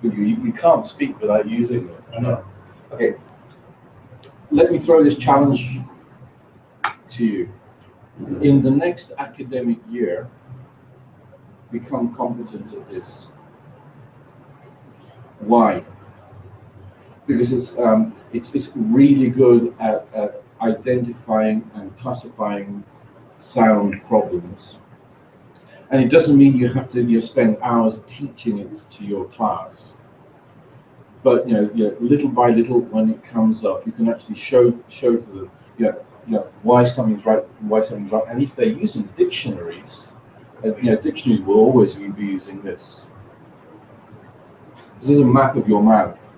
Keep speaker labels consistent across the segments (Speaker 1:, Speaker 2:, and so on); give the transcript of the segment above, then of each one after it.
Speaker 1: You can't speak without using it. I know. Okay. Let me throw this challenge to you. In the next academic year, become competent at this. Why? Because it's really good at identifying and classifying sound problems. And it doesn't mean you have to spend hours teaching it to your class. But little by little, when it comes up, you can actually show to them, why something's right and why something's wrong. And if they're using dictionaries, dictionaries will always be using this. This is a map of your mouth.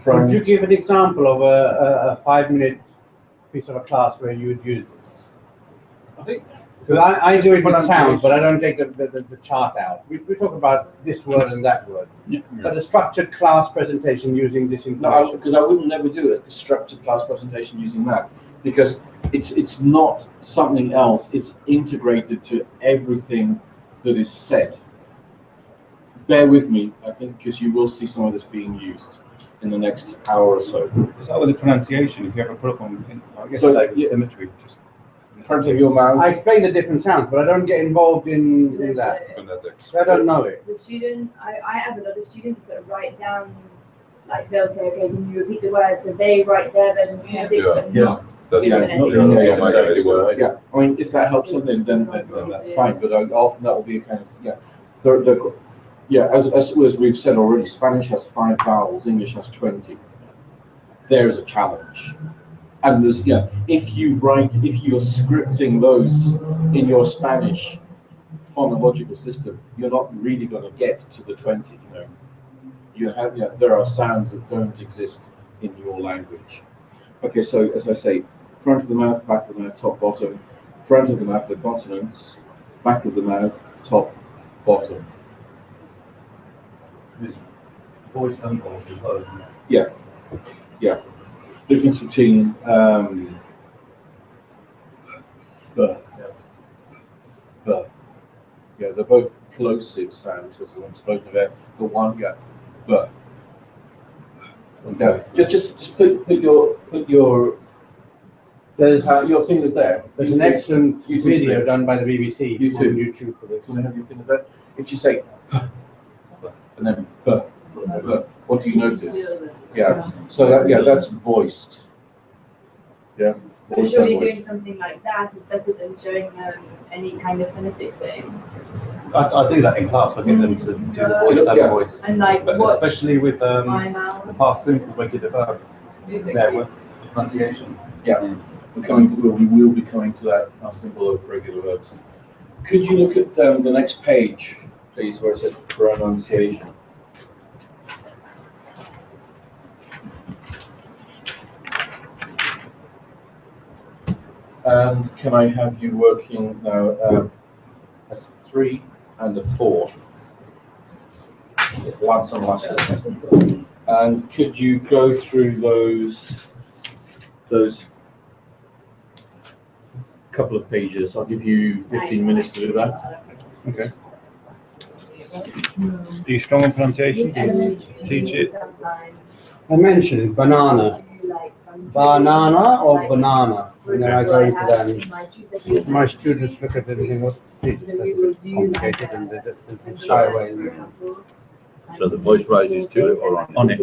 Speaker 2: Could you give an example of a 5-minute piece of a class where you would use this?
Speaker 1: I think.
Speaker 2: Because I do it with sounds, but I don't take the chart out. We talk about this word and that word. Yeah. But a structured class presentation using this information.
Speaker 1: No, because I would never do a structured class presentation using that, because it's not something else. It's integrated to everything that is said. Bear with me, I think, because you will see some of this being used in the next hour or so.
Speaker 3: Is that with the pronunciation? If you ever put up on, I guess,
Speaker 1: so,
Speaker 3: like symmetry. Just
Speaker 1: in front of your mouth.
Speaker 2: I explain the different sounds, but I don't get involved in that. So I don't know it.
Speaker 4: The student, I have a lot of students that write down, like they'll say, okay, can you repeat the words? So they write their version of phonetic, but not
Speaker 1: Yeah, I mean, if that helps them, then that's fine. But often that will be a kind of as we've said already, Spanish has 5 vowels, English has 20. There's a challenge. And there's if you're scripting those in your Spanish phonological system, you're not really going to get to the 20. There are sounds that don't exist in your language. Okay, so as I say, front of the mouth, back of the mouth, top, bottom. Front of the mouth, the consonants. Back of the mouth, top, bottom.
Speaker 3: Voice and voice as well, isn't it?
Speaker 1: Yeah. Difference between they're both plosive sounds, as I'm spoken about. The one, but. Just put your fingers there.
Speaker 2: There's an excellent video done by the BBC on YouTube for this.
Speaker 1: Can I have your fingers there? If you say and then what do you notice? Yeah. So that's voiced. Yeah.
Speaker 4: But surely doing something like that is better than showing them any kind of phonetic thing.
Speaker 3: I do that in class. I get them to do the voice and voice.
Speaker 4: And like
Speaker 3: especially with the past simple regular verb. Yeah, with the pronunciation.
Speaker 1: Yeah. We will be coming to that past simple of regular verbs. Could you look at the next page, please, where it says pronunciation? And can I have you working now as a 3 and a 4? Once and last. And could you go through those couple of pages? I'll give you 15 minutes to do that.
Speaker 3: Okay. Are you strong in pronunciation? Do you teach it?
Speaker 2: I mentioned banana. Banana or banana? And then I go into that. My students look at it and think, it's complicated, and they shy away.
Speaker 5: So the voice rises to it or on it?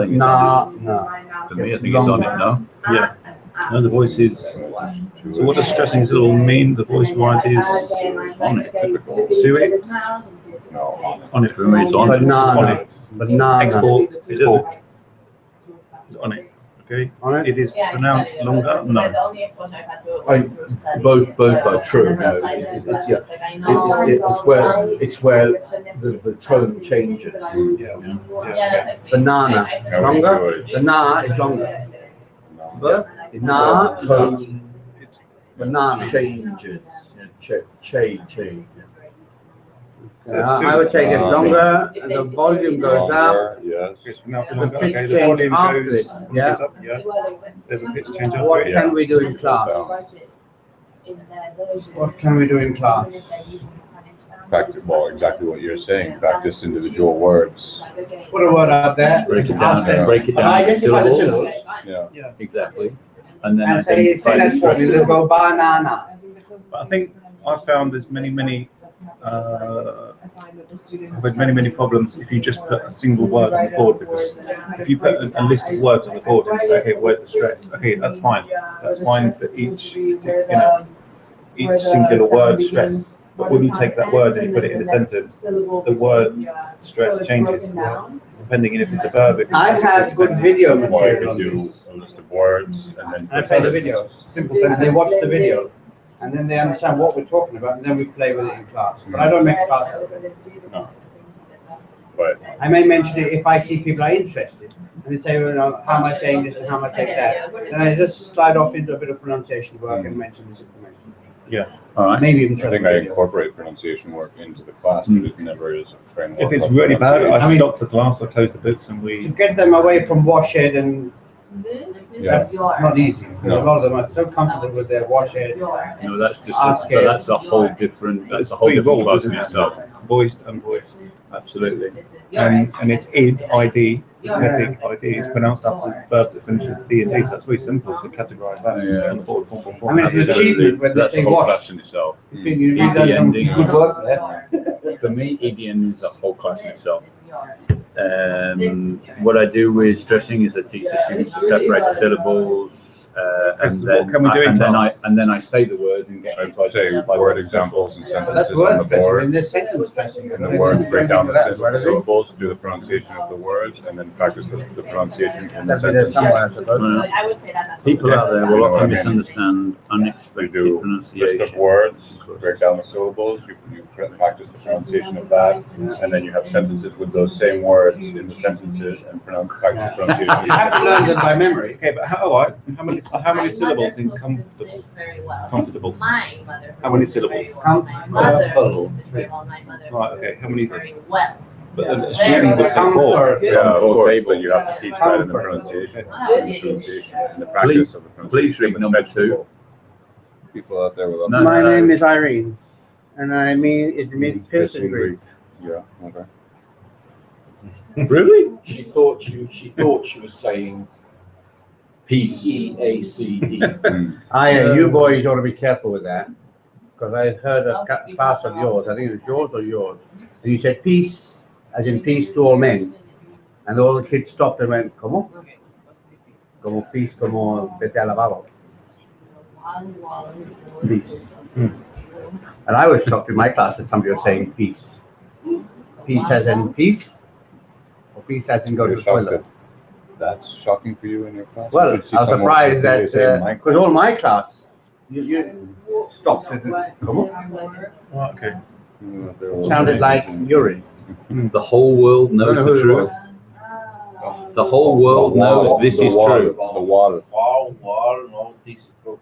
Speaker 2: No.
Speaker 5: For me, I think it's on it, no?
Speaker 3: Yeah. No, the voice is. So what does stressing syllable mean? The voice rises
Speaker 5: On it, typical.
Speaker 3: to it.
Speaker 5: No, on it for me, it's on it.
Speaker 2: Banana.
Speaker 3: On it.
Speaker 2: Banana.
Speaker 3: Export. It doesn't. It's on it. Okay.
Speaker 2: On it.
Speaker 3: It is pronounced longer. No.
Speaker 1: Both are true. No, it's where the tone changes.
Speaker 3: Yeah.
Speaker 2: Banana. Longer. The na is longer. Na.
Speaker 1: Tone
Speaker 2: Banana.
Speaker 1: changes. Change.
Speaker 2: I would say it gets longer, and the volume goes up.
Speaker 5: Yes.
Speaker 3: It's pronounced
Speaker 2: The
Speaker 3: longer.
Speaker 2: pitch
Speaker 3: Okay. The
Speaker 2: change
Speaker 3: volume
Speaker 2: after
Speaker 3: goes.
Speaker 2: it. Yeah.
Speaker 3: Up, yeah. There's a pitch change after
Speaker 2: What
Speaker 3: it.
Speaker 2: can we do in class? What can we do in class?
Speaker 6: practice, well, exactly what you're saying, practice individual words.
Speaker 2: Put a word out there.
Speaker 5: Break it
Speaker 2: ask
Speaker 5: down,
Speaker 2: them,
Speaker 5: break it down into
Speaker 2: identify the
Speaker 5: syllables.
Speaker 2: syllables,
Speaker 6: Yeah.
Speaker 5: Exactly. And then
Speaker 2: and say
Speaker 5: identify the
Speaker 2: that for me, they'll
Speaker 5: stresses.
Speaker 2: go banana.
Speaker 3: But I think I've found there's many I've had many problems if you just put a single word on the board, because if you put a list of words on the board and say, okay, where's the stress? Okay, that's fine for each, each singular word stress. But when you take that word and you put it in a sentence, the word stress changes depending on if it's a verb.
Speaker 2: I have good video
Speaker 6: Or you
Speaker 2: material on
Speaker 6: can do
Speaker 2: this.
Speaker 6: a list of words and then.
Speaker 2: I play the video,
Speaker 3: Simple
Speaker 2: and they
Speaker 3: sentence.
Speaker 2: watch the video, and then they understand what we're talking about, and then we play with it in class. But I don't make classes.
Speaker 6: No. But
Speaker 2: I may mention it if I see people are interested, and they say, well, no, how am I saying this and how am I saying that? Then I just slide off into a bit of pronunciation work and mention this information.
Speaker 5: All right.
Speaker 2: Maybe even
Speaker 6: I
Speaker 2: try
Speaker 6: think
Speaker 2: the
Speaker 6: I
Speaker 2: video.
Speaker 6: incorporate pronunciation work into the class, but it never is a framework.
Speaker 3: If it's
Speaker 6: of
Speaker 3: really bad, I
Speaker 6: pronunciation.
Speaker 3: stop the class, I close the books, and
Speaker 2: To
Speaker 3: we.
Speaker 2: get them away from washhead, and
Speaker 6: Yeah.
Speaker 2: that's not easy.
Speaker 6: No.
Speaker 2: A lot of them are so comfortable with their washhead.
Speaker 5: No, that's just,
Speaker 2: Ask
Speaker 5: but
Speaker 2: it.
Speaker 5: that's a whole different, that's a whole
Speaker 3: Three
Speaker 5: different
Speaker 3: roles,
Speaker 5: class
Speaker 3: isn't
Speaker 5: in
Speaker 3: it?
Speaker 5: itself.
Speaker 3: Voiced, unvoiced.
Speaker 5: Absolutely.
Speaker 3: And it's ID, phonetic ID, it's pronounced after verbs that finish with T and D, so it's very simple to categorize that.
Speaker 5: Yeah.
Speaker 3: on the board, boom, boom, boom.
Speaker 2: I mean, it's an
Speaker 5: Absolutely.
Speaker 2: achievement when they
Speaker 5: That's a
Speaker 2: say
Speaker 5: whole
Speaker 2: wash.
Speaker 5: class in itself.
Speaker 2: You think you've
Speaker 5: ED
Speaker 2: done some
Speaker 5: ending.
Speaker 2: good work there.
Speaker 5: For me, EDN is a whole class in itself. What I do with stressing is I teach the students to separate the syllables, and
Speaker 3: Yes,
Speaker 5: then
Speaker 3: what can we do in
Speaker 5: and then I
Speaker 3: class?
Speaker 5: say the word and get
Speaker 6: I'd say word examples and
Speaker 2: But that's
Speaker 6: sentences on
Speaker 2: word
Speaker 6: the
Speaker 2: stressing,
Speaker 6: board,
Speaker 2: and there's sentence stressing.
Speaker 6: and the words break down the
Speaker 2: That's what it is.
Speaker 6: syllables, do the pronunciation of the words, and then practice the pronunciation in the
Speaker 2: That'd be there
Speaker 6: sentence.
Speaker 2: somewhere, I suppose.
Speaker 4: I would say that.
Speaker 5: People out there will often misunderstand
Speaker 6: You
Speaker 5: unexpected
Speaker 6: do list of
Speaker 5: pronunciation.
Speaker 6: words, break down the syllables, you practice the pronunciation of that, and then you have sentences with those same words in the sentences and practice
Speaker 2: You
Speaker 6: pronunciation.
Speaker 2: have to learn them by memory.
Speaker 3: Okay, but how many syllables in comfortable? Comfortable.
Speaker 4: My mother.
Speaker 3: How many syllables?
Speaker 4: My mother.
Speaker 2: Comfortable.
Speaker 3: Right, okay, how many?
Speaker 4: Very well.
Speaker 3: But a student would say four.
Speaker 6: Yeah, of
Speaker 5: Full
Speaker 6: course,
Speaker 5: table.
Speaker 6: but you have to teach that in the pronunciation, and the practice of the pronunciation.
Speaker 5: Please read number 2.
Speaker 6: People out there will.
Speaker 5: No,
Speaker 2: My name is Irene, and I mean, it means piercing
Speaker 6: Piercing
Speaker 2: Greek.
Speaker 6: Yeah, okay.
Speaker 5: Really?
Speaker 1: She thought she was saying PEACE.
Speaker 2: You boys ought to be careful with that, because I heard a class of yours, I think it was yours or yours, and you said peace, as in peace to all men, and all the kids stopped and went, ¿Cómo? Como peace, como vete al lavabo. Peace. And I was shocked in my class that somebody was saying peace. Peace as in peace, or peace as in go to
Speaker 6: You're
Speaker 2: the
Speaker 6: shocked
Speaker 2: toilet.
Speaker 6: That's shocking for you in your class?
Speaker 2: Well, I
Speaker 6: You
Speaker 2: was
Speaker 6: see someone
Speaker 2: surprised
Speaker 6: specifically
Speaker 2: that,
Speaker 6: saying my
Speaker 2: because all my class, you stopped and ¿Cómo?
Speaker 3: Oh, okay.
Speaker 6: class.
Speaker 2: Sounded like urine.
Speaker 5: The whole world
Speaker 2: I don't
Speaker 5: knows
Speaker 2: know
Speaker 5: the
Speaker 2: who it
Speaker 5: truth. The whole world knows this is true.
Speaker 6: The wall.
Speaker 1: No, this is true.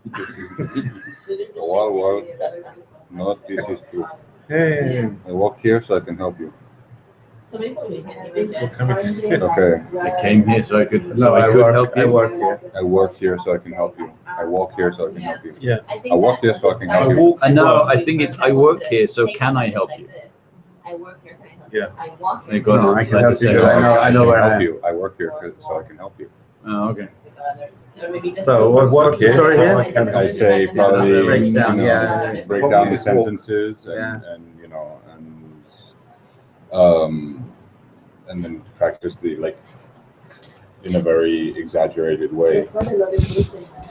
Speaker 6: The wall, not this is true.
Speaker 3: Hey.
Speaker 6: I walk here so I can help you.
Speaker 4: Okay.
Speaker 6: Okay.
Speaker 5: I came here so I could,
Speaker 2: No, I
Speaker 5: help
Speaker 2: work
Speaker 5: you.
Speaker 2: here.
Speaker 6: I work here so I can help you. I walk here so I can help you.
Speaker 3: Yeah.
Speaker 6: I walk here so I can help you.
Speaker 3: walk-
Speaker 5: I know, I think it's, I work here, so can I help you?
Speaker 4: I work here, can I help
Speaker 3: Yeah.
Speaker 4: you? I walk
Speaker 5: They
Speaker 4: here.
Speaker 5: go,
Speaker 2: No, I can
Speaker 5: like
Speaker 2: help
Speaker 5: they
Speaker 2: you,
Speaker 5: say,
Speaker 2: because I know
Speaker 6: I
Speaker 2: where
Speaker 6: can
Speaker 2: I
Speaker 6: help
Speaker 2: am.
Speaker 6: you. I work here so I can help you.
Speaker 5: Oh, okay.
Speaker 3: So what's the story here?
Speaker 6: I say probably,
Speaker 2: Breaks down,
Speaker 6: you know,
Speaker 2: yeah.
Speaker 6: break down the
Speaker 3: Just walk.
Speaker 6: sentences
Speaker 2: Yeah.
Speaker 6: and you know, and then practice the, like, in a very exaggerated way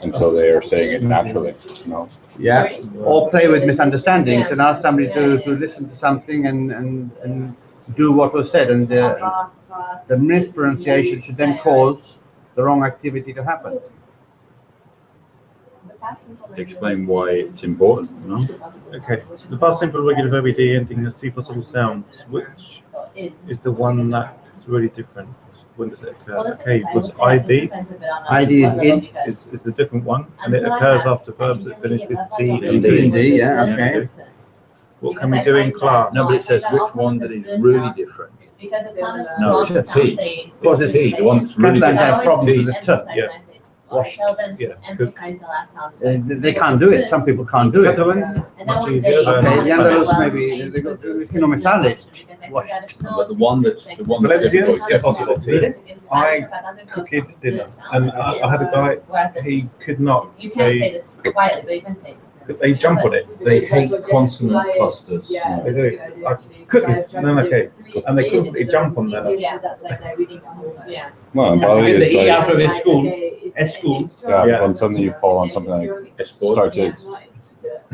Speaker 6: until they are saying it naturally, you know?
Speaker 2: Yeah, or play with misunderstandings and ask somebody to listen to something and do what was said, and the mispronunciation should then cause the wrong activity to happen.
Speaker 5: Explain why it's important, no?
Speaker 3: Okay. The past simple regular verb ed ending has 3 possible sounds. Which is the one that is really different? When does it occur? Okay, was ID?
Speaker 2: ID is in.
Speaker 3: Is the different one, and it occurs after verbs that finish with T and
Speaker 2: T
Speaker 3: D.
Speaker 2: and D, yeah, okay.
Speaker 3: What can we do in class?
Speaker 5: No, but it says which one that is really different.
Speaker 4: Because it's not a
Speaker 5: No,
Speaker 4: strong
Speaker 5: it's a T.
Speaker 4: something.
Speaker 5: It's T, the one that's really
Speaker 2: Catalans have
Speaker 5: different.
Speaker 2: problems
Speaker 5: T.
Speaker 2: with the T.
Speaker 3: Yeah.
Speaker 2: washed.
Speaker 3: Yeah,
Speaker 7: emphasize the last sound.
Speaker 2: They can't do it. Some people can't do it.
Speaker 3: Catalans,
Speaker 7: And
Speaker 3: much
Speaker 7: then
Speaker 3: easier than
Speaker 2: Okay, the
Speaker 3: Spanish.
Speaker 2: Andalus maybe they got metallic. Washed.
Speaker 5: But the one that's
Speaker 3: Valencia,
Speaker 5: difficult
Speaker 3: it's possible to. I
Speaker 7: cooked
Speaker 3: cooked dinner, and I had a guy, he could not
Speaker 7: You can't say
Speaker 3: say,
Speaker 7: that quietly, but you can say.
Speaker 3: they jump on it.
Speaker 1: They hate consonant clusters.
Speaker 4: Yeah.
Speaker 3: They do. I couldn't, no, okay. And they constantly jump on that.
Speaker 7: Yeah, yeah.
Speaker 6: Well, and
Speaker 2: Get
Speaker 6: probably
Speaker 2: the
Speaker 6: it's
Speaker 2: E
Speaker 6: like,
Speaker 2: out of its school. At school.
Speaker 6: yeah,
Speaker 3: Yeah.
Speaker 6: when suddenly you fall on something like started,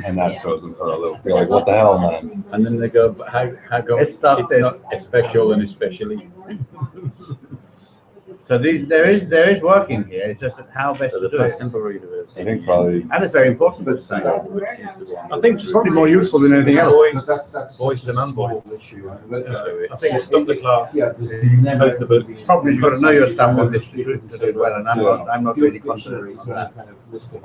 Speaker 6: and that throws them for a loop. You're like, what the hell, man?
Speaker 5: And then they go, but how go?
Speaker 2: It started.
Speaker 5: It's not especial and especially.
Speaker 2: So there is work in here. It's just that how best
Speaker 5: So
Speaker 2: to
Speaker 5: the
Speaker 2: do
Speaker 5: first
Speaker 2: it.
Speaker 5: simple reader is.
Speaker 6: I think probably,
Speaker 2: And it's very important to say.
Speaker 5: Which is the one.
Speaker 3: I think
Speaker 2: It's probably more useful than anything else.
Speaker 3: Voice and unvoiced.
Speaker 1: issue.
Speaker 3: I think stop the class,
Speaker 1: Yeah, there's
Speaker 3: close the book.
Speaker 2: Probably you've got to know your stuff on this to do it well, and I'm not really concentrating on that.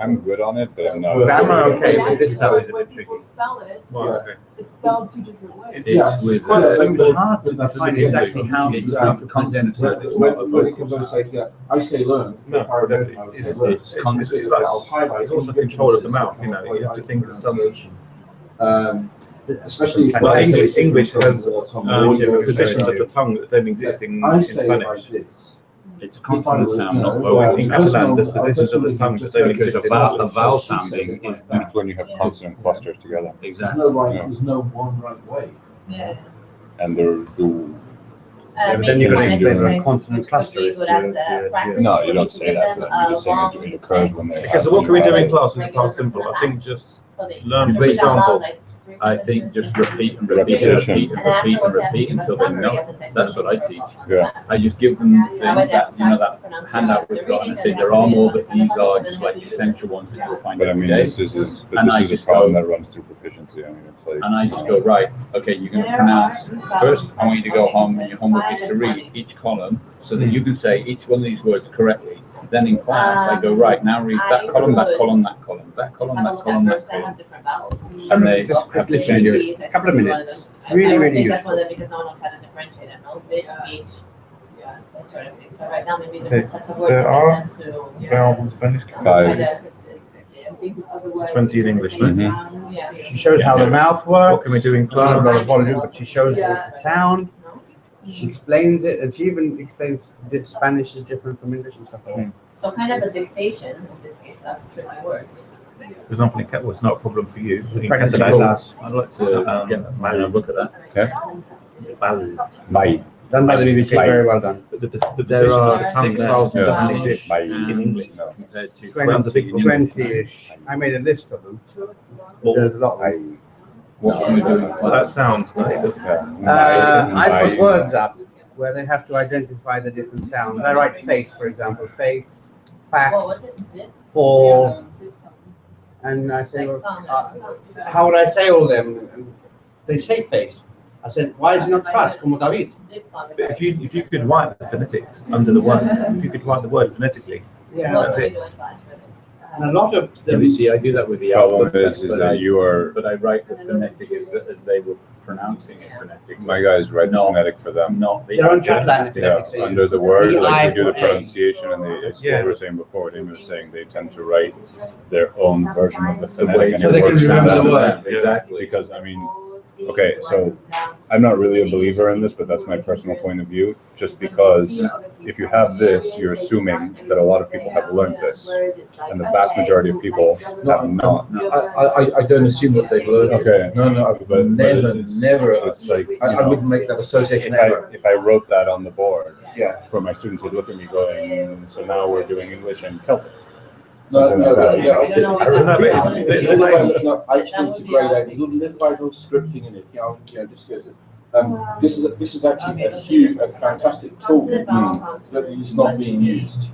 Speaker 6: I'm good on it, but I'm not.
Speaker 2: Grammar, okay, but this stuff is a bit tricky.
Speaker 4: Spell it,
Speaker 3: Well, okay.
Speaker 4: it's spelled two different ways.
Speaker 5: It's with.
Speaker 2: quite simple.
Speaker 1: It's
Speaker 2: hard to find exactly how
Speaker 5: It's
Speaker 2: to
Speaker 5: not consonant, it's not a
Speaker 1: when it
Speaker 5: vocal
Speaker 1: comes to
Speaker 5: sound.
Speaker 1: say, yeah, I say learn.
Speaker 3: No,
Speaker 1: I remember
Speaker 3: exactly.
Speaker 1: I would say
Speaker 3: It's-
Speaker 1: learn.
Speaker 5: it's constant.
Speaker 3: It's like-
Speaker 1: I'll highlight
Speaker 3: it's also
Speaker 1: it.
Speaker 3: control of the mouth, you know, you have to think that some-
Speaker 1: Especially.
Speaker 2: Well,
Speaker 3: English has
Speaker 1: audio,
Speaker 3: positions of the tongue that don't exist in
Speaker 1: I say it like
Speaker 3: Spanish.
Speaker 1: this.
Speaker 5: It's consonant sound, not
Speaker 1: You
Speaker 5: vowel
Speaker 1: know,
Speaker 3: In
Speaker 5: sound.
Speaker 3: Catalan, there's positions of the tongue that don't
Speaker 5: Because
Speaker 3: exist
Speaker 5: a
Speaker 3: in
Speaker 5: vowel,
Speaker 3: English.
Speaker 5: a vowel sounding is
Speaker 6: That's when you have consonant clusters together,
Speaker 1: There's
Speaker 5: exactly.
Speaker 1: no right,
Speaker 6: Yeah.
Speaker 1: there's no one right way.
Speaker 6: and they're do.
Speaker 2: But then you're going to explain what a consonant cluster is.
Speaker 6: No, you don't say that to them. You're just saying it occurs when they.
Speaker 3: Okay, so what can we do in class with class simple? I think just learn from
Speaker 5: Read
Speaker 3: example.
Speaker 5: I think just repeat and repeat and
Speaker 6: Repetition.
Speaker 5: repeat and repeat and repeat until they know. That's what I teach.
Speaker 6: Yeah.
Speaker 5: I just give them the thing that, you know, that handout we've got, and I say there are more, but these are just like essential ones that you'll find
Speaker 6: But I
Speaker 5: every
Speaker 6: mean,
Speaker 5: day.
Speaker 6: this is
Speaker 5: And I
Speaker 6: a
Speaker 5: just
Speaker 6: problem
Speaker 5: go-
Speaker 6: that runs through proficiency. I mean, it's like.
Speaker 5: And I just go, right, okay, you're gonna pronounce, first, I want you to go home and your homework is to read each column so that you can say each one of these words correctly. Then in class, I go, right, now read that column, that column, that column, that column, that column, that column.
Speaker 7: different vowels.
Speaker 5: And they have to change it.
Speaker 2: Couple of minutes.
Speaker 7: I
Speaker 2: Really,
Speaker 7: don't
Speaker 2: really
Speaker 7: think that's
Speaker 2: useful.
Speaker 7: one of them because no one knows how to differentiate it, no, which, each, that sort of thing. So right now, maybe
Speaker 3: Okay,
Speaker 7: different sets of words.
Speaker 3: there
Speaker 7: for
Speaker 3: are
Speaker 7: them to-
Speaker 3: Vowels in Spanish.
Speaker 6: Five.
Speaker 3: It's 20 in English, no?
Speaker 7: Yeah.
Speaker 2: She shows how the mouth
Speaker 3: What
Speaker 2: works.
Speaker 3: can we do in
Speaker 2: I've got a
Speaker 3: class?
Speaker 2: volume, but she shows the sound. She explains it, and she even explains that Spanish is different from English and stuff like that.
Speaker 7: So kind of a dictation, in this case, of tricky words.
Speaker 3: For example, in Catalan, it's not a problem for you. In
Speaker 2: Practice
Speaker 3: Catalan,
Speaker 2: class.
Speaker 5: I'd like to get a look at that.
Speaker 6: Okay.
Speaker 3: vowel.
Speaker 6: Bye.
Speaker 2: Done by the BBC,
Speaker 6: Bye.
Speaker 2: very well done.
Speaker 3: The
Speaker 2: There
Speaker 3: position
Speaker 2: are
Speaker 3: of the tongue there
Speaker 5: 6,000
Speaker 3: doesn't
Speaker 6: sounds
Speaker 3: exist
Speaker 6: by-
Speaker 3: in English.
Speaker 6: No.
Speaker 5: Compared to
Speaker 2: 20,
Speaker 5: 20 in English.
Speaker 2: 20-ish. I made a list of them.
Speaker 3: Well,
Speaker 2: There's a lot of
Speaker 6: I.
Speaker 2: them.
Speaker 5: What can we do in
Speaker 3: well,
Speaker 5: class?
Speaker 3: that sounds like, doesn't it?
Speaker 6: Yeah.
Speaker 2: I put words up where they have to identify the different sounds. I write face, for example, face, fact,
Speaker 7: What was it? Bit?
Speaker 2: for, and I say, well, how would I say all them? And they say face. I said, why is it not fast, como David?
Speaker 3: But if you could write the phonetics under the word, if you could write the word phonetically,
Speaker 2: Yeah,
Speaker 7: What
Speaker 3: that's
Speaker 7: do we
Speaker 3: it.
Speaker 7: do in class for this?
Speaker 2: and a lot of
Speaker 5: Yeah,
Speaker 2: them,
Speaker 5: you see, I do that with the
Speaker 6: Problem
Speaker 5: alphabet,
Speaker 6: is
Speaker 5: but I,
Speaker 6: that you are,
Speaker 5: but I write the phonetic as they were pronouncing it phonetically.
Speaker 6: my guys write the
Speaker 5: No.
Speaker 6: phonetic for them.
Speaker 5: Not the.
Speaker 2: their own Catalan
Speaker 6: Yeah,
Speaker 2: phonetics.
Speaker 6: under the word, like they do the
Speaker 2: E-I-O-A.
Speaker 6: pronunciation and they, it's
Speaker 3: Yeah.
Speaker 6: what we were saying before, Amy was saying, they tend to write their own version of the
Speaker 5: The way
Speaker 6: phonetic and
Speaker 2: So
Speaker 6: it
Speaker 2: they can
Speaker 6: works
Speaker 2: remember
Speaker 6: better.
Speaker 2: the word.
Speaker 5: Exactly.
Speaker 6: Because, I mean, okay, so I'm not really a believer in this, but that's my personal point of view. Just because if you have this, you're assuming that a lot of people have learned this, and the vast majority of people have not.
Speaker 1: I don't assume that they've learned it.
Speaker 6: Okay.
Speaker 1: No, no, I've
Speaker 6: But
Speaker 1: never,
Speaker 6: It's like, you
Speaker 1: I
Speaker 6: know,
Speaker 1: wouldn't make that association ever.
Speaker 6: if I wrote that on the board,
Speaker 1: Yeah.
Speaker 6: for my students, they'd look at me going, so now we're doing English and Celtic.
Speaker 1: No,
Speaker 6: Something
Speaker 1: no,
Speaker 6: like that.
Speaker 1: yeah, I just,
Speaker 3: I remember it.
Speaker 1: actually, it's a great idea, little by little scripting in it, just goes, this is actually a huge, a fantastic tool that is not being used.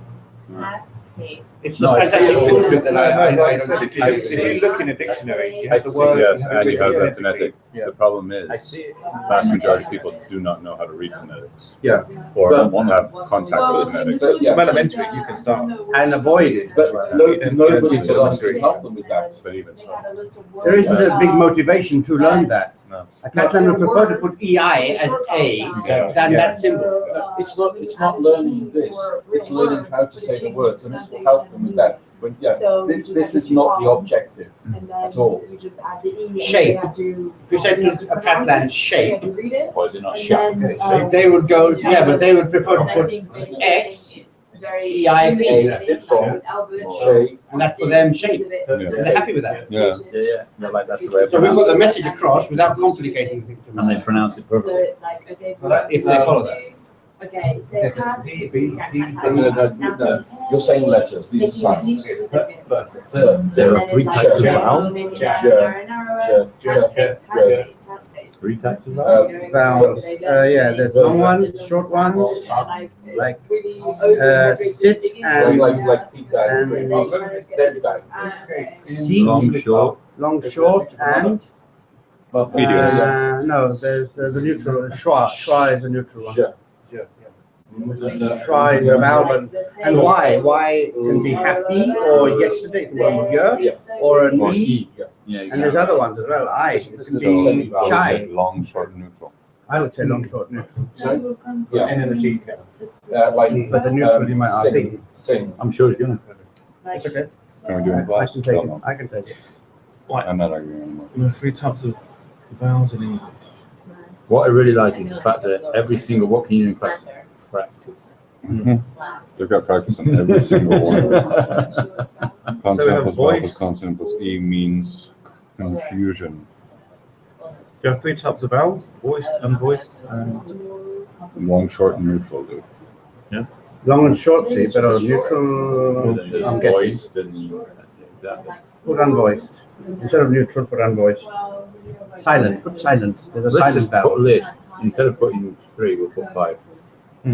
Speaker 2: It's
Speaker 5: No,
Speaker 2: not
Speaker 5: it's-
Speaker 2: fantastic
Speaker 5: it's-
Speaker 2: tool, but then I don't
Speaker 3: If you look in a dictionary, you
Speaker 6: I
Speaker 3: have the
Speaker 6: see,
Speaker 3: word.
Speaker 6: yes,
Speaker 3: you have
Speaker 6: and
Speaker 3: the
Speaker 6: you have
Speaker 3: word
Speaker 6: the phonetic.
Speaker 5: Yeah.
Speaker 6: The problem
Speaker 5: I
Speaker 6: is,
Speaker 5: see it.
Speaker 6: vast majority of people do not know how to read phonetics.
Speaker 1: Yeah.
Speaker 6: Or
Speaker 1: But-
Speaker 6: won't have contact with phonetics.
Speaker 1: But, yeah.
Speaker 3: From elementary, you can start.
Speaker 2: and avoid it.
Speaker 1: But nobody
Speaker 3: teach
Speaker 1: will
Speaker 3: elementary.
Speaker 1: actually help them with that.
Speaker 6: But even so.
Speaker 2: There isn't a big motivation to learn that.
Speaker 3: No.
Speaker 2: A Catalan would prefer to put EI as A than that symbol.
Speaker 1: It's not learning this, it's learning how to say the words, and this will help them with that. But yeah, this is not the objective at all.
Speaker 2: Shape. If you said to a Catalan shape,
Speaker 5: Or is it not sharp?
Speaker 2: they would go, yeah, but they would prefer to put X, EIP,
Speaker 1: Shape.
Speaker 2: and that's for them shape. They're happy with that.
Speaker 6: Yeah.
Speaker 5: Yeah. They're like, that's the way I
Speaker 2: So we've
Speaker 5: pronounce
Speaker 2: got the
Speaker 5: it.
Speaker 2: message across without complicating things. too
Speaker 5: And they
Speaker 2: much.
Speaker 5: pronounce it perfectly.
Speaker 2: So that, if they follow that.
Speaker 4: Okay, so
Speaker 2: Yes,
Speaker 4: have
Speaker 2: it's
Speaker 4: to
Speaker 2: D, B, C,
Speaker 1: No, you're saying letters, these are signs.
Speaker 5: There are 3 types of vowel. Three types of vowel.
Speaker 2: Vowels, yeah, there's long ones, short ones, like sit and
Speaker 1: Like feet down, dead down.
Speaker 2: C,
Speaker 5: Long, short.
Speaker 2: long, short, and
Speaker 1: Yeah.
Speaker 2: no, there's the neutral. Schwa. Schwa is a neutral one.
Speaker 1: Yeah.
Speaker 2: Schwa is a vowel, and Y. Y can be happy or yesterday, it can be year, or an
Speaker 5: Or
Speaker 2: E.
Speaker 5: E. Yeah,
Speaker 2: And there's other ones as well. I. It can
Speaker 6: So
Speaker 2: be
Speaker 6: I would
Speaker 2: shy.
Speaker 6: say long, short, neutral.
Speaker 2: I would say long, short, neutral.
Speaker 1: Yeah.
Speaker 3: N and a G.
Speaker 1: Like,
Speaker 2: But the neutral you might ask.
Speaker 1: sing.
Speaker 5: I'm sure he's gonna.
Speaker 2: It's okay.
Speaker 6: Can we do it in
Speaker 2: I
Speaker 6: class?
Speaker 2: can take it.
Speaker 6: No,
Speaker 2: I can take it.
Speaker 6: I'm not arguing anymore.
Speaker 3: There are 3 types of vowels in English.
Speaker 5: What I really like is the fact that every single, what can you do in class? Practice.
Speaker 6: They've got practice on every single one. Consonant plus vowel plus
Speaker 3: voice.
Speaker 6: consonant plus E means confusion.
Speaker 3: There are 3 types of vowels: voiced, unvoiced, and
Speaker 6: Long, short, and neutral, dude.
Speaker 2: Long and short, see, but neutral, I'm guessing.
Speaker 5: Voiced and, exactly.
Speaker 2: Put unvoiced. Instead of neutral, put unvoiced. Silent, put silent. There's a
Speaker 5: Let's
Speaker 2: silent
Speaker 5: just put a
Speaker 2: vowel.
Speaker 5: list. Instead of putting 3, we'll put 5.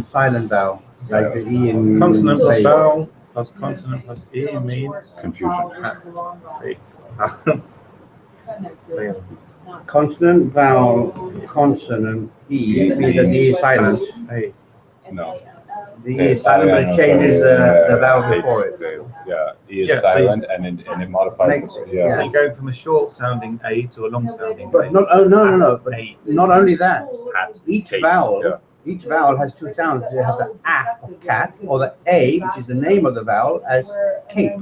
Speaker 2: Silent vowel, like the E in
Speaker 3: consonant plus
Speaker 2: play.
Speaker 3: vowel plus consonant plus E means
Speaker 6: Confusion.
Speaker 2: Consonant, vowel, consonant, E means that the E is silent. Hey,
Speaker 6: No.
Speaker 2: the E is silent, but it changes the vowel before it.
Speaker 6: Yeah, E is
Speaker 3: Yeah, so you-
Speaker 6: silent and it modifies,
Speaker 2: Makes-
Speaker 3: So
Speaker 6: yeah.
Speaker 3: you go from a short sounding A to a long sounding A.
Speaker 2: But not, oh, no, but
Speaker 3: A.
Speaker 2: not only that.
Speaker 6: Hat,
Speaker 2: Each
Speaker 6: Kate,
Speaker 2: vowel,
Speaker 6: yeah.
Speaker 2: each vowel has 2 sounds. You have the A of cat, or the A, which is the name of the vowel, as cape.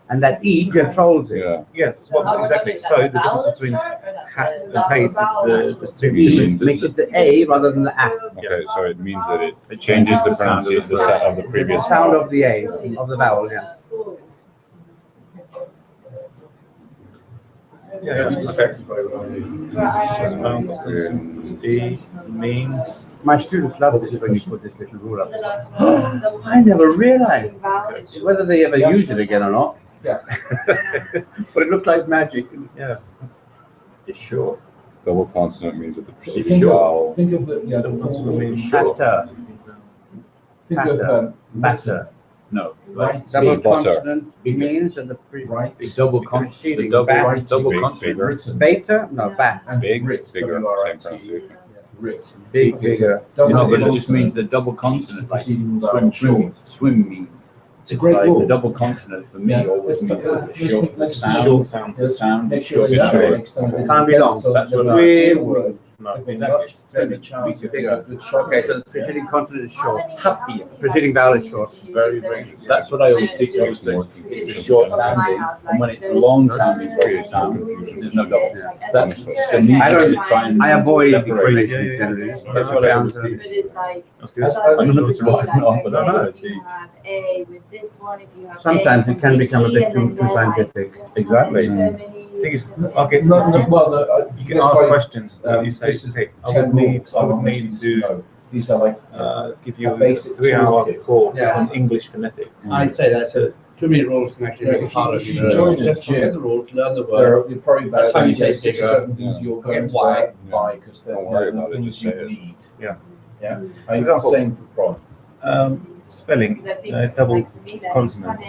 Speaker 2: And that E controls it.
Speaker 6: Yeah.
Speaker 3: Yes, well, exactly. So the difference between hat and Kate is the 2
Speaker 2: E
Speaker 3: different.
Speaker 2: makes it the A rather than the A.
Speaker 6: Okay, so it means that it changes the pronunciation, the sound of the
Speaker 2: The
Speaker 6: previous
Speaker 2: sound
Speaker 6: vowel.
Speaker 2: of the A, of the vowel, yeah.
Speaker 3: Yeah, okay. E means.
Speaker 2: My students love this when you put this little rule up. I never realized whether they ever use it again or not.
Speaker 1: Yeah.
Speaker 2: But it looked like magic.
Speaker 3: Yeah.
Speaker 5: It's short.
Speaker 6: Double consonant means that the preceding
Speaker 1: Think of,
Speaker 6: vowel.
Speaker 1: think of the, yeah,
Speaker 3: Double consonant
Speaker 1: the,
Speaker 3: means
Speaker 2: Batter,
Speaker 1: think of,
Speaker 2: batter.
Speaker 5: No.
Speaker 1: Right.
Speaker 2: Double
Speaker 6: butter.
Speaker 2: consonant means that the
Speaker 1: Right.
Speaker 5: The double consonant. The
Speaker 2: Preceding
Speaker 5: double,
Speaker 2: bat.
Speaker 5: double
Speaker 6: Big,
Speaker 5: consonant.
Speaker 6: bigger.
Speaker 1: Written.
Speaker 2: beta, no, bat.
Speaker 1: And
Speaker 6: Big,
Speaker 1: Rit,
Speaker 6: bigger,
Speaker 1: W-R-I-T.
Speaker 6: same pronunciation.
Speaker 1: Rit.
Speaker 2: Big, bigger.
Speaker 1: Double
Speaker 5: No, but it
Speaker 1: consonant.
Speaker 5: just means the double consonant, like
Speaker 1: Preceding
Speaker 5: swim,
Speaker 1: vowel.
Speaker 5: swim mean.
Speaker 1: It's a great
Speaker 5: like
Speaker 1: rule.
Speaker 5: the double consonant for me
Speaker 1: Yeah.
Speaker 5: always means that the short, the sound,
Speaker 3: Short sound.
Speaker 5: the sound
Speaker 1: Make
Speaker 5: is
Speaker 1: sure
Speaker 5: short.
Speaker 1: you
Speaker 5: Short.
Speaker 2: Can't be long.
Speaker 5: That's what
Speaker 1: I
Speaker 2: I-
Speaker 1: word.
Speaker 3: No.
Speaker 5: Exactly.
Speaker 1: Very chance of
Speaker 2: Bigger.
Speaker 1: good shot.
Speaker 2: Okay, so the preceding consonant is short.
Speaker 5: Happy.
Speaker 2: Preceding vowel is short.
Speaker 5: Very, very. That's what I always teach. I always say it's a short sounding, and when it's long sounding, it's very sound. There's no double. That's to me.
Speaker 2: I don't-
Speaker 5: try and
Speaker 2: I avoid
Speaker 5: separate.
Speaker 2: explanations
Speaker 3: Yeah.
Speaker 2: generally.
Speaker 5: That's what I always
Speaker 2: Sounds,
Speaker 5: teach.
Speaker 3: That's good.
Speaker 5: I don't know if it's right or not, but I know.
Speaker 2: Sometimes it can become a bit too scientific.
Speaker 5: Exactly.
Speaker 3: Thing is, okay,
Speaker 1: No, no, well, no,
Speaker 3: you can ask questions that you say,
Speaker 1: this is
Speaker 3: okay, I
Speaker 1: 10
Speaker 3: would need
Speaker 1: rules. I would
Speaker 3: to
Speaker 1: know. These are like,
Speaker 3: give you
Speaker 1: a
Speaker 3: a
Speaker 1: basic
Speaker 3: 3-hour
Speaker 1: toolkit.
Speaker 3: course
Speaker 2: Yeah.
Speaker 3: on English phonetics.
Speaker 2: I'd say that too many rules can actually make it harder.
Speaker 1: If you join a
Speaker 2: Just forget
Speaker 1: gym,
Speaker 2: the rules, learn the
Speaker 1: there
Speaker 2: word.
Speaker 1: are probably about
Speaker 2: That's how you say
Speaker 1: 6 or
Speaker 2: bigger.
Speaker 1: 7 things you're going
Speaker 2: Get
Speaker 1: to
Speaker 2: why.
Speaker 1: buy because they're
Speaker 6: Don't worry
Speaker 1: the
Speaker 6: about it,
Speaker 1: things
Speaker 6: just
Speaker 1: you
Speaker 6: say it.
Speaker 1: need.
Speaker 3: Yeah.
Speaker 1: Yeah, I think it's the same for prom.
Speaker 3: Spelling, double consonant.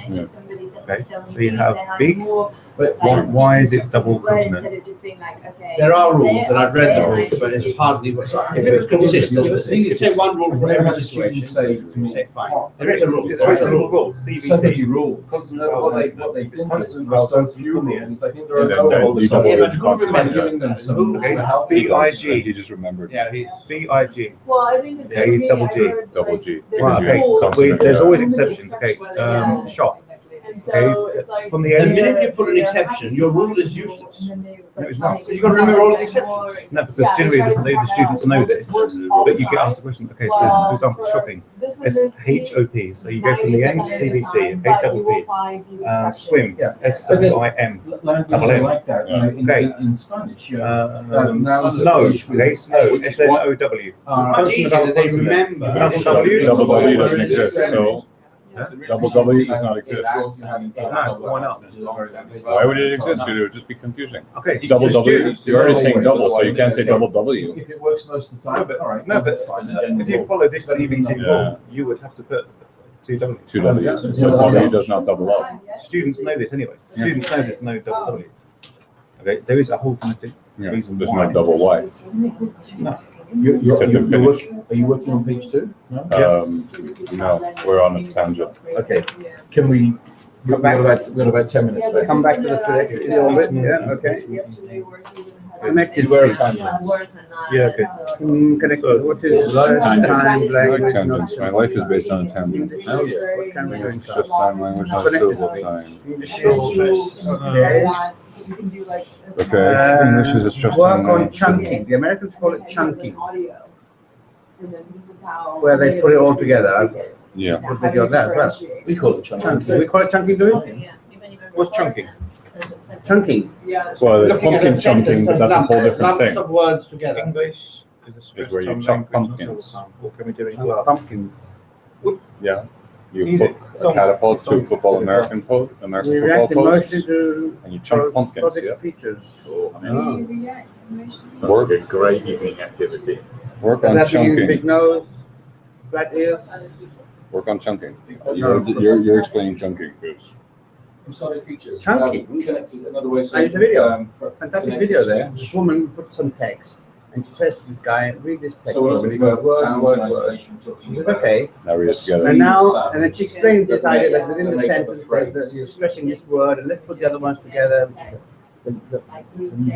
Speaker 3: Okay,
Speaker 4: tell me
Speaker 3: so you
Speaker 4: these,
Speaker 3: have
Speaker 4: they had
Speaker 3: big.
Speaker 4: more,
Speaker 2: But
Speaker 4: like,
Speaker 3: Why is it double
Speaker 4: word
Speaker 3: consonant?
Speaker 4: instead of just being like, okay.
Speaker 2: there are
Speaker 4: I'll say
Speaker 2: rules,
Speaker 4: it,
Speaker 2: and I've
Speaker 4: I'll
Speaker 2: read
Speaker 4: say
Speaker 2: the
Speaker 4: it,
Speaker 2: rules,
Speaker 4: like,
Speaker 2: but it's hardly what,
Speaker 1: I
Speaker 2: if
Speaker 1: think
Speaker 2: it's
Speaker 1: the
Speaker 2: consistent.
Speaker 1: thing
Speaker 2: You
Speaker 1: is,
Speaker 2: say one rule for
Speaker 1: whenever
Speaker 2: every
Speaker 1: I had a student
Speaker 2: situation,
Speaker 1: say to me,
Speaker 2: say fine.
Speaker 1: "Oh,
Speaker 2: There is a rule.
Speaker 3: It's a very simple rule.
Speaker 1: so many
Speaker 3: CVC.
Speaker 1: rules.
Speaker 3: Consonant,
Speaker 1: No,
Speaker 3: vowel,
Speaker 1: what they
Speaker 3: consonant. It's
Speaker 1: think
Speaker 3: consonant,
Speaker 1: is
Speaker 3: vowel,
Speaker 1: so
Speaker 3: consonant
Speaker 1: few
Speaker 3: from the
Speaker 1: rules.
Speaker 3: end.
Speaker 1: I think there are
Speaker 6: Yeah,
Speaker 1: no
Speaker 6: then
Speaker 1: rules.
Speaker 6: you double
Speaker 1: So
Speaker 6: the
Speaker 1: I'm
Speaker 6: consonant.
Speaker 1: giving them some.
Speaker 3: Okay,
Speaker 1: help
Speaker 3: big
Speaker 1: because-
Speaker 3: IG.
Speaker 6: He just remembered.
Speaker 2: Yeah, he's.
Speaker 3: B-I-G.
Speaker 4: Well, I think it's
Speaker 3: Yeah,
Speaker 4: for
Speaker 3: you
Speaker 4: me,
Speaker 3: double
Speaker 4: I
Speaker 3: G.
Speaker 4: heard,
Speaker 6: Double
Speaker 4: like,
Speaker 6: G.
Speaker 4: there's
Speaker 6: Because
Speaker 3: okay.
Speaker 4: rules.
Speaker 6: consonant,
Speaker 3: There's
Speaker 6: yeah.
Speaker 3: always exceptions. Okay,
Speaker 4: Yeah,
Speaker 3: shop.
Speaker 4: And so
Speaker 3: Okay,
Speaker 4: it's like.
Speaker 3: from the
Speaker 2: The
Speaker 3: end.
Speaker 2: minute you put an exception, your rule is useless.
Speaker 4: And then they,
Speaker 3: No,
Speaker 4: like,
Speaker 3: it's not.
Speaker 2: So you've got to remember all the exceptions.
Speaker 3: No, because generally the students know this, but you get asked the question, okay, so for example, shopping, it's H-O-P, so you go from the end, CVC, okay, double P. Swim,
Speaker 1: Yeah.
Speaker 3: S-W-I-M.
Speaker 1: Languages
Speaker 3: Double
Speaker 1: are
Speaker 3: M.
Speaker 1: like that, you know,
Speaker 3: Okay.
Speaker 1: in Spanish, you know.
Speaker 3: Snow, okay, snow, S-N-O-W.
Speaker 2: Much
Speaker 3: Consonant,
Speaker 2: easier
Speaker 3: vowel,
Speaker 2: that they
Speaker 3: consonant.
Speaker 2: remember.
Speaker 3: Double W.
Speaker 6: Double W doesn't exist, so
Speaker 3: Huh?
Speaker 6: double W does not exist.
Speaker 3: No, why not?
Speaker 6: Why would it exist? It would just be confusing.
Speaker 3: Okay,
Speaker 6: Double
Speaker 3: so
Speaker 6: W,
Speaker 3: students-
Speaker 6: you're already saying double, so you can't say double W.
Speaker 1: If it works most of the
Speaker 3: No,
Speaker 1: time,
Speaker 3: but,
Speaker 1: all right.
Speaker 3: no, but
Speaker 1: that's fine.
Speaker 3: if you follow this CVC
Speaker 6: Yeah.
Speaker 3: rule, you would have to put two W.
Speaker 6: Two W's, so W does not double up.
Speaker 3: Students know this anyway. Students know there's no double W. Okay, there is a whole phonetic
Speaker 6: Yeah,
Speaker 3: reason
Speaker 6: there's
Speaker 3: why.
Speaker 6: no double Y. Except in Finnish.
Speaker 1: Are you working on page 2? No?
Speaker 6: No, we're on a tangent.
Speaker 1: Okay, can we, we've got about 10 minutes left.
Speaker 2: Come back to the trajectory a little bit, yeah, okay. Connected
Speaker 1: We're
Speaker 2: with
Speaker 1: at
Speaker 3: Yeah, okay.
Speaker 2: connected, what is
Speaker 6: Tangent.
Speaker 2: time,
Speaker 6: I like
Speaker 2: language,
Speaker 6: tangents. My life is based on a tangent.
Speaker 1: Oh, yeah.
Speaker 2: what can we do?
Speaker 6: It's just time, language, not syllable time.
Speaker 2: Okay.
Speaker 6: Okay, English is just
Speaker 2: Work
Speaker 6: time,
Speaker 2: on
Speaker 6: language.
Speaker 2: chunking, the Americans call it chunking,
Speaker 4: And then this is how.
Speaker 2: where they put it all together. I've
Speaker 6: Yeah.
Speaker 2: got a video of that as well.
Speaker 1: We call it
Speaker 2: Chunking, we call it chunking, do we?
Speaker 3: What's chunking?
Speaker 2: Chunking.
Speaker 6: Well, there's
Speaker 2: Looking at
Speaker 6: pumpkin
Speaker 2: a
Speaker 6: chunking, but
Speaker 2: sentence,
Speaker 6: that's a whole
Speaker 2: lumps
Speaker 6: different thing.
Speaker 2: of words together.
Speaker 3: English is a stressed
Speaker 6: where you
Speaker 3: tongue
Speaker 6: chunk
Speaker 3: language,
Speaker 6: pumpkins.
Speaker 3: What can we do in
Speaker 2: Chunk
Speaker 3: class?
Speaker 2: Pumpkins.
Speaker 6: Yeah. You
Speaker 3: Easy.
Speaker 6: hook a catapult to a football American American
Speaker 2: We
Speaker 6: football
Speaker 2: react
Speaker 6: post,
Speaker 2: emotionally to
Speaker 6: and you chunk pumpkins,
Speaker 2: prosodic
Speaker 6: yeah.
Speaker 2: features.
Speaker 6: Work,
Speaker 5: a great evening activity.
Speaker 6: work
Speaker 2: Does
Speaker 6: on
Speaker 2: that mean big
Speaker 6: chunking.
Speaker 2: nose, flat ears?
Speaker 6: Work on chunking. You're explaining chunking, because
Speaker 1: Prosodic features.
Speaker 2: Chunking?
Speaker 1: Connected, another way of
Speaker 2: I
Speaker 1: saying.
Speaker 2: used a video. Fantastic
Speaker 1: connected
Speaker 2: video there.
Speaker 1: speech.
Speaker 2: This woman put some text and she says to this guy, read this text.
Speaker 1: So we're
Speaker 2: And he
Speaker 1: looking
Speaker 2: goes,
Speaker 1: at sounds
Speaker 2: word,
Speaker 1: in
Speaker 2: word, word.
Speaker 1: isolation,
Speaker 2: He
Speaker 1: talking
Speaker 2: says,
Speaker 1: about.
Speaker 2: okay.
Speaker 6: now we're together.
Speaker 2: And now, and then she explains this idea that within the
Speaker 1: Make up a
Speaker 2: sentence,
Speaker 1: phrase.
Speaker 2: that you're stressing this word, and let's put the other ones together. The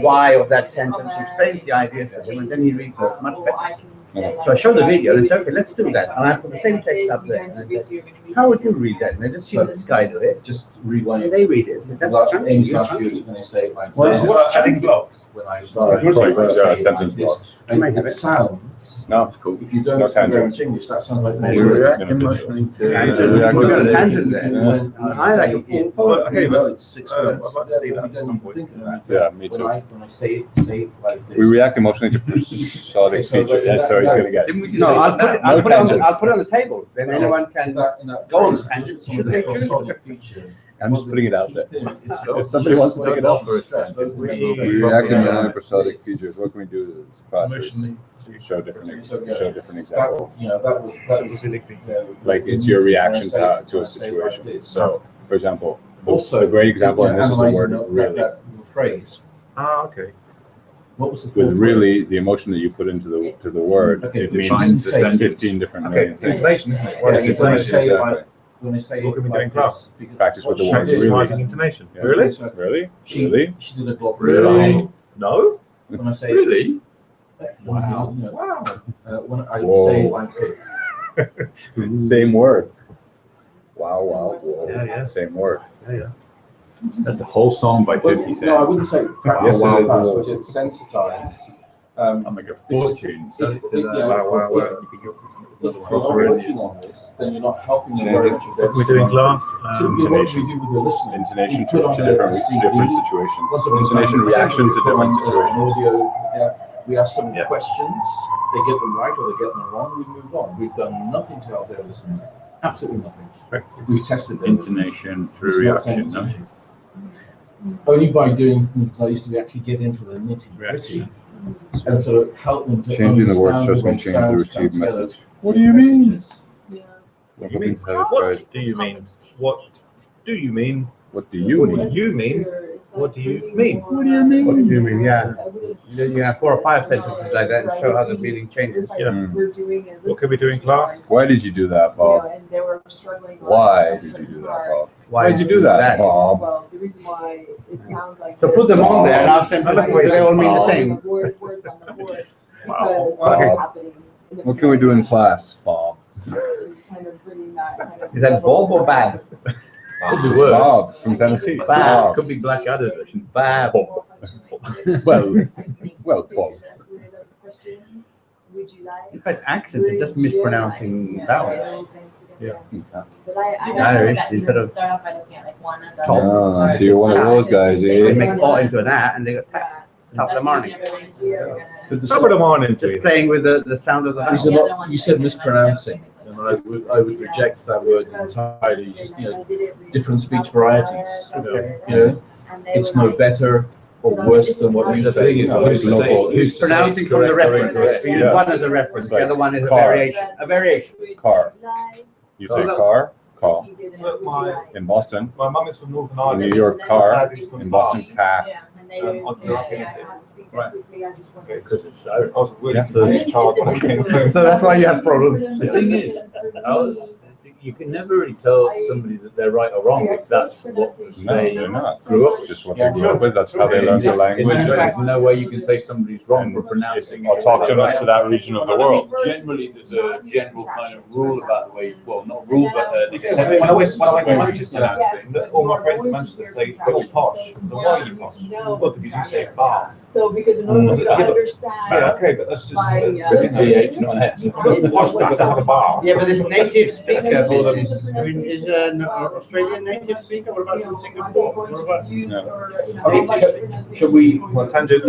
Speaker 2: why of that sentence, she explains the idea to him, and then he reads it much better. So I showed the video and I said, okay, let's do that. And I put the same text up there. And I said, how would you read that? And I just see this guy do it.
Speaker 1: Just rewind.
Speaker 2: And they read it. That's chunking.
Speaker 1: English
Speaker 2: You're
Speaker 1: attributes
Speaker 2: chunking.
Speaker 1: when they say it like
Speaker 3: What
Speaker 1: this.
Speaker 3: is what? Adding blocks.
Speaker 1: When I
Speaker 6: Right,
Speaker 1: start.
Speaker 6: right, sentence blocks.
Speaker 1: And it sounds,
Speaker 6: No, it's cool.
Speaker 1: if you don't
Speaker 6: No
Speaker 1: speak very
Speaker 6: tangents.
Speaker 1: much English, that sounds like.
Speaker 6: We react
Speaker 1: emotionally
Speaker 2: Tangent. We're going to tangent there. I like a full follow.
Speaker 3: Okay,
Speaker 1: well,
Speaker 3: but
Speaker 1: it's 6
Speaker 3: I'd
Speaker 1: words.
Speaker 3: like to see that at some point.
Speaker 6: Yeah, me
Speaker 1: When
Speaker 6: too.
Speaker 1: I say it like this.
Speaker 6: We react emotionally to prosodic features, and so he's gonna get it.
Speaker 2: No, I'll put it,
Speaker 6: No tangents.
Speaker 2: I'll put it on the table. Then anyone
Speaker 1: Is
Speaker 2: can.
Speaker 1: that in that
Speaker 2: Go on,
Speaker 1: phrase,
Speaker 2: tangent.
Speaker 1: some of
Speaker 2: Should
Speaker 1: the
Speaker 2: they choose?
Speaker 1: prosodic features?
Speaker 6: I'm just putting it out there.
Speaker 1: If
Speaker 6: If somebody wants to pick it up, we react emotionally to prosodic features. What can we do to this process?
Speaker 3: Emotionally.
Speaker 6: Show different
Speaker 1: That,
Speaker 6: examples.
Speaker 1: you know, that was.
Speaker 6: Like it's your reaction to a situation. So, for example,
Speaker 1: Also,
Speaker 6: a great example, and this is the word really.
Speaker 1: That phrase.
Speaker 3: Ah, okay.
Speaker 1: What was the?
Speaker 6: With
Speaker 1: fourth
Speaker 6: really, the emotion that you put into the word,
Speaker 1: Okay,
Speaker 6: it
Speaker 1: define
Speaker 6: means
Speaker 1: the sentence.
Speaker 6: 15 different
Speaker 3: Okay,
Speaker 6: million
Speaker 3: it's
Speaker 6: things.
Speaker 3: intonation, isn't it?
Speaker 1: word?
Speaker 3: What
Speaker 1: Yeah,
Speaker 3: is
Speaker 6: it's
Speaker 1: when I
Speaker 3: intonation?
Speaker 1: say
Speaker 6: exactly.
Speaker 1: like, when I say.
Speaker 3: What can we do
Speaker 1: like
Speaker 3: in class?
Speaker 1: this, because
Speaker 6: Practice with the
Speaker 1: what
Speaker 6: words
Speaker 1: she did-
Speaker 6: really.
Speaker 3: Practicing intonation.
Speaker 6: Yeah.
Speaker 3: Really?
Speaker 6: Really?
Speaker 1: She,
Speaker 6: Really?
Speaker 1: she did a block.
Speaker 3: Really? No?
Speaker 1: When I say.
Speaker 3: Really?
Speaker 1: Wow.
Speaker 3: Wow.
Speaker 1: When I
Speaker 6: Whoa.
Speaker 1: say it like this.
Speaker 6: Same word. Wow, wow, whoa.
Speaker 3: Yeah, yeah.
Speaker 6: Same word.
Speaker 5: That's a whole song by
Speaker 1: Well,
Speaker 5: 50 Cent.
Speaker 1: no, I wouldn't say practice
Speaker 6: Yes, it
Speaker 1: wow
Speaker 6: is.
Speaker 1: pass, but it's sensitize.
Speaker 5: I'll make a fortune. So
Speaker 1: If-
Speaker 5: to
Speaker 1: if-
Speaker 5: the-
Speaker 1: yeah,
Speaker 3: Wow, wow, wow.
Speaker 1: If you're not working on this, then you're not helping them very much with their
Speaker 3: What we do in class?
Speaker 1: So what do we do with the listening?
Speaker 6: Intonation
Speaker 1: You
Speaker 6: to
Speaker 1: put on
Speaker 6: different
Speaker 1: a CD.
Speaker 6: situations.
Speaker 1: Once upon a time,
Speaker 6: Intonation reaction to
Speaker 1: we put
Speaker 6: different
Speaker 1: on,
Speaker 6: situations.
Speaker 1: an audio, we ask some
Speaker 3: Yeah.
Speaker 1: questions, they get them right or they get them wrong, we move on. We've done nothing to help their listening, absolutely nothing.
Speaker 3: Right.
Speaker 1: We've tested their listening.
Speaker 5: Intonation through
Speaker 1: It's not
Speaker 5: reaction, no?
Speaker 1: sensation. Only by doing things I used to actually get into the nitty gritty and sort of help them to
Speaker 6: Changing the words
Speaker 1: understand
Speaker 6: just
Speaker 1: way
Speaker 6: can change the
Speaker 1: sounds come
Speaker 6: received
Speaker 1: together.
Speaker 6: message. What do you mean?
Speaker 4: Yeah.
Speaker 6: Welcome to have it
Speaker 3: What
Speaker 6: tried.
Speaker 3: do you mean? What do you mean?
Speaker 6: What do you
Speaker 3: What
Speaker 6: mean?
Speaker 3: do you mean? What do you mean?
Speaker 2: What do you mean? What do you mean? Yeah. Then you have 4 or 5 sentences like that and show how the meaning changes.
Speaker 3: Yeah. What can we do in class?
Speaker 6: Why did you do that, Bob? Why did you do that, Bob? Why did you do that, Bob?
Speaker 8: Well, the reason why it sounds like.
Speaker 2: So put them on there and ask them,
Speaker 3: I love the way
Speaker 2: do they all mean the
Speaker 8: All
Speaker 2: same?
Speaker 8: Words on the board.
Speaker 3: Wow.
Speaker 8: Because what's
Speaker 3: Okay.
Speaker 8: happening in the
Speaker 6: What can we do in class, Bob?
Speaker 8: is kind of bringing that kind of
Speaker 2: Is that Bob or Bab?
Speaker 5: Could be
Speaker 6: It's
Speaker 5: worse.
Speaker 6: Bob from Tennessee.
Speaker 5: It
Speaker 6: Bob.
Speaker 5: could be Blackadder version.
Speaker 2: Bab.
Speaker 6: Well, well, Bob.
Speaker 2: In fact, accents are just mispronouncing vowels.
Speaker 3: Yeah.
Speaker 2: Irish, instead of
Speaker 7: Start off by looking at like one of the.
Speaker 6: Ah, so you're one of those guys,
Speaker 2: they
Speaker 6: eh?
Speaker 2: make O into an A and they go tap, top of the morning.
Speaker 1: But the
Speaker 3: Top of the morning to
Speaker 2: Just
Speaker 3: you.
Speaker 2: playing with the sound of the
Speaker 1: There's
Speaker 2: vowel.
Speaker 1: a lot, you said mispronouncing, and I would reject that word entirely, just, different speech varieties, it's no better or worse than what you
Speaker 3: The
Speaker 1: say.
Speaker 3: thing is,
Speaker 6: No,
Speaker 3: who's to
Speaker 6: no
Speaker 3: say-
Speaker 6: fault.
Speaker 3: who's to say
Speaker 2: Pronouncing
Speaker 3: it's
Speaker 2: from the
Speaker 3: correct or
Speaker 2: reference.
Speaker 3: incorrect?
Speaker 2: We use
Speaker 6: Yeah.
Speaker 2: one as a reference, the other one is a
Speaker 6: Car.
Speaker 2: variation. A variation.
Speaker 6: Car. You say car, call. In Boston,
Speaker 3: My mum is from Northern
Speaker 6: in
Speaker 3: Ireland.
Speaker 6: New York, car. In Boston, car.
Speaker 3: Because it's I was really
Speaker 6: Yeah.
Speaker 3: first child when I came home.
Speaker 2: So that's why you have problems.
Speaker 5: The thing is, you can never really tell somebody that they're right or wrong if that's what
Speaker 6: No,
Speaker 5: they
Speaker 6: they're not.
Speaker 5: grew up
Speaker 6: It's
Speaker 5: with.
Speaker 6: just what they grew up with. That's how they learn their language.
Speaker 5: There's no way you can say somebody's wrong for pronouncing
Speaker 6: Or
Speaker 5: it.
Speaker 6: autochthonous to that region of the world.
Speaker 1: Generally, there's a general kind of rule about the way, well, not rule, but an
Speaker 3: When I went to Manchester,
Speaker 8: Yes.
Speaker 3: all my friends in Manchester say, "Oh, posh." So why are you posh? Well, because you say bar.
Speaker 8: So because in order to
Speaker 3: Yeah,
Speaker 8: understand.
Speaker 3: okay, but that's just.
Speaker 8: By,
Speaker 5: With a TH, not an S.
Speaker 3: Posh doesn't have a bar.
Speaker 2: Yeah, but this native speaker business, I mean, is an Australian native speaker? What about from Singapore? What about?
Speaker 1: Can we,
Speaker 3: Well, tangent.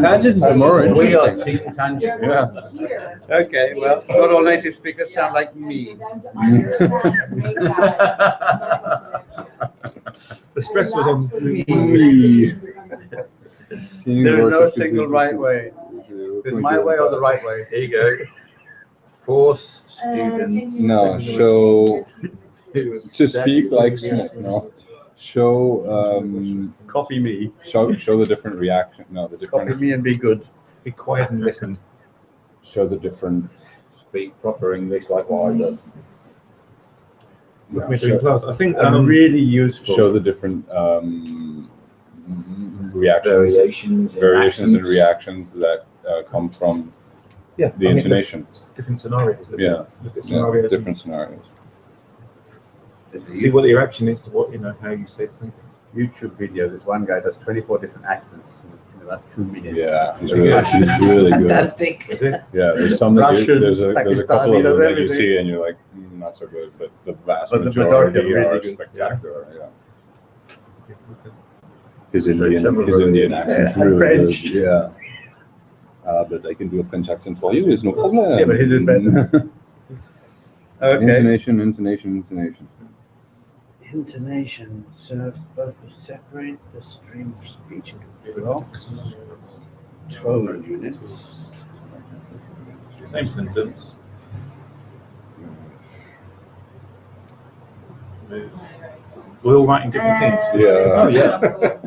Speaker 1: tangents are more
Speaker 5: We are
Speaker 1: interesting.
Speaker 5: team tangent.
Speaker 1: Yeah.
Speaker 2: Okay, well, not all native speakers sound like me.
Speaker 3: The stress was on
Speaker 2: Me. There is no single right way. Is my way or the right way?
Speaker 5: Here you go. Force students.
Speaker 6: No, show to speak like Smith. No, show
Speaker 2: Copy me.
Speaker 6: show the different reaction. No, the
Speaker 2: Copy
Speaker 6: different.
Speaker 2: me and be good.
Speaker 3: be quiet and listen.
Speaker 6: Show the different.
Speaker 5: Speak proper English like what I do.
Speaker 3: With me doing class, I think
Speaker 2: Really useful.
Speaker 6: Show the different reactions, variations and reactions that come from
Speaker 3: yeah,
Speaker 6: the intonation.
Speaker 3: different scenarios.
Speaker 6: Yeah.
Speaker 3: Look at
Speaker 6: Yeah,
Speaker 3: scenarios.
Speaker 6: different scenarios.
Speaker 3: See what the reaction is to what how you say the sentence.
Speaker 2: YouTube video, this one guy does 24 different accents in about 2 minutes.
Speaker 6: Yeah, he's really good.
Speaker 2: Fantastic.
Speaker 3: Is it?
Speaker 6: Yeah, there's some that you,
Speaker 2: Russian,
Speaker 6: there's a couple
Speaker 2: Pakistani,
Speaker 6: of them
Speaker 2: does
Speaker 6: that you
Speaker 2: everything.
Speaker 6: see and you're like, not so good, but the vast
Speaker 2: But the
Speaker 6: majority
Speaker 2: majority are
Speaker 6: are
Speaker 2: really good.
Speaker 6: spectacular. Yeah.
Speaker 3: Okay.
Speaker 6: His
Speaker 2: several
Speaker 6: Indian
Speaker 2: really-
Speaker 6: accent's
Speaker 2: yeah, and
Speaker 6: really
Speaker 2: French.
Speaker 6: good. Yeah. But I can do a French accent for you. It's no problem.
Speaker 2: Yeah, but his is better. Okay.
Speaker 6: Intonation.
Speaker 2: Intonation serves both to separate the stream of speech into blocks, tone units.
Speaker 3: Same sentence. We're all writing different things.
Speaker 6: Yeah.
Speaker 5: Oh, yeah.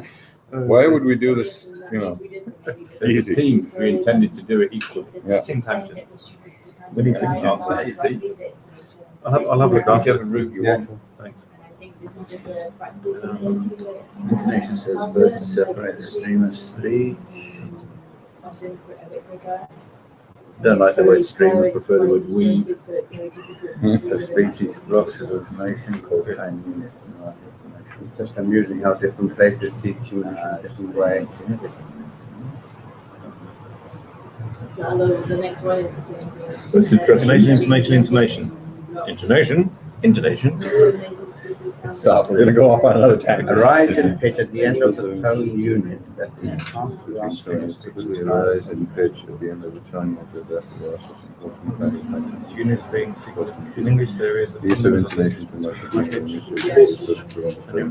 Speaker 6: Why would we do this? You know,
Speaker 5: As a
Speaker 6: easy.
Speaker 5: team, we intended to do it equally.
Speaker 6: Yeah.
Speaker 3: Team tangent.
Speaker 5: We need to answer this, see.
Speaker 3: I'll have a look after.
Speaker 5: Whichever route you
Speaker 2: Yeah.
Speaker 5: want.
Speaker 3: Thanks.
Speaker 5: Intonation says verb to separate the stream of speech. Don't like the word stream, I prefer the word weave. A species blocks of information called time unit.
Speaker 2: It's just amusing how different places teach English in a different way.
Speaker 7: The next one is the same thing.
Speaker 5: That's interesting.
Speaker 3: Intonation.
Speaker 6: Stop. We're gonna go off on another
Speaker 2: A
Speaker 6: tangent.
Speaker 2: rise in pitch at the end of the tone unit that enhances the
Speaker 6: Rise in pitch at the end of the tone.
Speaker 3: Units being sequence. In English, there is.
Speaker 6: The use of intonation to make the use of paragraph
Speaker 3: So, in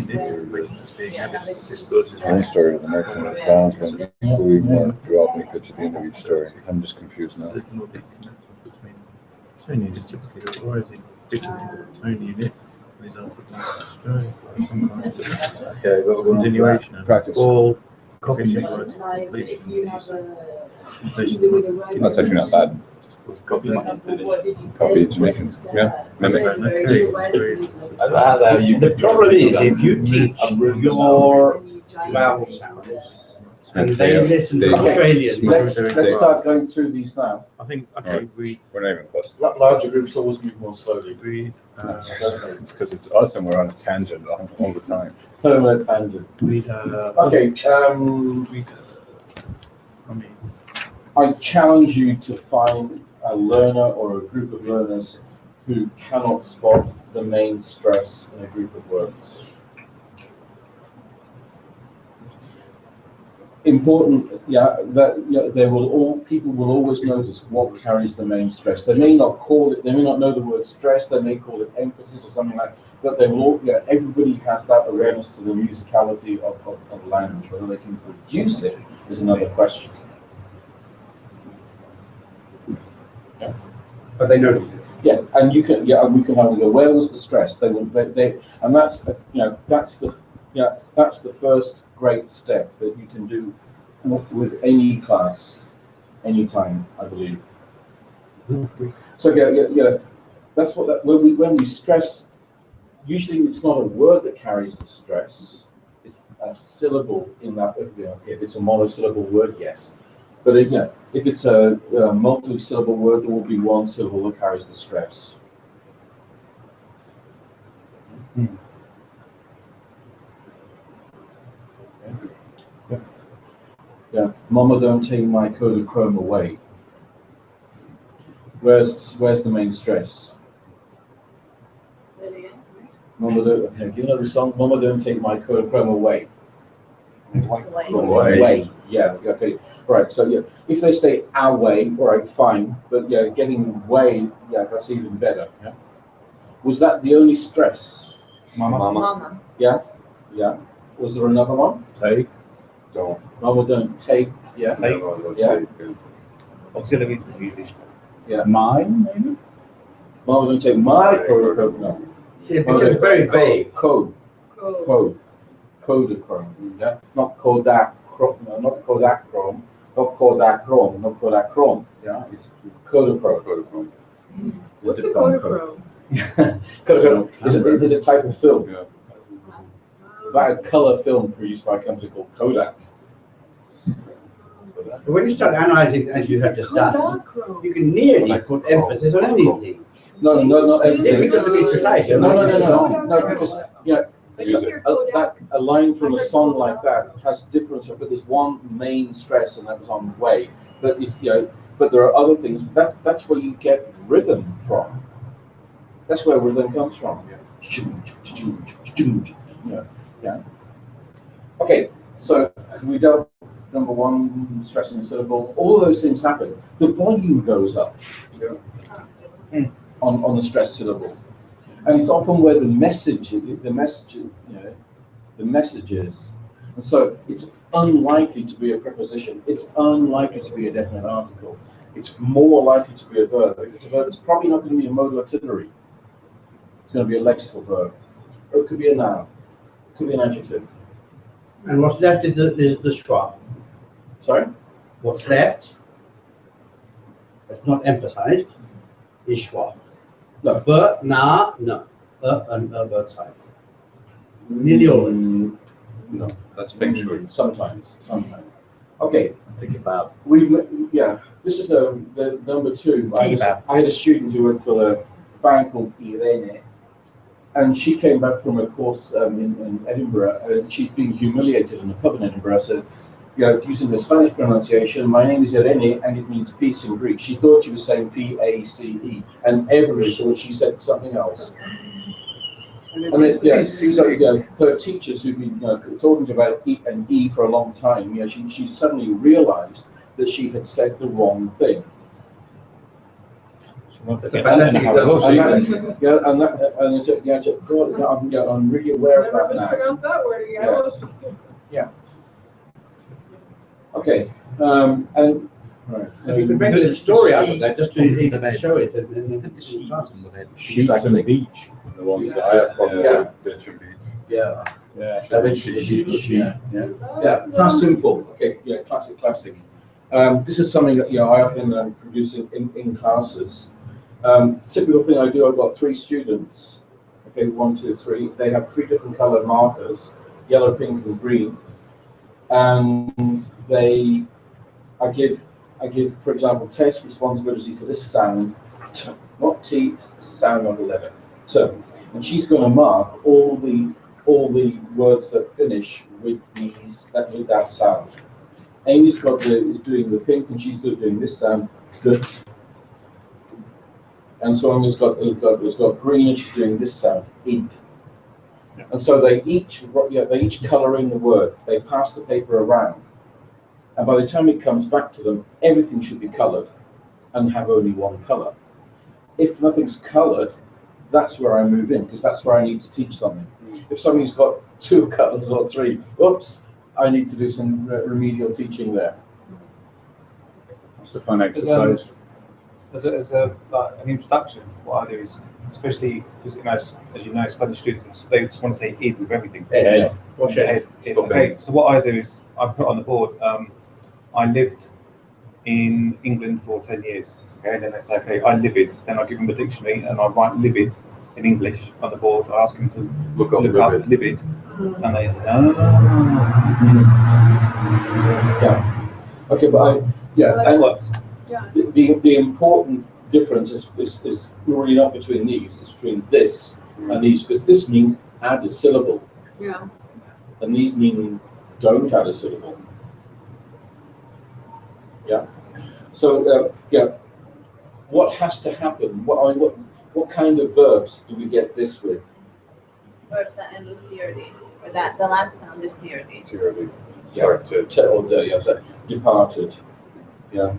Speaker 3: the unit, which is being added, discloses.
Speaker 6: one story with the next one is balanced when we want to drop in pitch at the end of each story. I'm just confused now.
Speaker 3: Signal the connection between Tony just typically does. Why is he digital Tony unit? He's on some kind of
Speaker 5: Okay, got one.
Speaker 3: continuation.
Speaker 6: Practice.
Speaker 3: All
Speaker 4: Copy.
Speaker 3: copy words.
Speaker 6: That's actually not bad.
Speaker 5: Copy.
Speaker 6: Copy intonations. Yeah. Mimic.
Speaker 2: The problem is, if you teach your vowel sounds, and they listen to Australian,
Speaker 1: Let's start going through these now.
Speaker 3: I think, okay,
Speaker 6: Alright.
Speaker 3: read,
Speaker 6: We're not even close.
Speaker 1: Larger groups always move more slowly.
Speaker 3: read,
Speaker 6: It's because it's us and we're on a tangent all the time.
Speaker 1: Permanent tangent.
Speaker 3: read,
Speaker 1: Okay,
Speaker 3: read, I mean,
Speaker 1: I challenge you to find a learner or a group of learners who cannot spot the main stress in a group of words. Important, people will always notice what carries the main stress. They may not call it, they may not know the word stress, they may call it emphasis or something like that, but they will all, everybody has that awareness to the musicality of language. Whether they can produce it is another question. Yeah.
Speaker 2: but they notice it.
Speaker 1: Yeah, and you can, and we can either go, where was the stress? And that's, that's the first great step that you can do with any class, anytime, I believe. So that's what when we stress. Usually, it's not a word that carries the stress; it's a syllable in that. Okay, if it's a monosyllable word, yes. But if it's a multi-syllable word, there will be one syllable that carries the stress. Yeah, Mama, don't take my Kodachrome away. Where's the main stress? Mama, don't. You know the song, Mama, don't take my Kodachrome away. Away. Yeah. Okay. Right. So if they say away, all right, fine. But getting way, that's even better. Yeah. Was that the only stress?
Speaker 7: Mama.
Speaker 1: Yeah. Yeah. Was there another one?
Speaker 6: Take. Don't.
Speaker 1: Mama, don't take. Yeah.
Speaker 6: Take.
Speaker 1: Yeah.
Speaker 3: auxiliaries are usually
Speaker 1: Yeah.
Speaker 5: Mine, maybe?
Speaker 1: Mama, don't take my Kodachrome. No.
Speaker 2: See, it becomes very vague.
Speaker 1: Kodachrome. Yeah. Not Kodachrome. No, not Kodachrome. Not Kodachrome. Not Kodachrome. Yeah. It's Kodachrome.
Speaker 8: What's a Kodachrome?
Speaker 1: Kodachrome is a type of film.
Speaker 6: Yeah.
Speaker 1: Like a color film produced by a company called Kodak.
Speaker 2: But when you start analysing, as you have just done, you can nearly put emphasis on anything.
Speaker 1: No, not
Speaker 2: It's
Speaker 1: everything.
Speaker 2: difficult to be precise.
Speaker 1: No, because a line from a song like that has difference, but there's one main stress, and that was on way. But but there are other things. That's where you get rhythm from. That's where rhythm comes from. Yeah. Okay, so we dealt with number one, stressing the syllable. All of those things happen. The volume goes up on the stressed syllable, and it's often where the message is. And so it's unlikely to be a preposition. It's unlikely to be a definite article. It's more likely to be a verb. If it's a verb, it's probably not going to be a modal auxiliary. It's going to be a lexical verb, or it could be a noun. It could be an adjective.
Speaker 2: And what's left is the schwa.
Speaker 1: Sorry?
Speaker 2: What's left, that's not emphasized, is schwa.
Speaker 1: No.
Speaker 2: But, na, no. And both sides. Nearly always.
Speaker 1: No.
Speaker 5: That's feng shui.
Speaker 1: Sometimes. Okay.
Speaker 5: Think about.
Speaker 1: This is the number two. I had a student who worked for a bank called Irene, and she came back from a course in Edinburgh, and she'd been humiliated in a pub in Edinburgh. So, using the Spanish pronunciation, my name is Irene, and it means peace in Greek. She thought she was saying P-A-C-E, and everybody thought she said something else. And her teachers who've been talking about E and E for a long time, she suddenly realised that she had said the wrong thing. I'm really aware of that now.
Speaker 8: Pronounce that word again.
Speaker 1: Yeah. Okay, and Right.
Speaker 2: If you could make a story out of that, just to even show it in class.
Speaker 6: Sheets and beach, the ones that I have problems
Speaker 1: Yeah.
Speaker 6: with, bitch and beach.
Speaker 1: Yeah.
Speaker 6: Yeah.
Speaker 1: Yeah, past simple. Okay, yeah, classic. This is something that I often produce in classes. Typical thing I do. I've got 3 students. Okay, 1, 2, 3. They have 3 different colored markers: yellow, pink, and green. And I give, for example, test responsibility for this sound, t, not T, sound on the letter, T. And she's going to mark all the words that finish with that sound. Amy's is doing the pink, and she's doing this sound, the. And so Amy's got green, and she's doing this sound, id. And so they each color in the word. They pass the paper around. And by the time it comes back to them, everything should be colored and have only one color. If nothing's colored, that's where I move in, because that's where I need to teach something. If somebody's got 2 colors or 3, oops, I need to do some remedial teaching there.
Speaker 6: It's a fun exercise.
Speaker 3: As an introduction, what I do is, especially because as you know, Spanish students, they just want to say id with everything.
Speaker 1: Ed.
Speaker 3: What's your head? Okay, so what I do is I put on the board. I lived in England for 10 years. Okay, and then they say, okay, I livid. Then I give them a dictionary and I write livid in English on the board. I ask them to look up livid, and they
Speaker 1: Yeah. Okay, but the important difference is really not between these. It's between this and these, because this means add a syllable.
Speaker 8: Yeah.
Speaker 1: And these mean don't add a syllable. Yeah. So what has to happen? What kind of verbs do we get this with?
Speaker 7: Verbs that end with theory, or that the last sound is theory.
Speaker 6: Theory.
Speaker 1: Yeah. So departed. Yeah.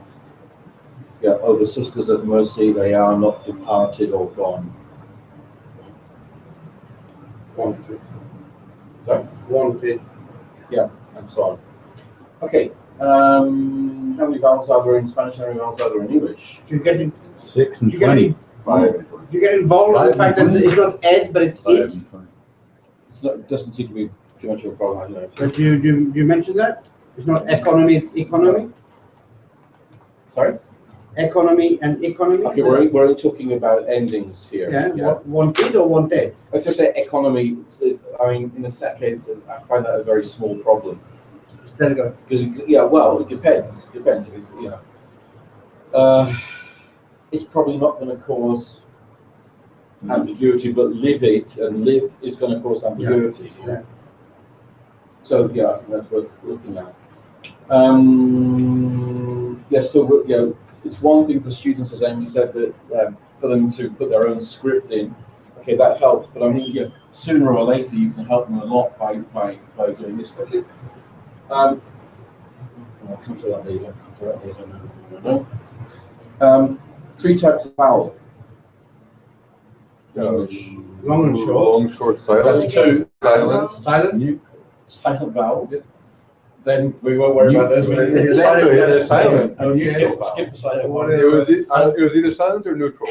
Speaker 1: Yeah. Oh, the sisters of mercy, they are not departed or gone.
Speaker 2: Wanted.
Speaker 1: Sorry?
Speaker 2: Wanted.
Speaker 1: Yeah, and so on. Okay. How many vowels are there in Spanish? How many vowels are there in English?
Speaker 2: Do you get in,
Speaker 6: 6 and
Speaker 2: You get
Speaker 6: 20.
Speaker 2: Do you get involved in the fact that it's not ed, but it's
Speaker 6: 5
Speaker 2: it?
Speaker 6: and 20.
Speaker 1: It doesn't seem to be too much of a problem, I know.
Speaker 2: But you mentioned that? It's not economy.
Speaker 1: Sorry?
Speaker 2: Economy and economy?
Speaker 1: Okay, we're only talking about endings here.
Speaker 2: Yeah, wanted or wanted?
Speaker 1: Let's just say economy. I mean, in a set case, I find that a very small problem.
Speaker 2: There you go.
Speaker 1: Because it depends. It's probably not going to cause ambiguity, but live it and lived is going to cause ambiguity.
Speaker 2: Yeah.
Speaker 1: So I think that's worth looking at. It's one thing for students, as Amy said, that for them to put their own script in. Okay, that helps, but I mean, sooner or later you can help them a lot by doing this. But I'll come to that later. No. 3 types of vowel. English.
Speaker 2: Long and short.
Speaker 6: Long, short, silent.
Speaker 1: That's 2.
Speaker 6: Silent.
Speaker 2: Silent?
Speaker 1: Silent vowels.
Speaker 2: Then we won't worry about this.
Speaker 6: Silent.
Speaker 1: Oh, you skip the silent one.
Speaker 6: It was either silent or neutral.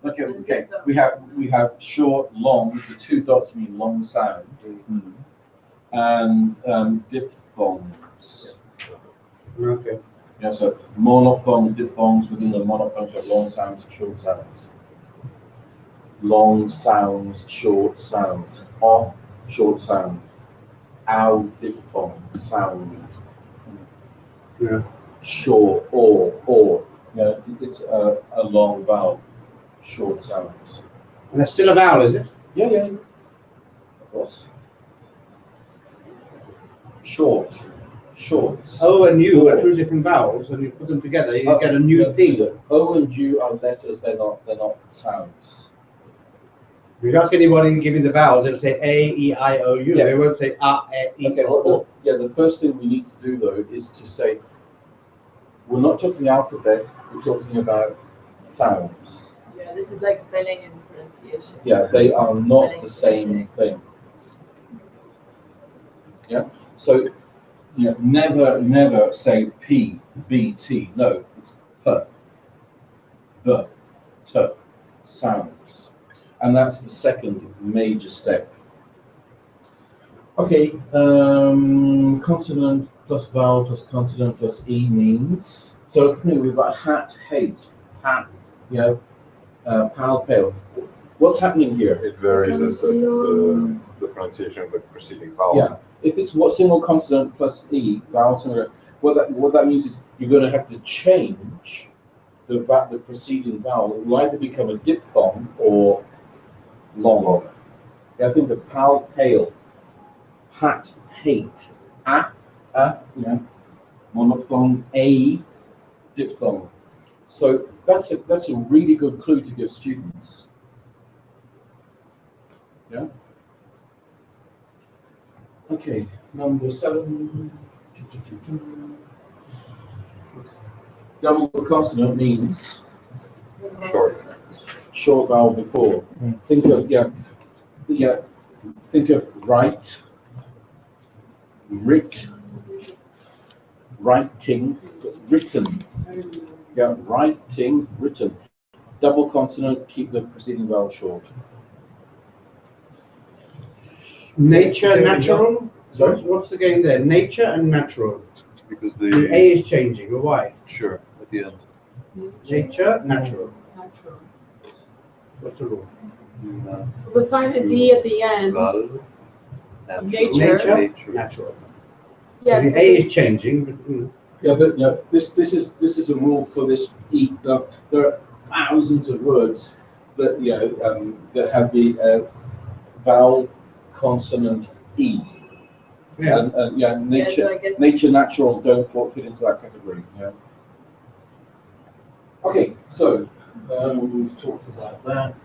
Speaker 1: Okay. We have short, long. The 2 dots mean long sound, and diphthongs.
Speaker 2: Okay.
Speaker 1: Yeah, so monophthongs, diphthongs. Within the monophthongs, you have long sounds and short sounds. Long sounds, short sounds. O, short sound. Ow, diphthong, sound.
Speaker 2: Yeah.
Speaker 1: Short, or. Yeah, it's a long vowel. Short sounds.
Speaker 2: And that's still a vowel, is it?
Speaker 1: Yeah. Of course. Short. Shorts.
Speaker 2: O and U are 2 different vowels, and you put them together, you get a new thing.
Speaker 1: O and U are letters, they're not sounds.
Speaker 2: If you ask anybody to give you the vowels, they'll say A, E, I, O, U.
Speaker 1: Yeah.
Speaker 2: They won't say A, E,
Speaker 1: Okay,
Speaker 2: O.
Speaker 1: the first thing we need to do though is to say, we're not talking alphabet, we're talking about sounds.
Speaker 4: Yeah, this is like spelling and pronunciation.
Speaker 1: Yeah, they are not the same thing. Yeah, so you know, never say P, B, T. No, it's P, B, T sounds. And that's the second major step. Okay, consonant plus vowel plus consonant plus E means, so I think we've got hat, hate, hat, you know, pal, pale. What's happening here?
Speaker 6: It varies as the pronunciation of the preceding vowel.
Speaker 1: Yeah, if it's what single consonant plus E, vowel, what that means is you're going to have to change the preceding vowel. It will either become a diphthong or long. Yeah, think of pal, pale, hat, hate, you know, monophthong, a, diphthong. So that's a really good clue to give students. Yeah. Okay, number 7. Double consonant means short vowel before. Think of think of right, writ, writing, written. Yeah, writing, written. Double consonant, keep the preceding vowel short.
Speaker 2: Nature, natural.
Speaker 1: Sorry?
Speaker 2: What's the game there? Nature and natural.
Speaker 6: Because
Speaker 2: The A is changing. But why?
Speaker 6: sure, at the end.
Speaker 2: Nature, natural.
Speaker 8: Natural.
Speaker 2: What's the rule?
Speaker 8: Because find a D at the end. Nature.
Speaker 2: Nature, natural.
Speaker 8: Yes.
Speaker 2: The A is changing. But,
Speaker 1: Yeah, but you know, this is a rule for this E. There are thousands of words that that have the vowel consonant E.
Speaker 2: yeah.
Speaker 1: And nature,
Speaker 4: so I guess-
Speaker 1: nature, natural don't fit into that category. Yeah. Okay, so we've talked about that.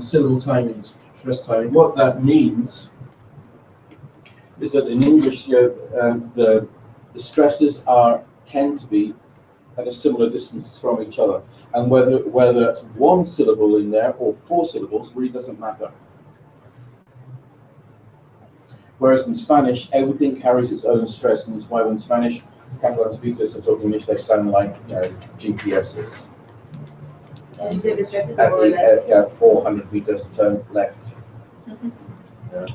Speaker 1: Syllable timing, stress timing. What that means is that in English, the stresses tend to be at a similar distance from each other, and whether it's one syllable in there or 4 syllables really doesn't matter. Whereas in Spanish, everything carries its own stress, and that's why when Spanish Catalan speakers are talking English, they sound like GPSs.
Speaker 4: Did you say the stresses are more or less?
Speaker 1: Yeah, 400 meters turn left. Yeah.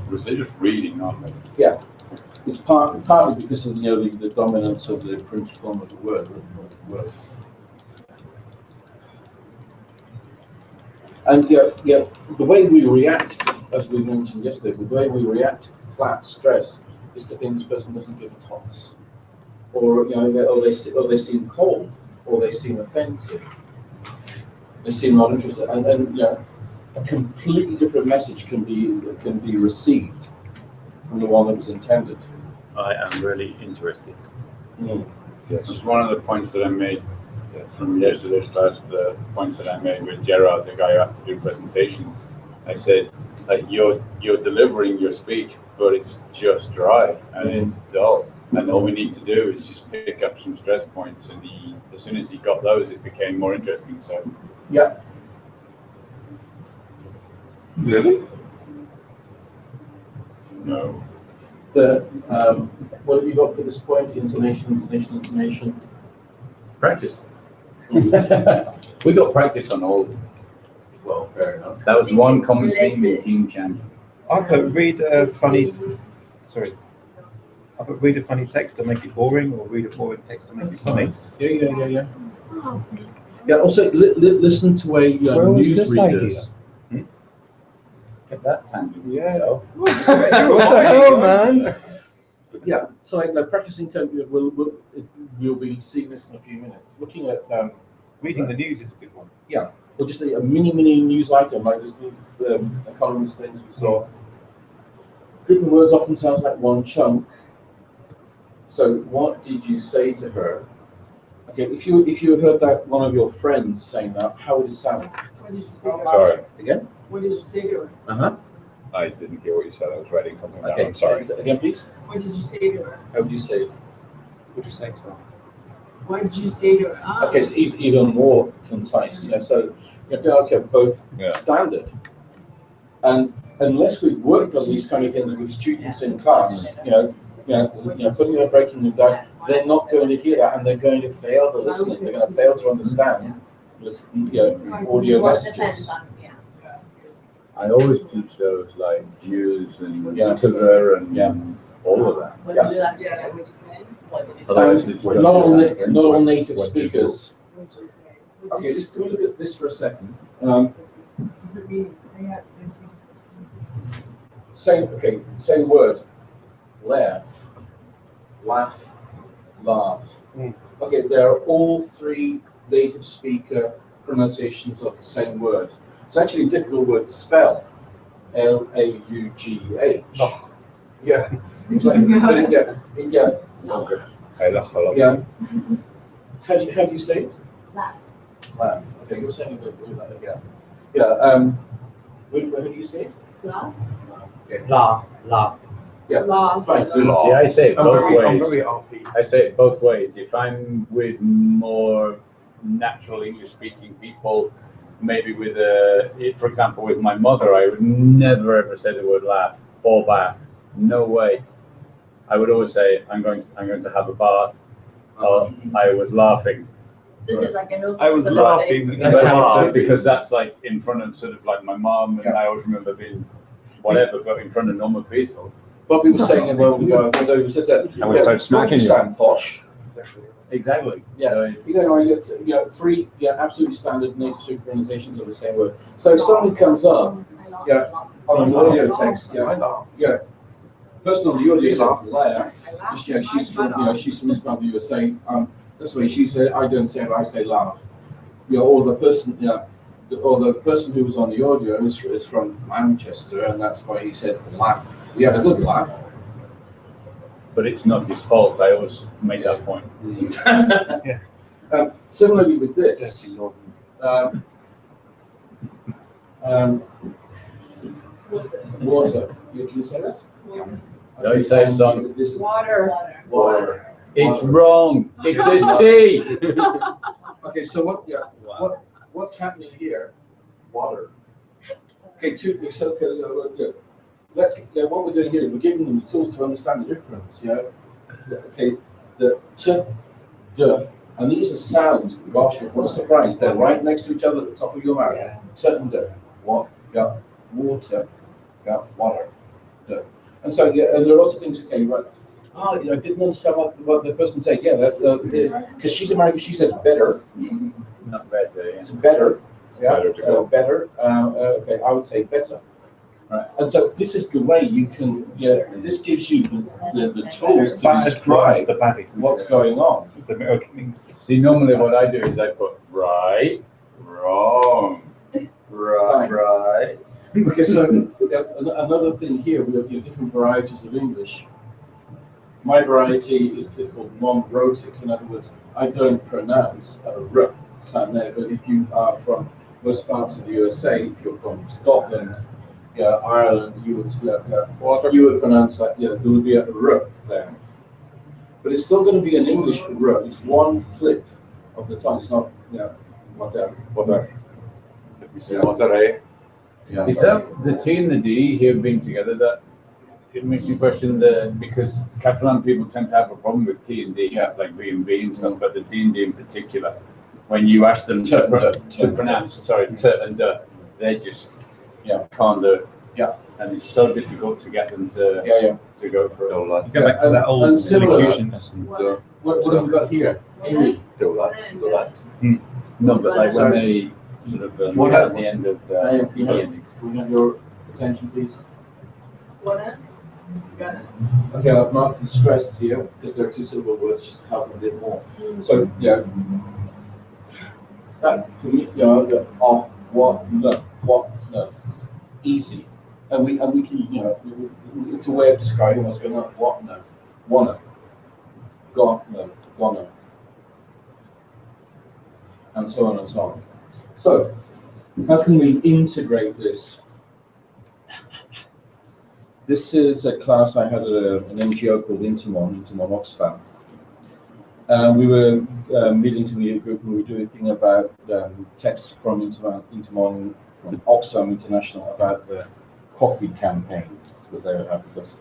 Speaker 5: Because they're just reading, aren't they?
Speaker 1: Yeah, it's partly because of the dominance of the printed form of the word. And the way we react, as we mentioned yesterday, the way we react to flat stress is to think this person doesn't give a toss, or they seem cold, or they seem offensive, they seem not interested, and a completely different message can be received from the one that was intended.
Speaker 5: I am really interested.
Speaker 1: Mm.
Speaker 6: Yes.
Speaker 5: It's one of the points that I made from yesterday's class, the points that I made with Gerard, the guy who had to do presentation. I said, like, you're delivering your speech, but it's just dry and it's dull. And all we need to do is just pick up some stress points. And as soon as he got those, it became more interesting. So
Speaker 1: Yeah.
Speaker 6: Really?
Speaker 5: no.
Speaker 1: What have you got for this point? Intonation.
Speaker 5: Practice. We got practice on all.
Speaker 1: Well, fair enough.
Speaker 5: That was
Speaker 4: think
Speaker 5: one
Speaker 4: it's
Speaker 5: common theme in
Speaker 4: related.
Speaker 5: Team Champ.
Speaker 3: I put read a funny. Sorry. I put read a funny text to make it boring, or read a boring text to make it funny.
Speaker 1: Yeah.
Speaker 8: Oh,
Speaker 1: Yeah. Also, listen to a
Speaker 3: Where was
Speaker 1: news
Speaker 3: this
Speaker 1: readers.
Speaker 5: Get that tangent
Speaker 3: Yeah.
Speaker 5: yourself.
Speaker 3: What the hell, man?
Speaker 1: Yeah. So like practicing term, we'll be seeing this in a few minutes. Looking at
Speaker 3: Reading the news is a good one.
Speaker 1: or just a mini news item like this, economist things we saw. Written words often sounds like one chunk. So what did you say to her? Okay, if you heard that one of your friends saying that, how would it sound?
Speaker 8: what did you say to her?
Speaker 6: Sorry,
Speaker 1: Again?
Speaker 8: What did you say to her?
Speaker 1: Uh-huh.
Speaker 6: I didn't hear what you said. I was writing something down.
Speaker 1: Okay,
Speaker 6: I'm sorry.
Speaker 1: Again, please.
Speaker 8: What did you say to her?
Speaker 1: How would you say it?
Speaker 3: What'd you say to her?
Speaker 8: What did you say to her? Ah.
Speaker 1: Okay, so even more concise. So okay, both
Speaker 6: Yeah.
Speaker 1: standard. And unless we've worked on these kind of things with students in class, putting and breaking them down, they're not going to hear that, and they're going to fail the listeners. They're going to fail to understand this, audio messages.
Speaker 6: I always teach those like Jews and Jupiter and all of that.
Speaker 7: What did you do last year? What did you say?
Speaker 6: Otherwise, it's just-
Speaker 1: Not all native
Speaker 6: What you
Speaker 1: speakers.
Speaker 7: What did you say?
Speaker 1: Okay, just can we look at this for a second? Same word. Laugh, laugh, laugh. Okay, there are all three native speaker pronunciations of the same word. It's actually a difficult word to spell. L-A-U-G-H. Yeah, exactly. Yeah. How do you say it?
Speaker 4: Laugh.
Speaker 1: Laugh. Okay, you're saying it with that again. Yeah. How do you say it?
Speaker 8: Laugh.
Speaker 1: Okay.
Speaker 2: La.
Speaker 1: Yeah.
Speaker 8: Laugh.
Speaker 1: Fine.
Speaker 6: See, I say it
Speaker 3: I'm
Speaker 6: both
Speaker 3: very
Speaker 6: ways.
Speaker 3: RP.
Speaker 6: I say it both ways. If I'm with more natural English-speaking people, maybe with for example, with my mother, I would never ever say the word laugh or bath. No way. I would always say, I'm going to have a bath. I was laughing.
Speaker 4: This is like a no.
Speaker 3: I was laughing.
Speaker 6: Because that's like in front of sort of like my mom, and I always remember being whatever, but in front of normal people.
Speaker 1: Bobby was saying a moment ago, although he said that.
Speaker 6: I would start smacking you.
Speaker 1: Sound posh.
Speaker 6: Exactly.
Speaker 1: Yeah.
Speaker 6: So it's-
Speaker 1: You get three absolutely standard native speaker pronunciations of the same word. So if something comes up
Speaker 4: Yeah.
Speaker 1: on an audio text, person on the audio said laugh. She's from East of the USA. That's the way she said. I don't say it. I say laugh. Or the person, or the person who was on the audio is from Manchester, and that's why he said laugh. We had a good laugh.
Speaker 6: But it's not his fault. I always make that point.
Speaker 1: Similarly with this, water. Can you say that?
Speaker 6: Don't say it's on.
Speaker 1: This
Speaker 8: Water.
Speaker 1: water.
Speaker 6: It's wrong. It's a T.
Speaker 1: Okay, so what's happening here? Water. Okay, what we're doing here, we're giving them the tools to understand the difference. Okay, the t, d, and these are sounds. Gosh, what a surprise! They're right next to each other at the top of your mouth. T and d. What? Yeah, water. Yeah, water. D. And so and there are lots of things. Okay, right. Oh, I didn't understand what the person said. Yeah, because she's American. She says better.
Speaker 6: Not better. Yeah.
Speaker 1: It's better. Yeah,
Speaker 6: Better to go.
Speaker 1: better. Okay, I would say better. Right. And so this is the way you can. This gives you the tools to describe what's going on.
Speaker 3: It's American.
Speaker 6: See, normally what I do is I put right, wrong, right.
Speaker 1: Okay, so another thing here, we have different varieties of English. My variety is called non-rhotic. In other words, I don't pronounce a r sound there. But if you are from most parts of the USA, if you're from Scotland, Ireland, you would pronounce that. There would be a r there. But it's still going to be an English r. It's one flip of the tongue. It's not, whatever.
Speaker 3: We say water.
Speaker 1: Yeah.
Speaker 6: Is that the T and the D here being together that it makes you question because Catalan people tend to have a problem with T and D, like B and B and stuff, but the T and D in particular, when you ask them to pronounce, T and D, they just can't do it.
Speaker 1: Yeah.
Speaker 6: And it's so difficult to get them to go for it.
Speaker 3: You go back to that old
Speaker 1: And similar-
Speaker 3: elocution lesson.
Speaker 1: What have we got here? Amy.
Speaker 6: No, but like when they sort of at the end of
Speaker 1: Can we have your attention, please?
Speaker 7: Water. Got it.
Speaker 1: Okay, I've marked the stress here because there are two syllable words just to help them a bit more. So, that to me, the what, no, easy, and we can, it's a way of describing what's going on. What, no, wanna, got, no, gonna, and so on and so on. So, how can we integrate this? This is a class I had at an NGO called Intermon Oxfam. We were meeting to meet a group and we were doing a thing about texts from Intermon, from Oxfam International about the coffee campaigns that they have, because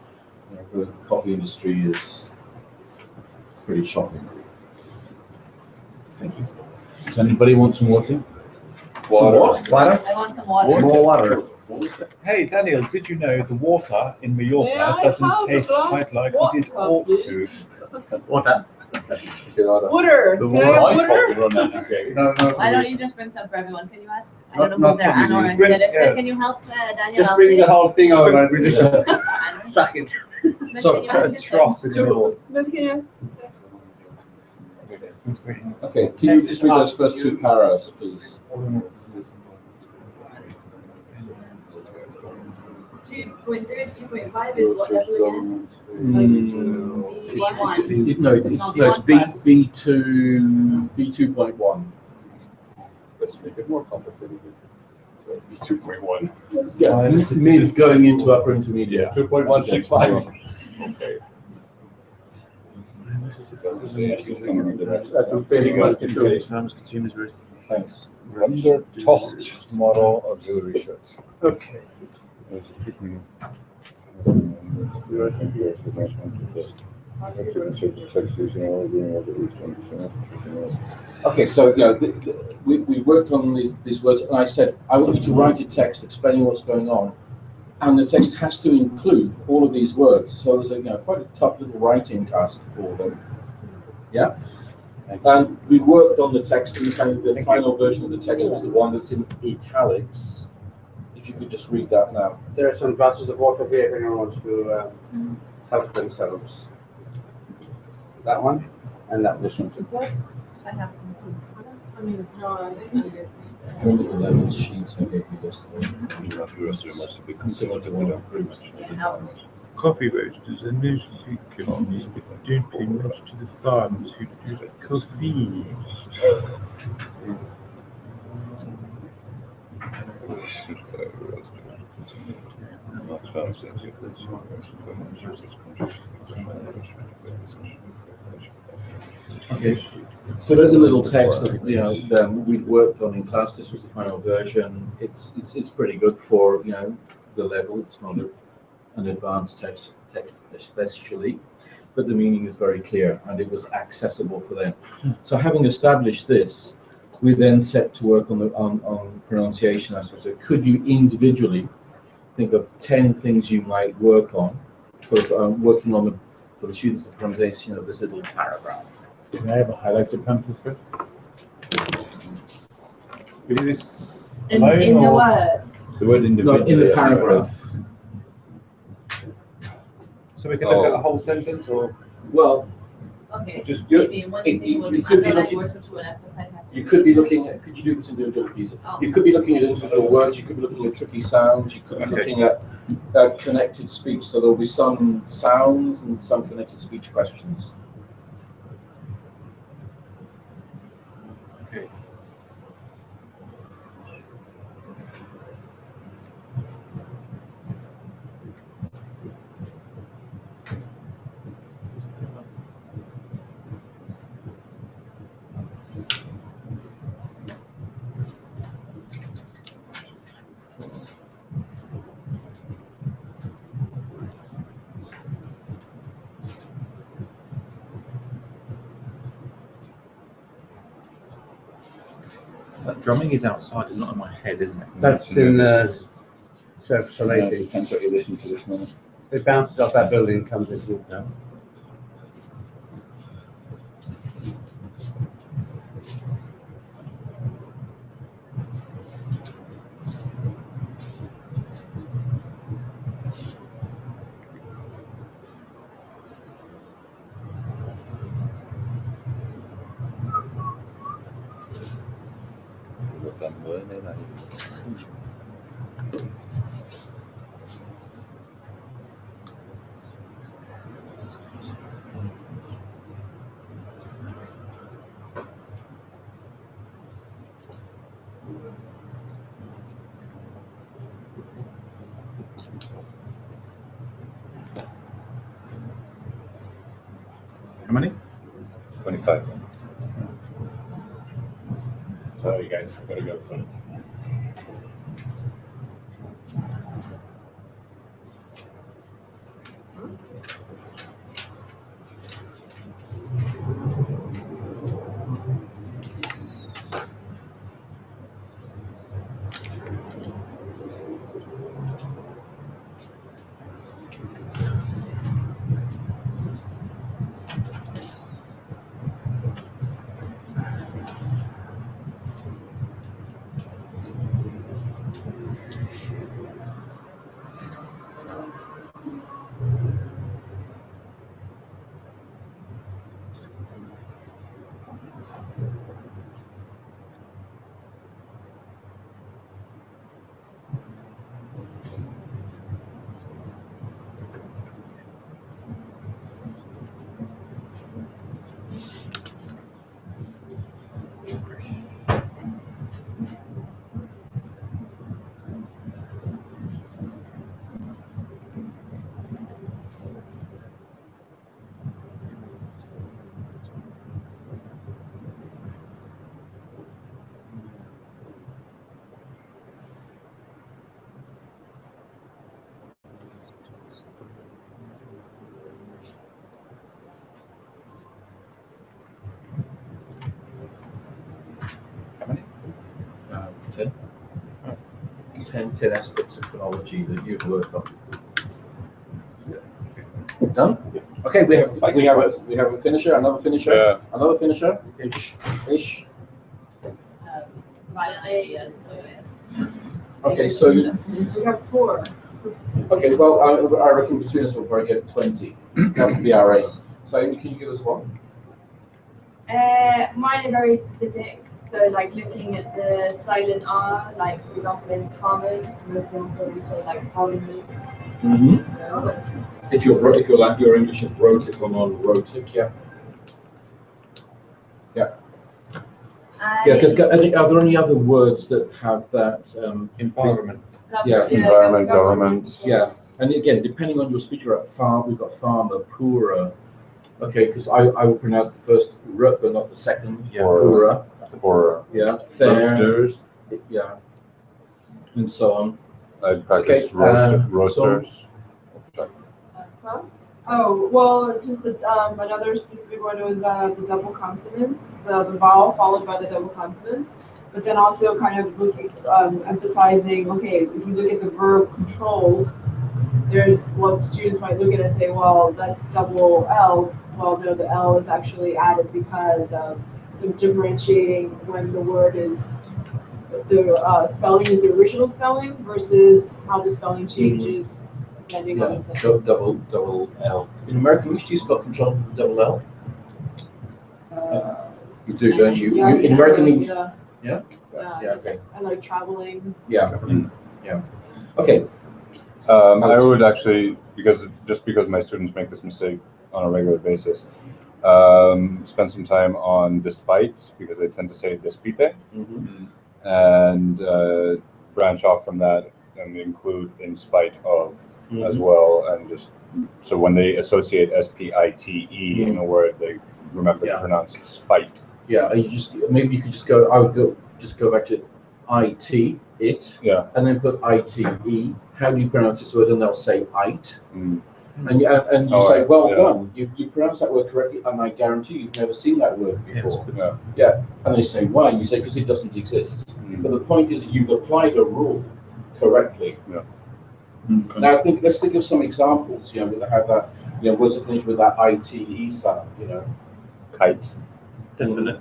Speaker 1: you know, the coffee industry is pretty shocking. Thank you. Does anybody want some water?
Speaker 6: Water.
Speaker 2: Water?
Speaker 7: I want some water.
Speaker 2: More water.
Speaker 3: Hey Daniel, did you know the water in
Speaker 8: May
Speaker 3: Mallorca
Speaker 8: I
Speaker 3: doesn't
Speaker 8: have a
Speaker 3: taste
Speaker 8: glass
Speaker 3: quite like
Speaker 8: of
Speaker 3: it
Speaker 8: water,
Speaker 3: ought
Speaker 8: please?
Speaker 3: to?
Speaker 2: Water.
Speaker 8: Water,
Speaker 3: The
Speaker 8: can I have
Speaker 6: My fault
Speaker 8: water?
Speaker 6: we run out of cake.
Speaker 2: No, no.
Speaker 7: Why don't you just bring some for everyone? Can you ask? I
Speaker 2: Not-
Speaker 7: don't know
Speaker 2: not
Speaker 7: who's there,
Speaker 2: for me.
Speaker 7: Anna or
Speaker 2: Bring-
Speaker 7: Smith.
Speaker 2: yeah.
Speaker 7: Can you help Daniel
Speaker 2: Just
Speaker 7: out,
Speaker 2: bring the
Speaker 7: please?
Speaker 2: whole thing over and we just
Speaker 7: Anna?
Speaker 2: suck it.
Speaker 7: Smith,
Speaker 1: So,
Speaker 7: can you ask
Speaker 3: A
Speaker 7: his
Speaker 3: trough in the middle.
Speaker 8: Smith, can you ask?
Speaker 1: Okay, can you just read those first two paras, please?
Speaker 4: 2.0 to 2.5 is what level again?
Speaker 7: B1.
Speaker 1: No, it's B2.1.
Speaker 6: Let's make it more complicated. 2.1.
Speaker 1: Yeah, mid going into upper intermediate.
Speaker 2: 2.165.
Speaker 6: Okay. So yes, it's coming under that.
Speaker 2: That would be much to do.
Speaker 1: Thanks.
Speaker 6: Render Tocht model auxiliary shirts.
Speaker 2: Okay.
Speaker 1: Okay, so we worked on these words, and I said I want you to write a text explaining what's going on, and the text has to include all of these words. So it was quite a tough little writing task for them. Yeah, and we worked on the text, and the final version of the text was the one that's in italics. If you could just read that now.
Speaker 2: There are some glasses of water here if anyone wants to help themselves. That one and that
Speaker 1: This one.
Speaker 7: I have.
Speaker 8: I mean, no, I didn't.
Speaker 1: Remember the level sheets I gave you yesterday?
Speaker 6: Similar to what I'm pretty much.
Speaker 3: Coffee roasters are notably companies that don't pay much to the farmers who do the coffee.
Speaker 1: Okay, so there's a little text that that we'd worked on in class. This was the final version. It's pretty good for the level. It's not an advanced text especially, but the meaning is very clear and it was accessible for them. So having established this, we then set to work on pronunciation aspects. So could you individually think of 10 things you might work on for working on for the students' pronunciation of this little paragraph?
Speaker 5: Can I have a highlighted pen, please?
Speaker 3: We do this
Speaker 4: In
Speaker 3: alone
Speaker 4: the
Speaker 3: or-
Speaker 4: word.
Speaker 6: The word
Speaker 1: No,
Speaker 6: individually.
Speaker 1: in the paragraph.
Speaker 3: So we can look at a whole sentence or
Speaker 1: Well,
Speaker 7: Okay.
Speaker 1: just
Speaker 7: Maybe one
Speaker 1: you-
Speaker 7: single
Speaker 1: you
Speaker 7: to
Speaker 1: could be
Speaker 7: underline
Speaker 1: looking-
Speaker 7: words for two and emphasize.
Speaker 1: you could be looking at, could you do this individually, please?
Speaker 7: Oh.
Speaker 1: You could be looking at individual words, you could be looking at tricky sounds, you could be
Speaker 3: Okay.
Speaker 1: looking at connected speech. So there'll be some sounds and some connected speech questions.
Speaker 3: okay. That drumming is outside and not in my head, isn't it?
Speaker 2: That's in circulating.
Speaker 6: Depends what you listen to this moment.
Speaker 2: It bounces off that building and comes into it now.
Speaker 3: How many?
Speaker 6: 25.
Speaker 5: Sorry, guys, gotta go.
Speaker 1: 10 aspects of phonology that you'd work on. Done? Okay, we have a finisher, another finisher,
Speaker 6: Yeah.
Speaker 1: another finisher, ish.
Speaker 7: Yes, so yes.
Speaker 1: Okay, so
Speaker 8: We have 4.
Speaker 1: okay, well, I reckon between us we'll probably get 20. That would be our aim. So, Amy, can you give us one?
Speaker 4: Mine are very specific. So, like looking at the silent R, like for example in farmers, most of them probably say like farmers.
Speaker 1: If you're like your English is rhotic or non-rhotic, yeah. Yeah, because are there any other words that have that
Speaker 3: Environment.
Speaker 1: Yeah.
Speaker 6: Environment, government.
Speaker 1: Yeah, and again, depending on your speech, you're at farm. We've got farmer, poorer. Okay, because I will pronounce the first r, but not the second.
Speaker 6: Yeah.
Speaker 1: Poorer.
Speaker 6: Or
Speaker 1: Yeah. Fair.
Speaker 6: roasters.
Speaker 1: Yeah. And so on.
Speaker 6: I'd practice
Speaker 1: Okay,
Speaker 6: roasters.
Speaker 8: Huh? Oh, well, it's just that another specific one was the double consonants, the vowel followed by the double consonants. But then also kind of looking, emphasizing, okay, if you look at the verb controlled, there's what students might look at it and say, well, that's double L. Well, no, the L is actually added because of some differentiating when the word is, the spelling is the original spelling versus how the spelling changes depending on the text.
Speaker 1: Double L. In American English, do you spell control with double L? You do, don't you?
Speaker 8: Yeah,
Speaker 1: In American English.
Speaker 8: yeah.
Speaker 1: Yeah. Okay.
Speaker 8: I like traveling.
Speaker 1: Yeah. Yeah. Okay.
Speaker 6: I would actually, because my students make this mistake on a regular basis, spend some time on despite, because they tend to say despite, and branch off from that and include in spite of as well, and just so when they associate spite in a word, they remember to pronounce spite.
Speaker 1: Yeah, and maybe you could just go. I would go back to it,
Speaker 6: Yeah.
Speaker 1: and then put ite. How do you pronounce this word? And they'll say it. And you say, well done, you pronounced that word correctly, and I guarantee you've never seen that word before. Yeah. And they say, why? And you say, because it doesn't exist. But the point is, you've applied a rule correctly.
Speaker 6: Yeah.
Speaker 1: Now, let's think of some examples, that have that, words that finish with that ite sound,
Speaker 6: Kite.
Speaker 3: Definite.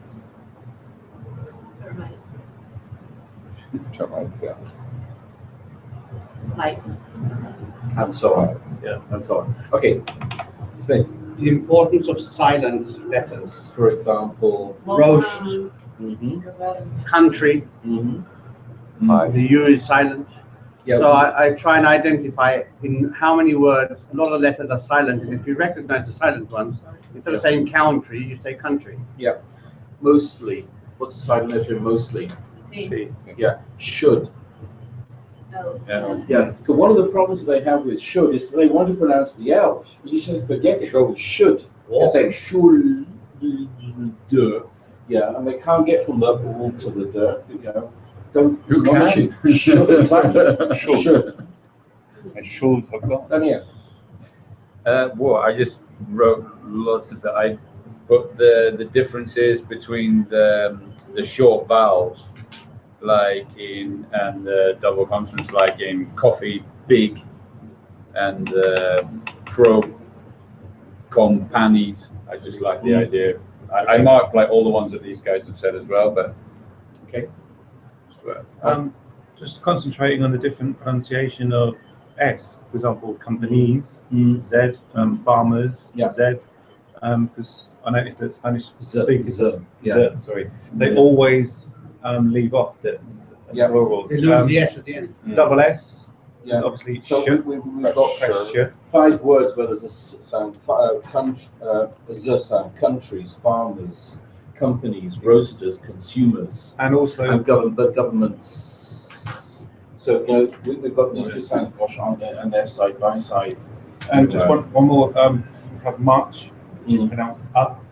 Speaker 6: Termite, yeah.
Speaker 7: Like,
Speaker 1: and so on.
Speaker 3: Yeah.
Speaker 1: And so on. Okay, Smith,
Speaker 2: The importance of silent letters.
Speaker 1: for example.
Speaker 2: Roast, country, the U is silent.
Speaker 1: Yeah.
Speaker 2: So I try and identify in how many words a lot of letters are silent, and if you recognize the silent ones, instead of saying country, you say country.
Speaker 1: Yeah. Mostly. What's the silent letter in mostly?
Speaker 7: T.
Speaker 1: Yeah. Should.
Speaker 7: L.
Speaker 1: Yeah. Because one of the problems they have with should is they want to pronounce the L. You should forget it. Should. You say should. Yeah, and they can't get from the to the Don't.
Speaker 6: You can.
Speaker 1: Should. Exactly.
Speaker 6: Should. I should have gone.
Speaker 1: Daniel.
Speaker 5: Well, I just wrote lots of that. I put the differences between the short vowels, like and the double consonants, like in coffee, big, and companies. I just like the idea. I marked like all the ones that these guys have said as well, but
Speaker 1: okay.
Speaker 3: Just concentrating on the different pronunciation of S. For example, companies, Z, farmers, Z. Because I noticed that Spanish speakers, sorry, they always leave off the plurals.
Speaker 2: They lose the S at the end.
Speaker 3: Double S.
Speaker 1: Yeah.
Speaker 3: Obviously,
Speaker 1: So we've got
Speaker 3: pressure.
Speaker 1: 5 words where there's a sound, a z sound: countries, farmers, companies, roasters, consumers,
Speaker 3: And also,
Speaker 1: and governments. So we've got these 2 sounds, gosh, aren't they? And they're side by side.
Speaker 3: and just one more. We have much, which is pronounced up,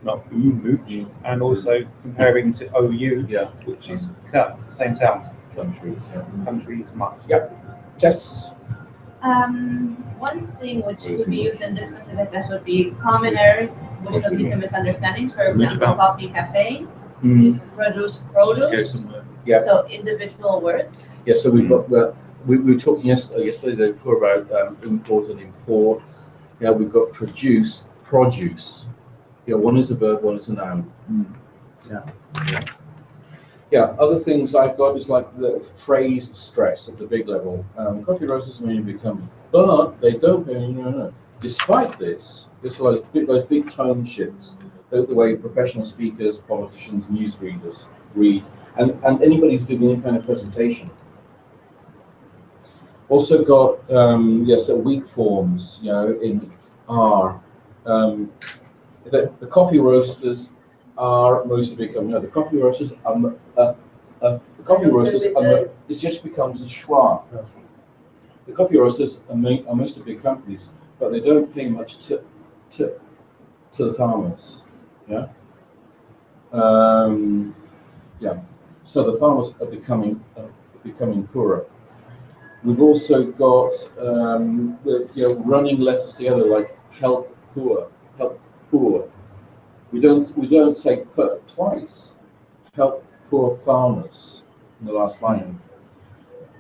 Speaker 3: not mooch, and also comparing to OU, which is cut, the same sound.
Speaker 1: Countries.
Speaker 3: Countries, much.
Speaker 1: Yep. Jess.
Speaker 7: One thing which would be used in this specific test would be common errors, which would lead to misunderstandings. For example,
Speaker 3: about?
Speaker 7: coffee, cafe, produce,
Speaker 1: Yeah.
Speaker 7: So individual words?
Speaker 1: Yeah, so we've got we were talking yesterday before about import and import. Yeah, we've got produce, produce. Yeah, one is a verb, one is a noun. Yeah, other things I've got is like the phrase stress at the big level. Coffee roasters may become, but they don't. No. Despite this, there's those big tone shifts, the way professional speakers, politicians, newsreaders read, and anybody who's doing any kind of presentation. Also got so weak forms, in are. The coffee roasters are mostly become, the coffee roasters are, the coffee roasters are, it just becomes a schwa. The coffee roasters are mostly big companies, but they don't pay much to the farmers. Yeah. Yeah. So the farmers are becoming poorer. We've also got running letters together like help poor. We don't say put twice. Help poor farmers in the last line.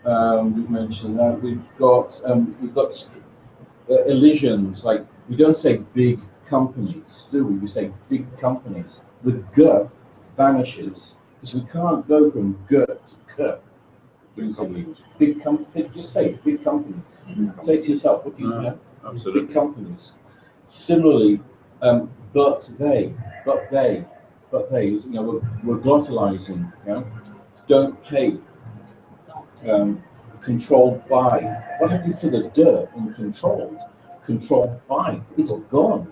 Speaker 1: We've mentioned that. We've got elisions, like we don't say big companies, do we? We say big companies. The g vanishes because we can't go from g to k easily. Big companies, just say big companies. Say to yourself, what do you know?
Speaker 5: Absolutely.
Speaker 1: Big companies. Similarly, but they, we're glottalizing, don't pay, controlled by. What happens to the d in controlled? Controlled by, it's gone.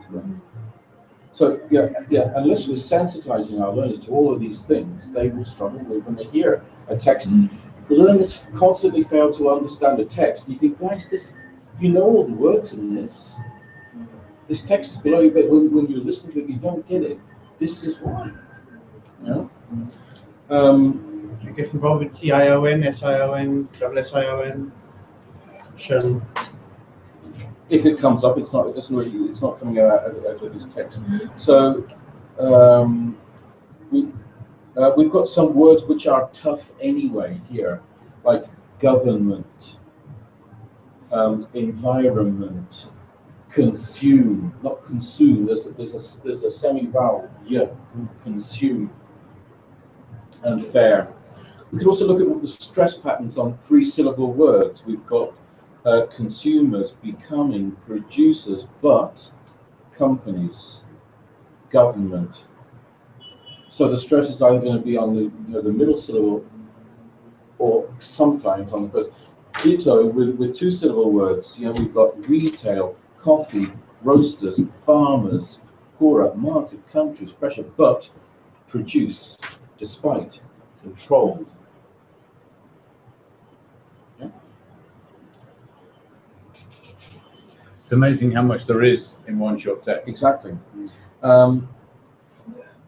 Speaker 1: So unless we're sensitizing our learners to all of these things, they will struggle when they hear a text. The learners constantly fail to understand a text. You think, guys, you know all the words in this. This text is below you, but when you listen to it, you don't get it. This is why.
Speaker 2: Do you get involved with TION, SION, SSION?
Speaker 1: If it comes up, it's not coming out of this text. So we've got some words which are tough anyway here, like government, environment, consume, not consume. There's a semi-vowel, consume, and fair. We could also look at the stress patterns on 3-syllable words. We've got consumers becoming producers, but companies, government. So the stress is either going to be on the middle syllable or sometimes on the first. Ditto with 2-syllable words. We've got retail, coffee, roasters, farmers, poorer, market, countries, pressure, but produce, despite, controlled.
Speaker 5: It's amazing how much there is in one short text.
Speaker 1: Exactly. And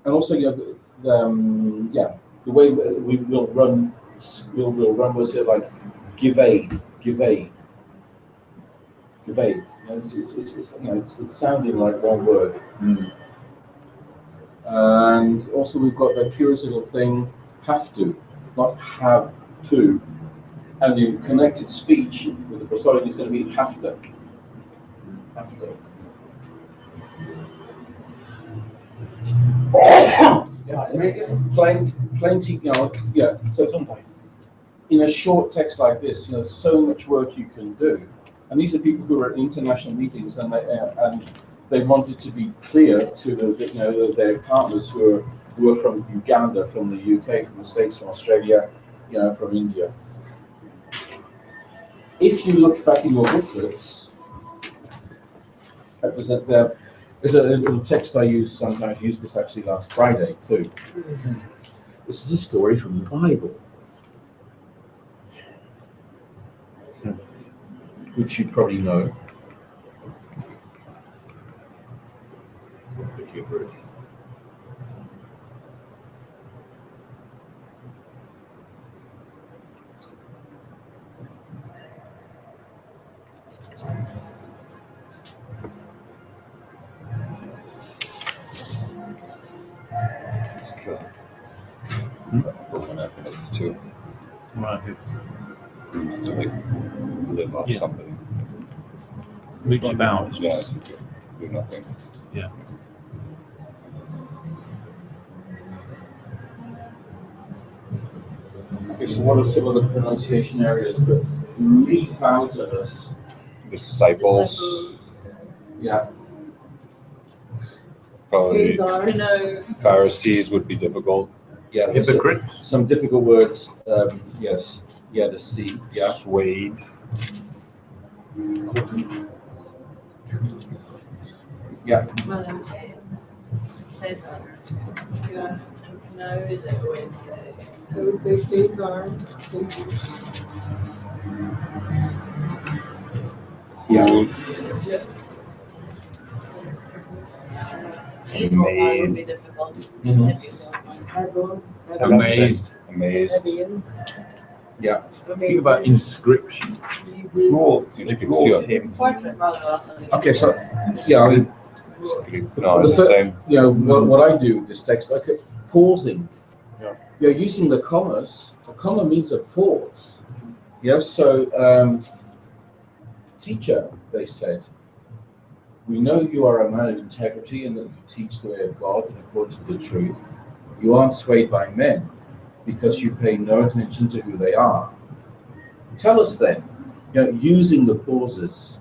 Speaker 1: also, the way we will run words here like give aid. It's sounding like one word. And also we've got that curious little thing, have to, not have to. And in connected speech, with the prosodic is going to be have to. Plenty, so sometimes in a short text like this, so much work you can do. And these are people who are at international meetings, and they wanted to be clear to their partners who are from Uganda, from the UK, from the States, from Australia, from India. If you look back in your booklets, there's a little text I use sometimes. I used this actually last Friday too. This is a story from the Bible, which you probably know.
Speaker 6: But when I think it's two,
Speaker 3: Right.
Speaker 6: it's to like live off
Speaker 3: Yeah.
Speaker 6: something.
Speaker 3: Reach about. It's
Speaker 6: Yeah,
Speaker 3: just,
Speaker 6: do nothing.
Speaker 3: yeah.
Speaker 1: Okay, so what are some of the pronunciation areas that leap out at us?
Speaker 6: Disciples,
Speaker 1: Yeah.
Speaker 6: probably
Speaker 8: Hazar.
Speaker 6: Pharisees would be difficult.
Speaker 1: Yeah. there's
Speaker 3: Hypocrites.
Speaker 1: Some difficult words. Yes. Yeah. The C. Yeah.
Speaker 6: Swayed.
Speaker 1: Yeah.
Speaker 8: Yeah.
Speaker 7: No, they always say.
Speaker 8: I would say Hazar.
Speaker 1: Yeah.
Speaker 7: Evil, that would be
Speaker 6: Amazed.
Speaker 7: difficult.
Speaker 1: Mhm.
Speaker 7: If you go on.
Speaker 1: Amazed.
Speaker 6: Amazed.
Speaker 1: Yeah.
Speaker 5: Think about inscription.
Speaker 3: More,
Speaker 6: You can
Speaker 3: more
Speaker 6: feel
Speaker 3: to him.
Speaker 7: Portrait rather often.
Speaker 1: Okay. So yeah. I mean,
Speaker 6: No, it's the same.
Speaker 1: You know what I do with this text, like pausing.
Speaker 3: Yeah.
Speaker 1: You're using the commas. A comma means a pause. Yeah. So teacher, they said, we know you are a man of integrity and that you teach the way of God and according to the truth. You aren't swayed by men because you pay no attention to who they are. Tell us then, using the pauses.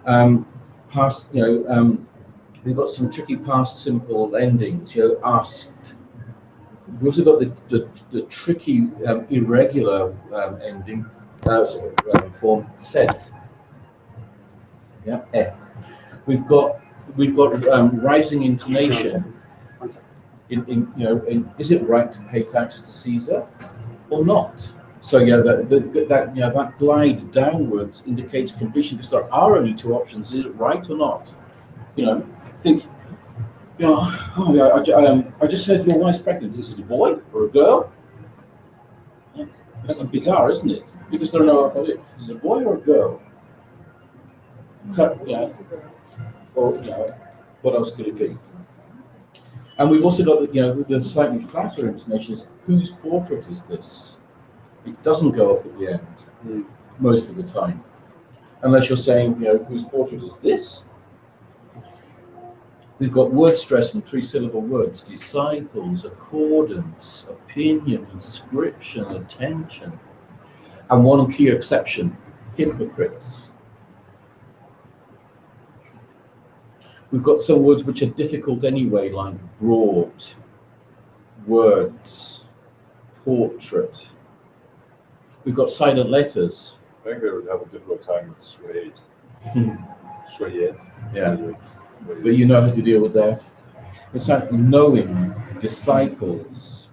Speaker 1: Past, we've got some tricky past simple endings. Asked. We've also got the tricky irregular ending form said. Yeah. We've got rising intonation. Is it right to pay taxes to Caesar or not? So yeah, that glide downwards indicates completion because there are only two options: is it right or not? Think. I just heard your wife's pregnant. Is it a boy or a girl? That's bizarre, isn't it? Because there are no options. Is it a boy or a girl? Or what else could it be? And we've also got the slightly flatter intonations. Whose portrait is this? It doesn't go up at the end most of the time, unless you're saying whose portrait is this. We've got word stress in three-syllable words: disciples, accordance, opinion, inscription, attention, and one key exception: hypocrites. We've got some words which are difficult anyway, like brought, words, portrait. We've got silent letters.
Speaker 6: I think they would have a difficult time with swayed. Swayed.
Speaker 1: Yeah. But you know how to deal with that. It's like knowing, disciples.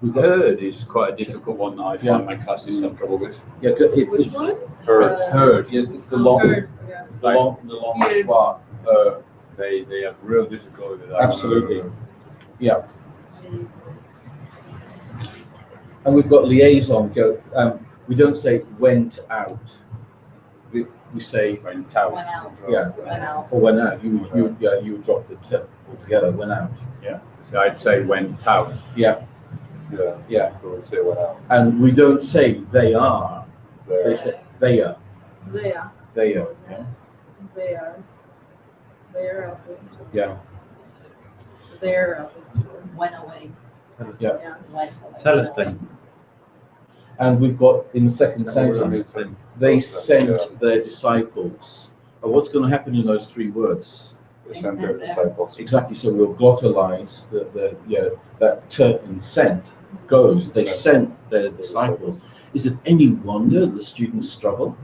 Speaker 1: We've got
Speaker 5: Heard is quite a difficult one that I find my classes have trouble with.
Speaker 1: Yeah,
Speaker 8: Which one?
Speaker 1: Heard. Yeah, it's the long,
Speaker 8: Heard, yeah.
Speaker 1: the long
Speaker 8: Heard.
Speaker 1: schwa.
Speaker 5: They have real difficulty with that.
Speaker 1: Absolutely. Yeah. And we've got liaison. We don't say went out. We say
Speaker 5: Went out.
Speaker 7: Went out.
Speaker 1: yeah,
Speaker 7: Went out.
Speaker 1: or went out. You would drop the tip altogether. Went out.
Speaker 5: So I'd say went out.
Speaker 1: Yeah.
Speaker 6: Yeah.
Speaker 1: Yeah.
Speaker 6: So we'd say went out.
Speaker 1: And we don't say they are. They say they are.
Speaker 8: They are.
Speaker 1: They are. Yeah.
Speaker 8: They are. They are at this store.
Speaker 1: Yeah.
Speaker 8: They're at this store.
Speaker 7: Went away.
Speaker 1: Yeah.
Speaker 8: Yeah.
Speaker 7: Went away.
Speaker 3: Tell us then.
Speaker 1: And we've got in the second sentence,
Speaker 3: Then.
Speaker 1: they sent their disciples. And what's going to happen in those three words?
Speaker 6: They sent their disciples.
Speaker 1: Exactly. So we'll glottalize that t in sent goes. They sent their disciples. Is it any wonder the students struggle?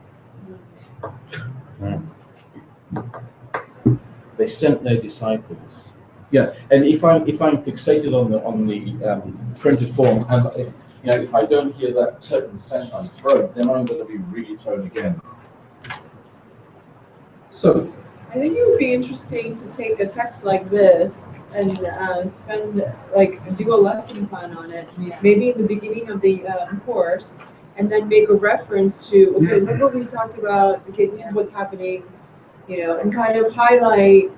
Speaker 1: They sent their disciples. Yeah. And if I'm fixated on the printed form, and if I don't hear that t in sent, I'm thrown. Then I'm going to be really thrown again. So.
Speaker 8: I think it would be interesting to take a text like this and do a lesson plan on it.
Speaker 7: Yeah.
Speaker 8: Maybe in the beginning of the course, and then make a reference to, okay, look what we talked about. Okay, this is what's happening, and kind of highlight,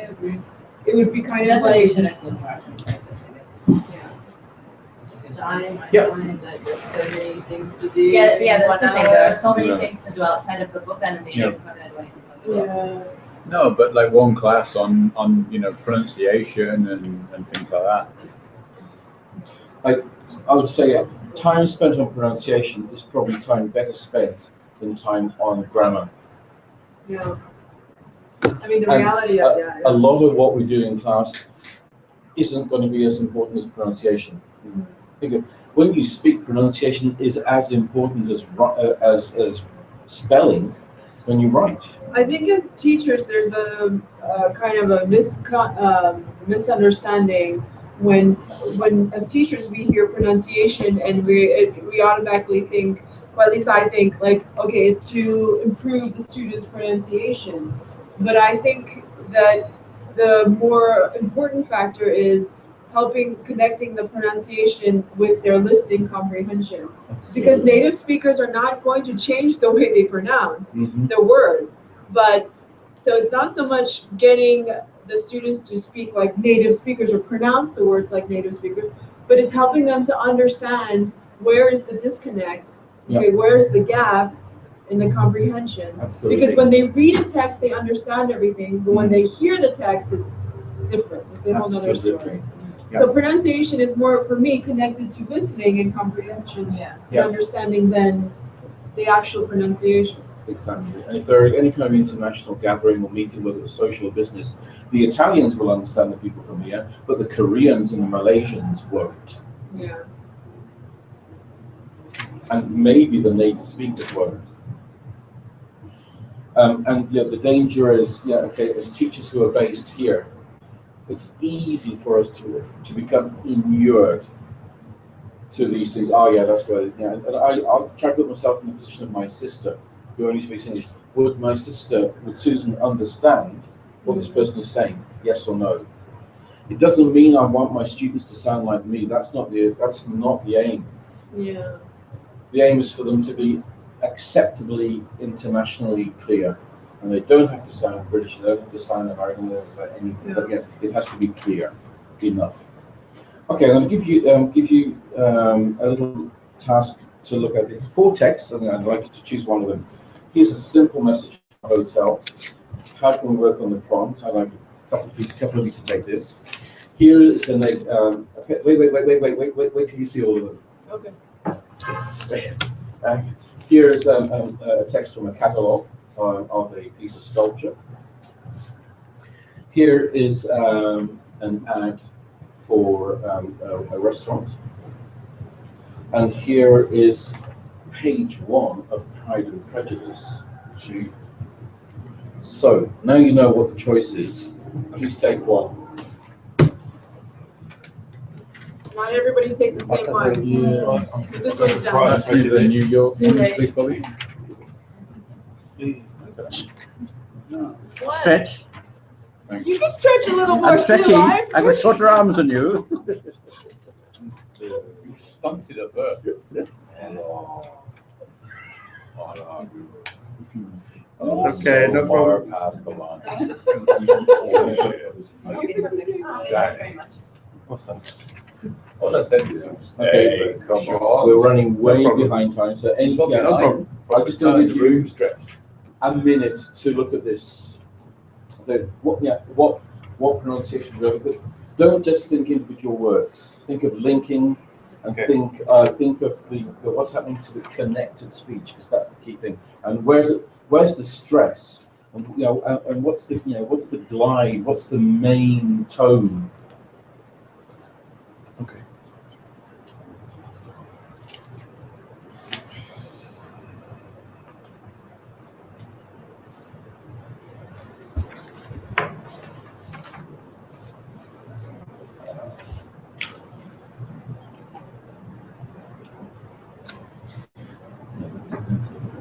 Speaker 8: agree. It would be kind of
Speaker 7: That's why we
Speaker 8: like,
Speaker 7: should include more things like this, I guess.
Speaker 8: yeah.
Speaker 7: It's just a
Speaker 4: I
Speaker 1: Yeah.
Speaker 4: find that there's so many things to do.
Speaker 7: Yeah,
Speaker 4: in
Speaker 7: that's the
Speaker 4: 1
Speaker 7: thing, there are
Speaker 4: hour.
Speaker 7: so many
Speaker 6: Yeah.
Speaker 7: things to do outside of the book, and the
Speaker 5: Yeah.
Speaker 7: English is not gonna do anything to it.
Speaker 8: Yeah.
Speaker 5: No, but like one class on pronunciation and things like that.
Speaker 1: I would say time spent on pronunciation is probably time better spent than time on grammar.
Speaker 8: Yeah. I mean, the
Speaker 1: And
Speaker 8: reality of, yeah.
Speaker 1: A lot of what we do in class isn't going to be as important as pronunciation. Because when you speak, pronunciation is as important as spelling when you write.
Speaker 8: I think as teachers, there's a kind of a misunderstanding when as teachers we hear pronunciation and we automatically think, well, at least I think, like, okay, it's to improve the student's pronunciation. But I think that the more important factor is connecting the pronunciation with their listening comprehension. Because native speakers are not going to change the way they pronounce the words. But so it's not so much getting the students to speak like native speakers or pronounce the words like native speakers, but it's helping them to understand where is the disconnect, okay, where's the gap in the comprehension.
Speaker 1: Absolutely.
Speaker 8: Because when they read a text, they understand everything, but when they hear the text, it's different. It's a whole other story.
Speaker 1: Yeah.
Speaker 8: So pronunciation is more, for me, connected to listening and comprehension and understanding than the actual pronunciation.
Speaker 1: Exactly. And if there are any kind of international gathering or meeting, whether it's social or business, the Italians will understand the people from here, but the Koreans and the Malaysians won't.
Speaker 8: Yeah.
Speaker 1: And maybe the native speakers won't. And the danger is, as teachers who are based here, it's easy for us to become inured to these things. Oh yeah, that's right. Yeah, and I'll try to put myself in the position of my sister, who only speaks English. Would Susan understand what this person is saying? Yes or no? It doesn't mean I want my students to sound like me. That's not the aim.
Speaker 8: Yeah.
Speaker 1: The aim is for them to be acceptably internationally clear. And they don't have to sound British, they don't have to sound American, they don't have to sound anything. But again, it has to be clear enough. Okay, I'm going to give you a little task to look at. 4 texts, and I'd like you to choose one of them. Here's a simple message from a hotel. How can we work on the prompt? I'd like a couple of you to take this. Here is an wait till you see all of them.
Speaker 8: Okay.
Speaker 1: Here is a text from a catalogue of a piece of sculpture. Here is an ad for a restaurant. And here is page 1 of Pride and Prejudice. So now you know what the choice is. Please take one.
Speaker 8: Not everybody take the same one. So this one's done.
Speaker 5: Let's do the New York one, please, Bobby.
Speaker 8: What?
Speaker 2: Stretch.
Speaker 8: You can stretch a little more.
Speaker 2: I'm stretching.
Speaker 8: too.
Speaker 2: I've got shorter arms than you.
Speaker 5: You stumped it up there.
Speaker 6: Oh,
Speaker 2: okay, no
Speaker 6: far
Speaker 2: problem.
Speaker 6: past the line.
Speaker 7: Very much.
Speaker 2: What's that?
Speaker 5: All I said is,
Speaker 1: Okay,
Speaker 6: Hey, come on.
Speaker 1: we're running way
Speaker 2: problem.
Speaker 1: behind time, so
Speaker 5: no problem.
Speaker 1: I'm just going to give you
Speaker 5: room stretch.
Speaker 1: a minute to look at this. So what pronunciation do you have? But don't just think individual words. Think of linking, and think of what's happening to the connected speech, because that's the key thing. And where's the stress? And and what's the glide? What's the main tone?
Speaker 2: Okay.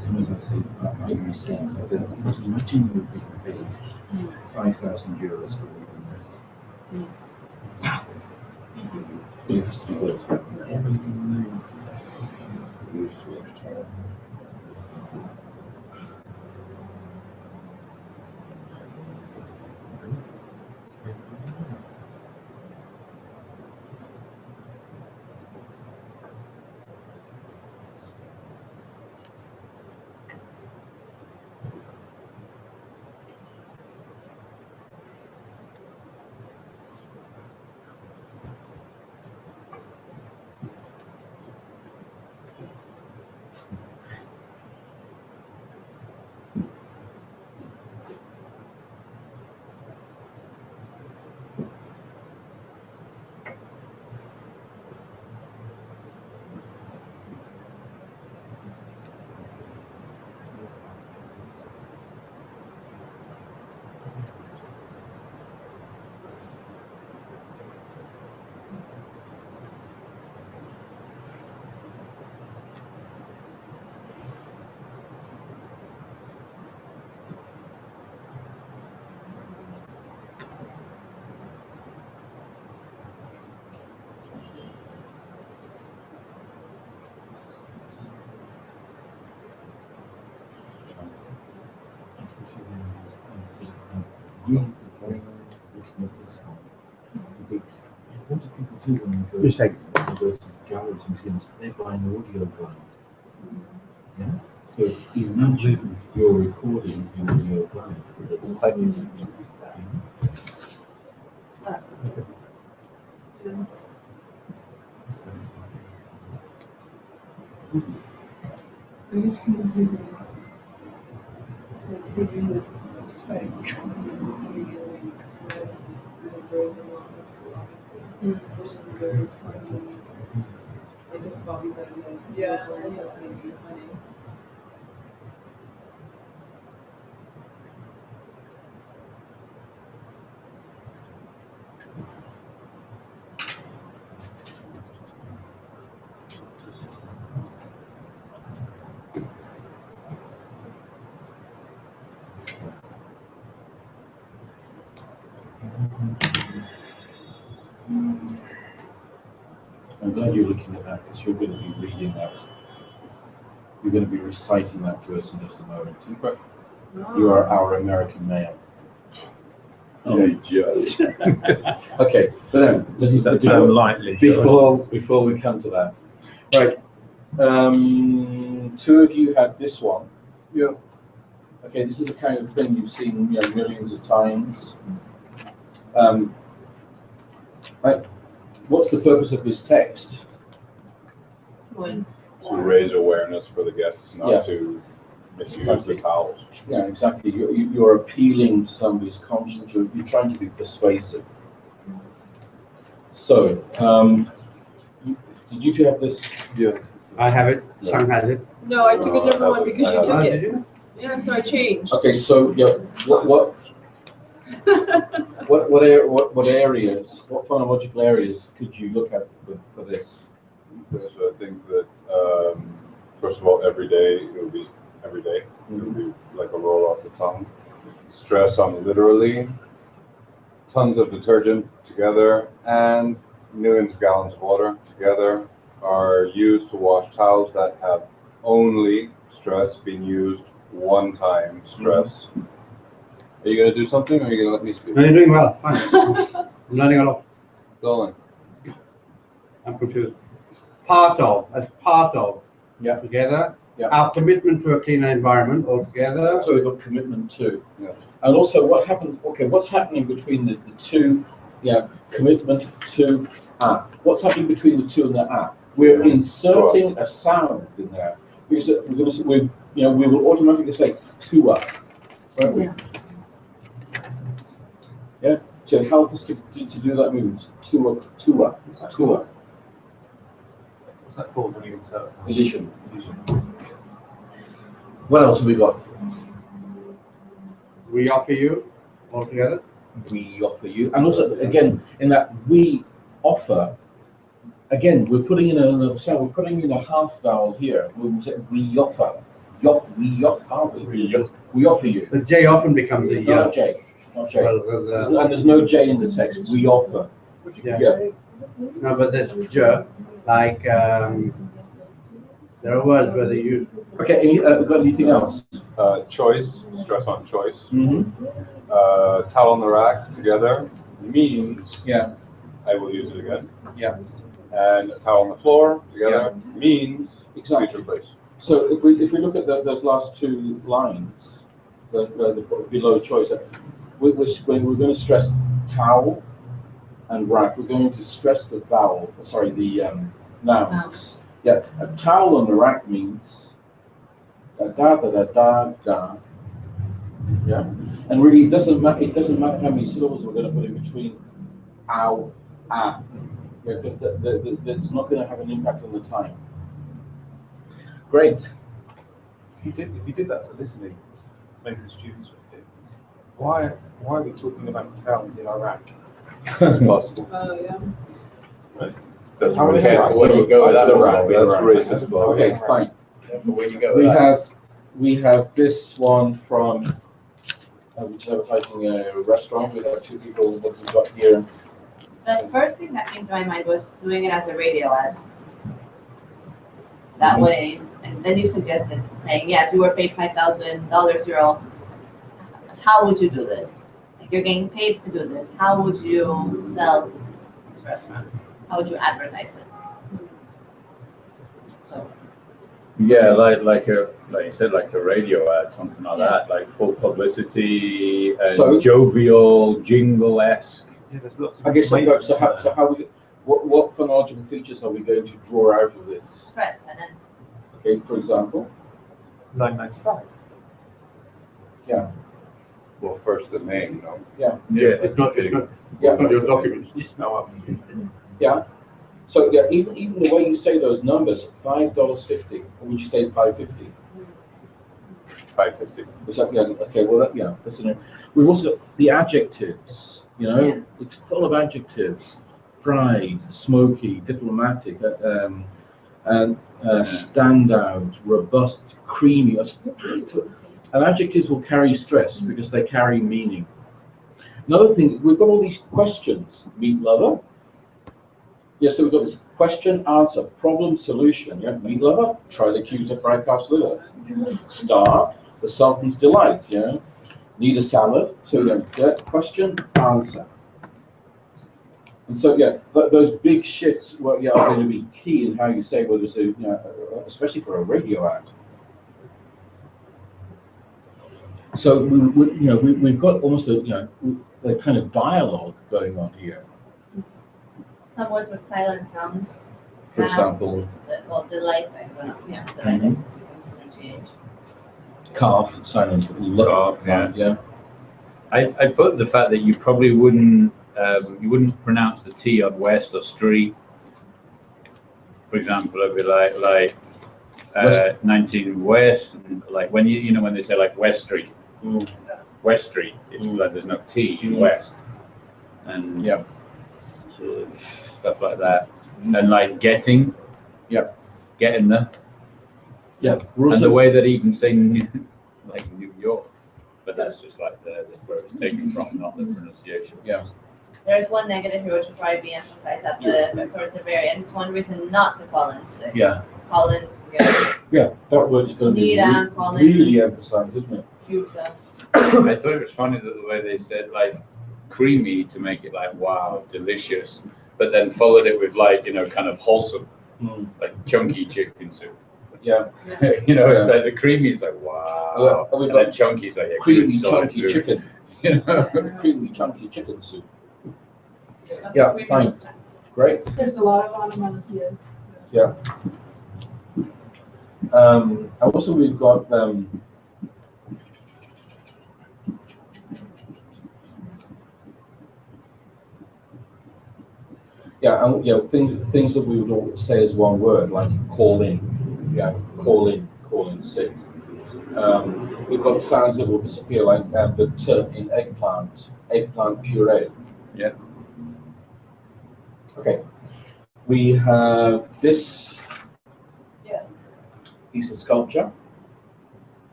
Speaker 1: Sometimes I say, I say, imagine you would be paid €5,000 for reading this. Wow. It has to be worth everything used to extra. looking at this one. But what do people do when they go,
Speaker 2: Mistake.
Speaker 1: when they go to galleries and museums? They buy an audio guide. Yeah? So imagine you're recording the audio guide for this.
Speaker 8: I'm just gonna do taking this space. Which is a very funny. Like if Bobby's like, yeah, it does make you funny.
Speaker 1: I'm glad you're looking at that because you're going to be reading that. You're going to be reciting that to us in just a moment. You are our American male.
Speaker 6: Okay, judge.
Speaker 1: Okay, but then
Speaker 3: This is that term lightly.
Speaker 1: before we come to that, right? Two of you had this one.
Speaker 2: Yeah.
Speaker 1: Okay, this is the kind of thing you've seen, millions of times. Right. What's the purpose of this text?
Speaker 6: To raise awareness for the guests not
Speaker 1: Yeah.
Speaker 6: to misuse the towels.
Speaker 1: Yeah, exactly. You're appealing to somebody's conscience. You're trying to be persuasive. So, did you two have this?
Speaker 2: Yeah. I have it. Sam has it.
Speaker 8: No, I took a different one because you took
Speaker 2: Oh,
Speaker 8: it.
Speaker 2: did you?
Speaker 8: Yeah, so I changed.
Speaker 1: Okay, so yeah, what areas, what phonological areas could you look at for this?
Speaker 6: So I think that first of all, every day it will be every day. It will be like a roll off the tongue. Stress on literally. Tons of detergent together and millions of gallons of water together are used to wash towels that have only stress being used one time. Stress. Are you gonna do something, or are you gonna let me speak?
Speaker 2: No, you're doing well. Fine. I'm learning a lot.
Speaker 6: Go on.
Speaker 2: I'm confused. Part of,
Speaker 1: Yeah.
Speaker 2: together,
Speaker 1: Yeah.
Speaker 2: our commitment to a cleaner environment altogether.
Speaker 1: So we've got commitment to.
Speaker 6: Yeah.
Speaker 1: And also what happened, okay, what's happening between the two, commitment to, what's happening between the two and the We're inserting a sound in there. Because we will automatically say to won't we? Yeah, to help us to do that movement, to
Speaker 3: What's that called when you insert?
Speaker 1: elision. What else have we got?
Speaker 2: We offer you altogether.
Speaker 1: We offer you, and also again in that we offer. Again, we're putting in another sound. We're putting in a half vowel here. We say we offer. We offer you. We offer you.
Speaker 2: The J often becomes a
Speaker 1: Not J. Not J.
Speaker 2: Well,
Speaker 1: And there's no J in the text. We offer.
Speaker 2: yeah. No, but there's J. Like there are words where they use.
Speaker 1: Okay. Got anything else?
Speaker 6: Choice. Stress on choice.
Speaker 1: Mm-hmm.
Speaker 6: Towel on the rack together means
Speaker 1: Yeah.
Speaker 6: I will use it again.
Speaker 1: Yeah.
Speaker 6: And a towel on the floor together means
Speaker 1: Exactly.
Speaker 6: future place.
Speaker 1: So if we look at those last two lines, the below choice, we're going to stress towel and rack. We're going to stress the vowel. Sorry, the nouns. Yeah, a towel on the rack means da da da da da da. Yeah, and really it doesn't matter. It doesn't matter how many syllables we're going to put in between ow, ah. Yeah, because that's not going to have an impact on the time. Great.
Speaker 3: If you did that to listening, maybe the students would think, why are we talking about towns in Iraq?
Speaker 6: It's possible.
Speaker 8: Oh, yeah.
Speaker 6: Right. That's
Speaker 1: How is
Speaker 6: racist.
Speaker 1: that? Where you go with that?
Speaker 6: That's racist.
Speaker 1: Okay, fine.
Speaker 5: Where you go
Speaker 1: We
Speaker 5: with that?
Speaker 1: have this one from which is advertising a restaurant. We have two people. What we've got here.
Speaker 7: The first thing that came to my mind was doing it as a radio ad. That way, and then you suggested saying, yeah, if you were paid $5,000, how would you do this? Like, you're getting paid to do this. How would you sell this restaurant? How would you advertise it? So.
Speaker 5: Yeah, like you said, like a radio ad, something like that, like full publicity and
Speaker 1: So-
Speaker 5: jovial, jingle-esque.
Speaker 3: Yeah, there's lots of
Speaker 1: I guess so.
Speaker 3: information
Speaker 1: So how we? What phonological features are we going to draw out of this?
Speaker 7: Stress and emphasis.
Speaker 1: Okay, for example.
Speaker 3: 995.
Speaker 1: Yeah.
Speaker 6: Well, first the name, no?
Speaker 1: Yeah.
Speaker 9: It's not your documents.
Speaker 3: No,
Speaker 1: Yeah. So yeah, even the way you say those numbers, $5.50, or would you say $5.50?
Speaker 6: $5.50.
Speaker 1: Is that, yeah, okay, well, that, yeah, that's an, we've also got the adjectives, you know,
Speaker 7: Yeah.
Speaker 1: it's full of adjectives. Fried, smoky, diplomatic, standout, robust, creamy. And adjectives will carry stress because they carry meaning. Another thing, we've got all these questions. Meat lover. Yeah, so we've got this question, answer, problem, solution. Yeah, meat lover, try the cues of fried calf's liver. Star, the Sultan's delight. Yeah, need a salad. So yeah, question, answer. And so yeah, those big shifts are going to be key in how you say whether it's especially for a radio ad. So we've got almost a kind of dialogue going on here.
Speaker 7: Some words with silent sounds.
Speaker 1: For example,
Speaker 7: Delight. I don't know. Yeah, delight is interchange.
Speaker 1: calf, silent,
Speaker 5: Calf, yeah.
Speaker 1: yeah.
Speaker 5: I put the fact that you probably wouldn't pronounce the T on West or Street. For example, it'd be like 19 West, and like when when they say like West Street, West Street, it's like there's no T in West, and
Speaker 1: Yeah.
Speaker 5: so stuff like that, and like getting there,
Speaker 1: Yeah, we're
Speaker 5: and
Speaker 1: also,
Speaker 5: the way that he can say like New York, but that's just like where it's taken from, not the pronunciation.
Speaker 1: yeah.
Speaker 7: There's one negative here which will probably be emphasized towards the very end. It's one reason not to call in sick.
Speaker 1: Yeah.
Speaker 7: Call in together.
Speaker 1: Yeah, that word is going to be
Speaker 7: Nita, Colin.
Speaker 1: really emphasized, isn't it?
Speaker 7: Pizza.
Speaker 5: I thought it was funny that the way they said like creamy to make it like wow, delicious, but then followed it with like kind of wholesome, like chunky chicken soup.
Speaker 1: Yeah.
Speaker 5: It's like the creamy is like wow,
Speaker 1: we've
Speaker 5: and
Speaker 1: got
Speaker 5: then chunky is like yeah,
Speaker 1: Creamy,
Speaker 5: good solid
Speaker 1: chunky
Speaker 5: food.
Speaker 1: chicken. Creamy, chunky chicken soup. Yeah, fine. Great.
Speaker 8: There's a lot of onomatopoeias.
Speaker 1: Yeah. And also we've got things that we would all say as one word, like call in. Yeah, call in sick. We've got sounds that will disappear, like the T in eggplant puree.
Speaker 5: Yeah.
Speaker 1: Okay. We have this
Speaker 8: Yes.
Speaker 1: piece of sculpture.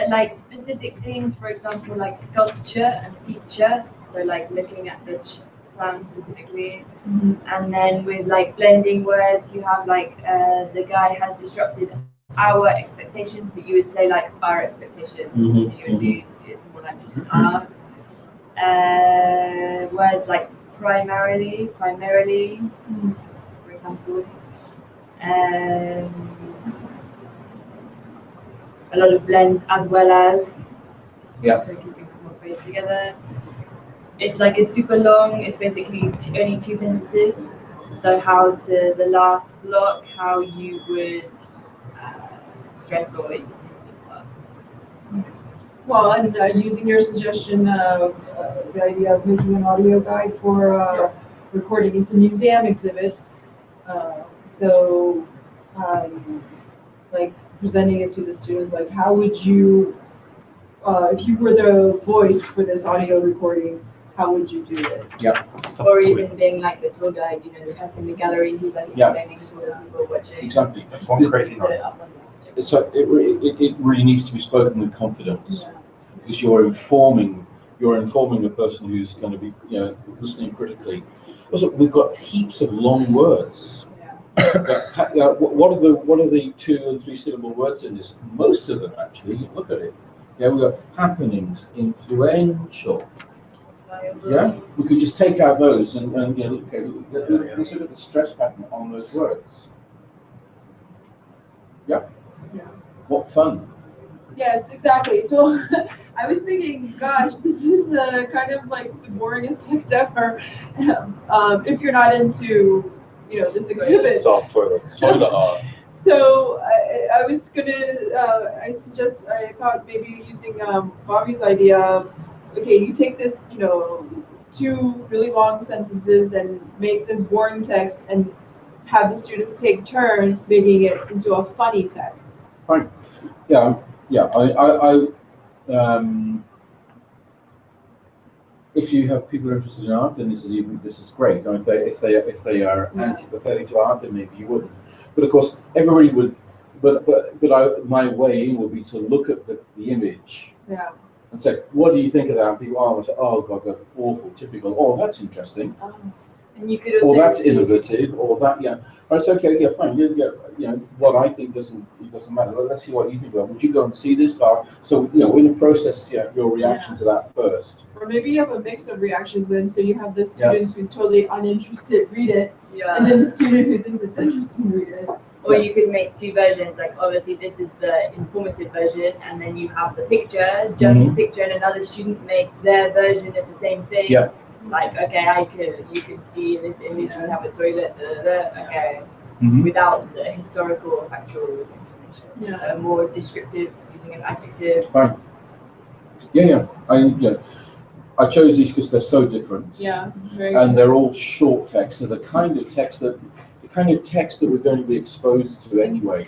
Speaker 4: Like specific things, for example, like sculpture and feature. So like looking at the sound specifically, and then with like blending words, you have like the guy has disrupted our expectations, but you would say like our expectations. So you would use it's more like just our. Words like primarily, for example. A lot of blends as well as.
Speaker 1: Yeah.
Speaker 4: So keeping more phrase together. It's like a super long. It's basically only 2 sentences. So how to the last block, how you would stress or it as well.
Speaker 8: Well, and using your suggestion of the idea of making an audio guide for recording, it's a museum exhibit. Like presenting it to the students, like how would you, if you were the voice for this audio recording, how would you do it?
Speaker 1: Yeah.
Speaker 4: Or even being like the tour guide, the person in the gallery who's like explaining to the people watching.
Speaker 1: Exactly.
Speaker 3: That's one crazy
Speaker 4: Put
Speaker 3: note.
Speaker 4: it up on the
Speaker 1: So it really needs to be spoken with confidence, because you're informing the person who's going to be listening critically. Also, we've got heaps of long words. What are the 2 and 3 syllable words in this? Most of them actually. Look at it. Yeah, we've got happenings, influential. Yeah, we could just take out those and you know, okay, let's look at the stress pattern on those words. Yeah.
Speaker 8: Yeah.
Speaker 1: What fun.
Speaker 8: Yes, exactly. So I was thinking, gosh, this is kind of like the boringest text ever. If you're not into, you know, this exhibit.
Speaker 9: Soft toilets.
Speaker 5: Toilet art.
Speaker 8: So I was gonna, I thought maybe using Bobby's idea of, okay, you take this, you know, 2 really long sentences and make this boring text and have the students take turns making it into a funny text.
Speaker 1: Fine. Yeah, yeah. If you have people interested in art, then this is great. And if they are antipathetic to art, then maybe you wouldn't. But of course, everybody would. My way in would be to look at the image.
Speaker 8: Yeah.
Speaker 1: And say, what do you think of that? And people say, oh God, that's awful, typical. Oh, that's interesting.
Speaker 4: And you could also.
Speaker 1: Or that's innovative. Or that, yeah. Right, it's okay. Yeah, fine. You know, what I think doesn't matter. Let's see what you think about it. Would you go and see this bar? So, you know, in the process, yeah, your reaction to that first.
Speaker 8: Or maybe you have a mix of reactions then. So you have the students who's totally uninterested read it, and then the student who thinks it's interesting read it.
Speaker 4: Or you could make 2 versions, like obviously this is the informative version, and then you have the picture, just a picture, and another student makes their version of the same thing.
Speaker 1: Yeah.
Speaker 4: Like, okay, you can see in this image we have a toilet, okay,
Speaker 1: Mm-hmm.
Speaker 4: without the historical or factual information.
Speaker 8: Yeah.
Speaker 4: So more descriptive, using an adjective.
Speaker 1: Fine. Yeah. I chose these because they're so different.
Speaker 8: Yeah. Very
Speaker 1: And they're all short text. So the kind of text that we're going to be exposed to anyway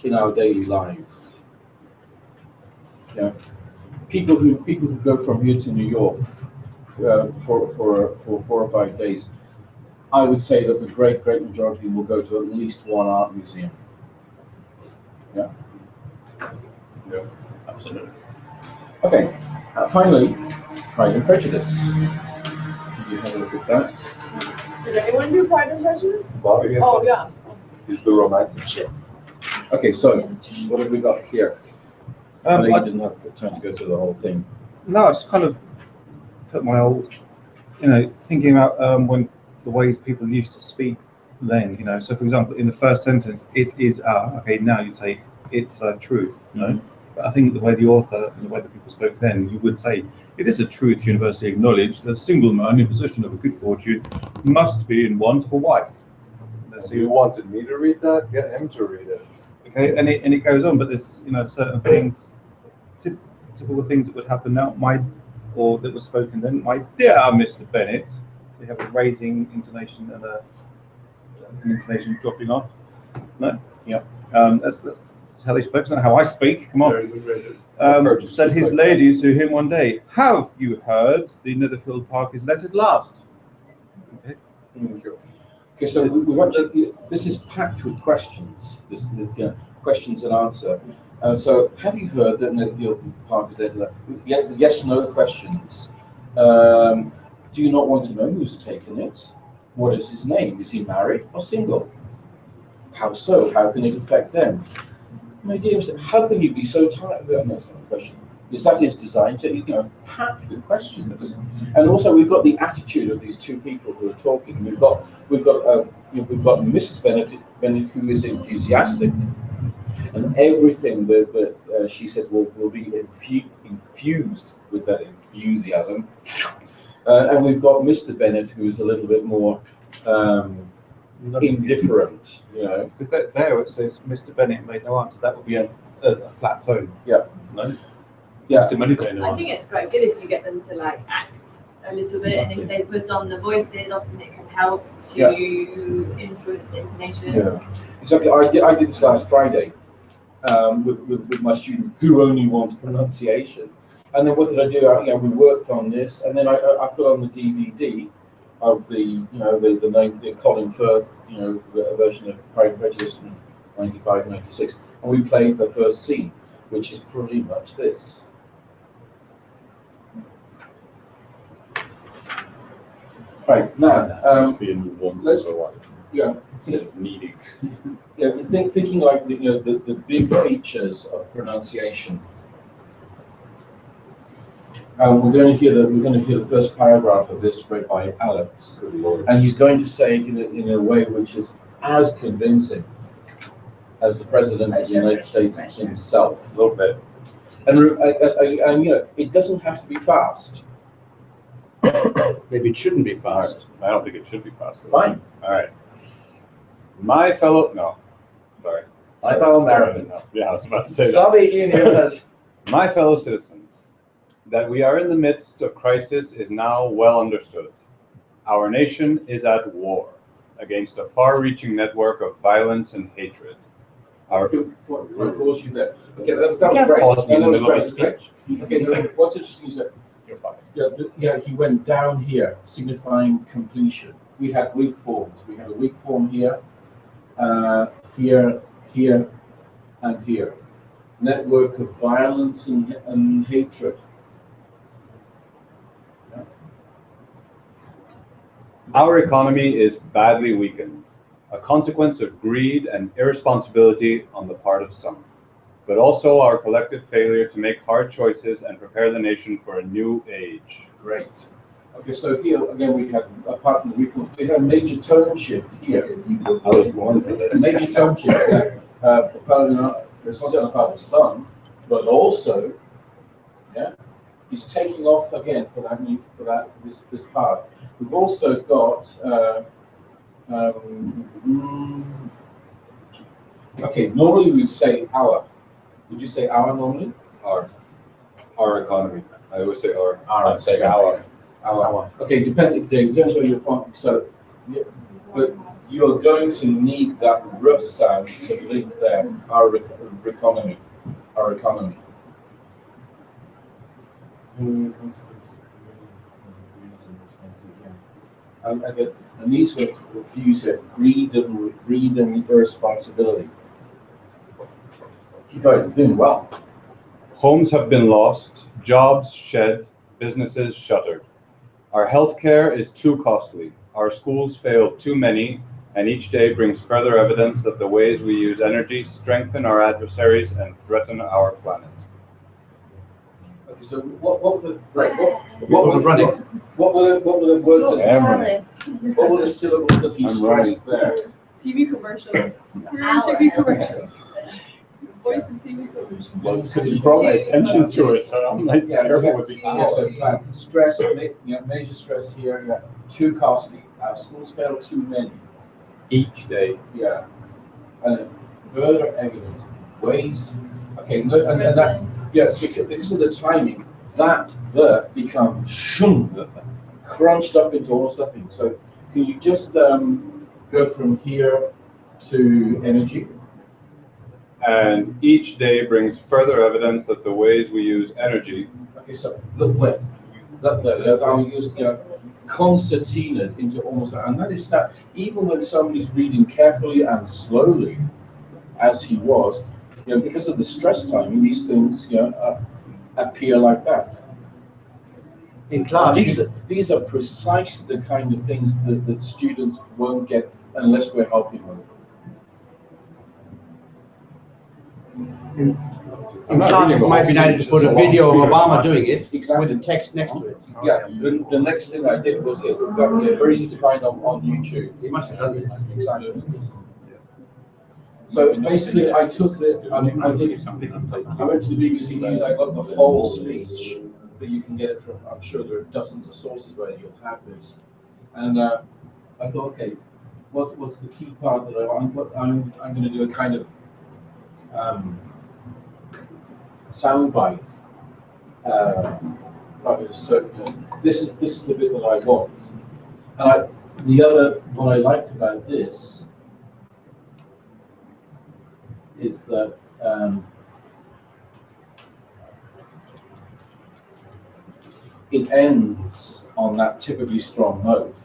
Speaker 1: in our daily lives. Yeah. People who go from here to New York for 4 or 5 days, I would say that the great majority will go to at least one art museum. Yeah.
Speaker 5: Yeah, absolutely.
Speaker 1: Okay. Finally, Pride and Prejudice. You have a look at that.
Speaker 8: Did anyone do Pride and Prejudice?
Speaker 9: Bobby,
Speaker 8: Oh yeah.
Speaker 9: he's the romantic shit.
Speaker 1: Okay, so what have we got here? I didn't have time to go through the whole thing.
Speaker 3: No, I just kind of put my old, you know, thinking about when the ways people used to speak then, you know. So, for example, in the first sentence, it is okay. Now you say it's a truth, you know. But I think the way the author and the way the people spoke then, you would say it is a truth universally acknowledged that a single man in possession of a good fortune must be in want of a wife.
Speaker 9: So you wanted me to read that? Get him to read it.
Speaker 3: Okay, and it goes on, but there's, you know, certain things, typical things that would happen now. Or that was spoken then. My dear Mr. Bennett. So you have a raising intonation and an intonation dropping off. No,
Speaker 1: yeah.
Speaker 3: That's how they spoke. It's not how I speak. Come on. Said his lady to him one day, "Have you heard the Netherfield Park is let at last?" Okay.
Speaker 1: Okay, so we want to, this is packed with questions. This questions and answer. So, have you heard that Netherfield Park is let? Yes, no questions. Do you not want to know who's taken it? What is his name? Is he married or single? How so? How can it affect them? My dear, how can you be so tired? Well, no, that's not a question. Because that is designed to, you know, packed with questions. And also, we've got the attitude of these 2 people who are talking. We've got Mrs. Bennett, who is enthusiastic, and everything that she says will be infused with that enthusiasm. And we've got Mr. Bennett, who is a little bit more indifferent, you know.
Speaker 3: Because there it says Mr. Bennett made no answer. That would be a flat tone.
Speaker 1: Yeah.
Speaker 3: No.
Speaker 1: Yeah.
Speaker 3: Mr. Bennett made no
Speaker 4: I
Speaker 3: answer.
Speaker 4: think it's quite good if you get them to like act a little bit, and if they put on the voices, often it can help to influence the intonation.
Speaker 1: Yeah. Exactly. I did this last Friday with my student who only wants pronunciation. And then what did I do? We worked on this, and then I put on the DVD of the Colin Firth version of Pride and Prejudice in 95, 96, and we played the first scene, which is pretty much this. Right now, let's
Speaker 5: needing.
Speaker 1: thinking like the big features of pronunciation. we're going to hear the first paragraph of this read by Alex, and he's going to say it in a way which is as convincing as the President of the United States himself.
Speaker 6: A little bit.
Speaker 1: And you know, it doesn't have to be fast.
Speaker 2: Maybe it shouldn't be fast.
Speaker 6: I don't think it should be fast.
Speaker 1: Fine.
Speaker 6: All right. My fellow
Speaker 1: Americans.
Speaker 6: Yeah, I was about to say that.
Speaker 1: Soviet Union has.
Speaker 6: My fellow citizens, that we are in the midst of crisis is now well understood. Our nation is at war against a far-reaching network of violence and hatred.
Speaker 1: Can I pause you there? Okay, that was great.
Speaker 6: Pause me in the
Speaker 1: That was
Speaker 6: middle of a
Speaker 1: great.
Speaker 6: speech.
Speaker 1: Okay, no, what's interesting is that
Speaker 6: You're fine.
Speaker 1: yeah, he went down here, signifying completion. We had weak forms. We had a weak form here, here, and here. Network of violence and hatred. Yeah.
Speaker 6: Our economy is badly weakened, a consequence of greed and irresponsibility on the part of some, but also our collective failure to make hard choices and prepare the nation for a new age.
Speaker 1: Great. Okay, so here again we had, apart from the weak forms, we had a major tone shift here.
Speaker 6: I was born for
Speaker 1: A
Speaker 6: this.
Speaker 1: major tone shift. It's not on the part of the sun, but also, yeah, he's taking off again for this part. We've also got okay. Normally we say our. Would you say our normally?
Speaker 6: Our economy. I always say our.
Speaker 1: Our.
Speaker 6: Say our.
Speaker 1: Okay, depends on your point. So, yeah, but you're going to need that rough sound to link there. Our economy. Our economy. And these words refuse it. Greed and irresponsibility. You guys are doing well.
Speaker 6: Homes have been lost, jobs shed, businesses shuttered. Our healthcare is too costly. Our schools fail too many, and each day brings further evidence that the ways we use energy strengthen our adversaries and threaten our planet.
Speaker 1: Okay, so what were the right?
Speaker 2: What were
Speaker 1: the words
Speaker 6: I
Speaker 1: that
Speaker 6: am running.
Speaker 1: what were the syllables that he
Speaker 6: I'm
Speaker 1: stressed there?
Speaker 8: TV commercial. TV commercial. Voice and TV commercial.
Speaker 6: Well, it's because you brought my attention to it, so I'm like careful with the
Speaker 1: Yeah, so stress, major stress here. Yeah, too costly. Our schools fail too many.
Speaker 6: each day.
Speaker 1: Yeah, and further evidence, ways. Okay, look, and that, yeah, because of the timing, that the becomes shung, crunched up into almost nothing. So can you just go from here to energy?
Speaker 6: And each day brings further evidence that the ways we use energy.
Speaker 1: Okay, so the width, I mean, concertinaed into almost, and that is that. Even when somebody's reading carefully and slowly, as he was, because of the stress timing, these things, appear like that.
Speaker 2: In class,
Speaker 1: These are precisely the kind of things that students won't get unless we're helping them.
Speaker 2: in class, it might be nice to put a video of Obama doing it
Speaker 1: Exactly.
Speaker 2: with the text next to it.
Speaker 1: Yeah, the next thing I did was it got very easy to find on YouTube.
Speaker 2: He must have done it.
Speaker 1: Exactly. So basically, I took this. I went to the BBC News. I got the whole speech, but you can get it from. I'm sure there are dozens of sources where you'll have this. And I thought, okay, what's the key part that I'm going to do a kind of sound bite. So this is the bit that I want. And what I liked about this is that it ends on that typically strong note.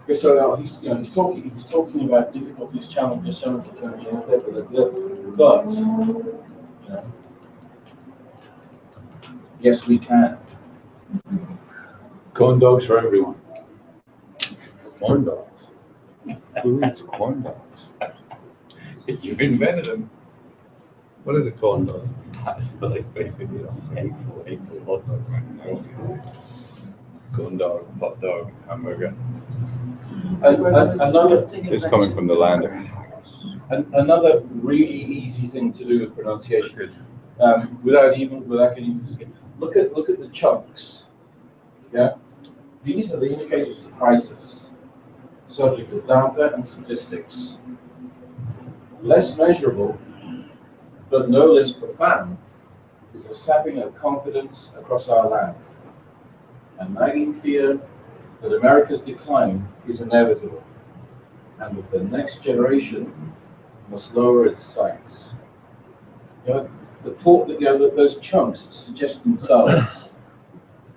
Speaker 1: Okay, so he's talking about difficulties, challenges, but yes, we can.
Speaker 5: Corn dogs for everyone.
Speaker 6: Corn dogs. Who eats corn dogs?
Speaker 5: You've invented them.
Speaker 2: What is it called?
Speaker 6: That's like basically a hateful hot dog. Corn dog, hot dog, hamburger.
Speaker 1: Another
Speaker 6: It's coming from the land of
Speaker 1: another really easy thing to do with pronunciation, without getting into this, look at the chunks. Yeah, these are the indicators of crisis, subject to data and statistics. Less measurable, but no less profound, is a sapping of confidence across our land, and nagging fear that America's decline is inevitable, and that the next generation must lower its sights. You know, those chunks suggest themselves.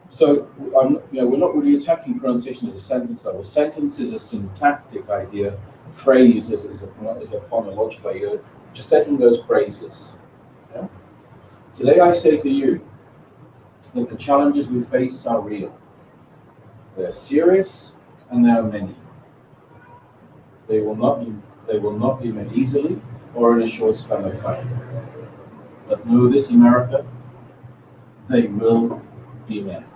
Speaker 1: So, we're not really attacking pronunciation at a sentence level. Sentence is a syntactic idea. Phrase is a phonological idea. Just taking those phrases. Yeah? Today, I say to you that the challenges we face are real. They're serious, and they are many. They will not be met easily or in a short span of time. But know this, America, they will be met.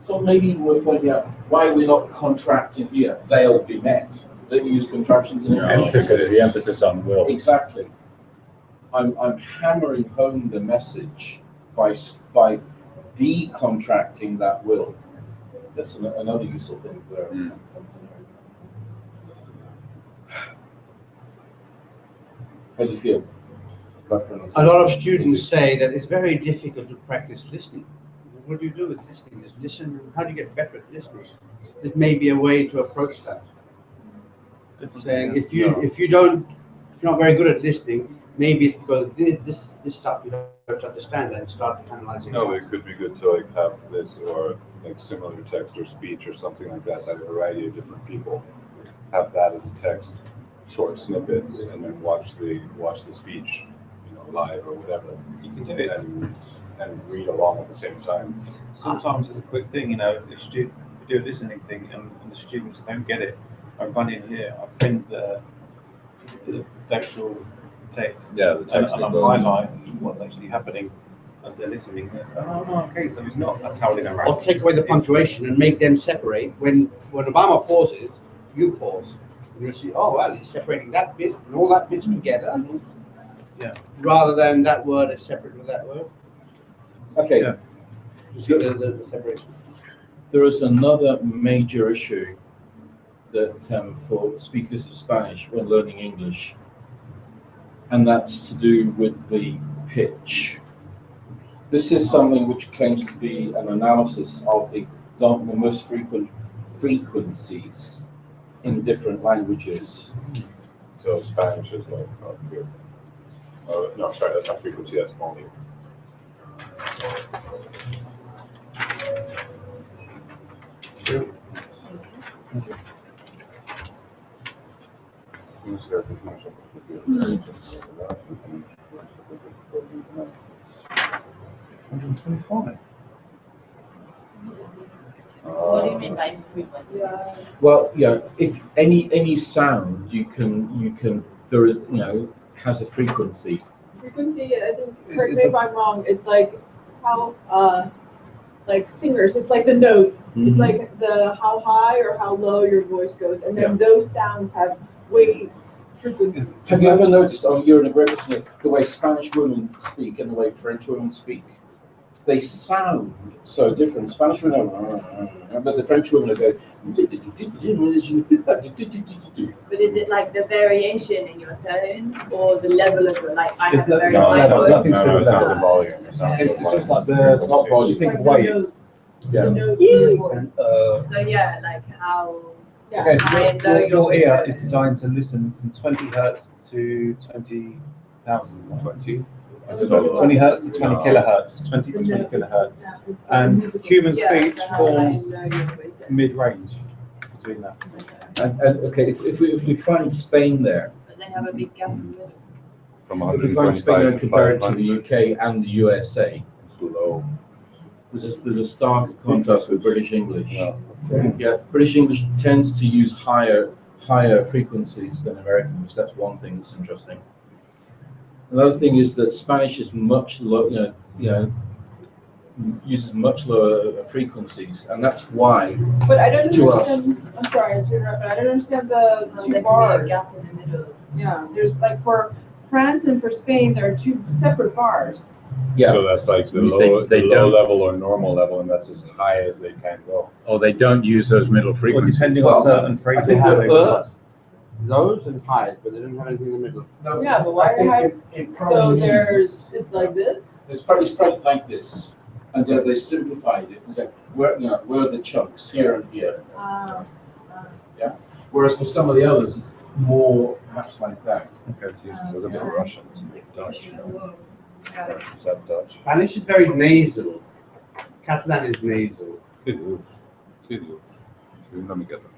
Speaker 1: So maybe we're pointing out why we're not contracting here. They'll be met. Don't use contractions in
Speaker 6: the emphasis on will.
Speaker 1: Exactly. I'm hammering home the message by decontracting that will. That's another useful thing for How do you feel?
Speaker 2: A lot of students say that it's very difficult to practice listening. What do you do with listening? Just listen. How do you get better at listening? It may be a way to approach that. Saying if you're not very good at listening, maybe it's because this stuff you have to understand and start analyzing.
Speaker 6: No, it could be good to like have this or like similar text or speech or something like that by a variety of different people. Have that as a text, short snippets, and then watch the speech, live or whatever.
Speaker 3: You can do it
Speaker 6: and read along at the same time.
Speaker 3: Sometimes it's a quick thing, if you do a listening thing and the students don't get it, I run in here, I print the actual text,
Speaker 6: Yeah, the text
Speaker 3: and I highlight what's actually happening as they're listening. Okay, so it's not Italian American.
Speaker 2: Or take away the punctuation and make them separate. When Obama pauses, you pause. You'll see, oh well, he's separating that bit and all that bits together.
Speaker 3: Yeah.
Speaker 2: Rather than that word is separate with that word.
Speaker 1: Okay.
Speaker 3: Yeah.
Speaker 2: You see the separation.
Speaker 1: There is another major issue that for speakers of Spanish when learning English, and that's to do with the pitch. This is something which claims to be an analysis of the most frequent frequencies in different languages.
Speaker 6: So Spanish is like not good. No, sorry, that's not frequency, that's volume.
Speaker 1: Sure.
Speaker 7: What do you mean by frequency?
Speaker 1: Well, yeah, if any sound you can there is has a frequency.
Speaker 8: Frequency, I think, correct me if I'm wrong, it's like how, like singers, it's like the notes. It's like how high or how low your voice goes, and then those sounds have waves, frequencies.
Speaker 1: Have you ever noticed, you're in a great listener, the way Spanish women speak and the way French women speak? They sound so different. Spanish women are, but the French women are going.
Speaker 4: But is it like the variation in your tone or the level of it? Like I have a very high voice.
Speaker 3: Nothing to do with that.
Speaker 6: Volume.
Speaker 3: It's just like
Speaker 1: It's not volume.
Speaker 3: you think
Speaker 8: Like
Speaker 3: waves.
Speaker 8: the notes.
Speaker 1: Yeah.
Speaker 8: The notes in your voice.
Speaker 4: So yeah, like how
Speaker 3: Okay,
Speaker 4: high and
Speaker 3: so
Speaker 4: low
Speaker 3: your
Speaker 4: your voice
Speaker 3: ear
Speaker 4: goes.
Speaker 3: is designed to listen from 20 hertz to 20,000.
Speaker 6: 20.
Speaker 3: 20 hertz to 20 kilohertz. It's 20 to 20 kilohertz. And human speech falls mid-range between that.
Speaker 1: And okay, if we find Spain there,
Speaker 4: But they have a big gap in the middle.
Speaker 6: From
Speaker 1: if we find Spain
Speaker 6: 125
Speaker 1: and
Speaker 6: to
Speaker 1: compare it to
Speaker 6: 500.
Speaker 1: the UK and the USA,
Speaker 6: It's low.
Speaker 1: there's a stark contrast with British English.
Speaker 6: Yeah.
Speaker 1: Yeah, British English tends to use higher frequencies than American English. That's one thing that's interesting. Another thing is that Spanish is much low, uses much lower frequencies, and that's why.
Speaker 8: But I don't
Speaker 1: To us.
Speaker 8: understand, I'm sorry to interrupt, but I don't understand the two bars. Yeah, there's like for France and for Spain, there are two separate bars.
Speaker 1: Yeah.
Speaker 6: So that's like the
Speaker 5: You
Speaker 6: low,
Speaker 5: think they
Speaker 6: the low
Speaker 5: don't-
Speaker 6: level or normal level, and that's as high as they can go.
Speaker 5: Or they don't use those middle
Speaker 3: Or
Speaker 5: frequencies.
Speaker 3: depending
Speaker 1: Well,
Speaker 3: on certain
Speaker 1: I
Speaker 3: phrases.
Speaker 1: think
Speaker 3: how
Speaker 1: that
Speaker 3: they work.
Speaker 2: Lows and highs, but they don't have anything in the middle.
Speaker 1: No,
Speaker 8: Yeah, but why
Speaker 1: I think
Speaker 8: high-
Speaker 1: it probably
Speaker 8: So
Speaker 1: means-
Speaker 8: there's, it's like this?
Speaker 1: It's probably like this, and they simplified it and said, where are the chunks here and here. Whereas for some of the others, it's more perhaps like that.
Speaker 6: Okay, Jesus, look at the Russians, Dutch. Is that Dutch?
Speaker 2: Spanish is very nasal. Catalan is nasal.
Speaker 6: Curious. Let me get them.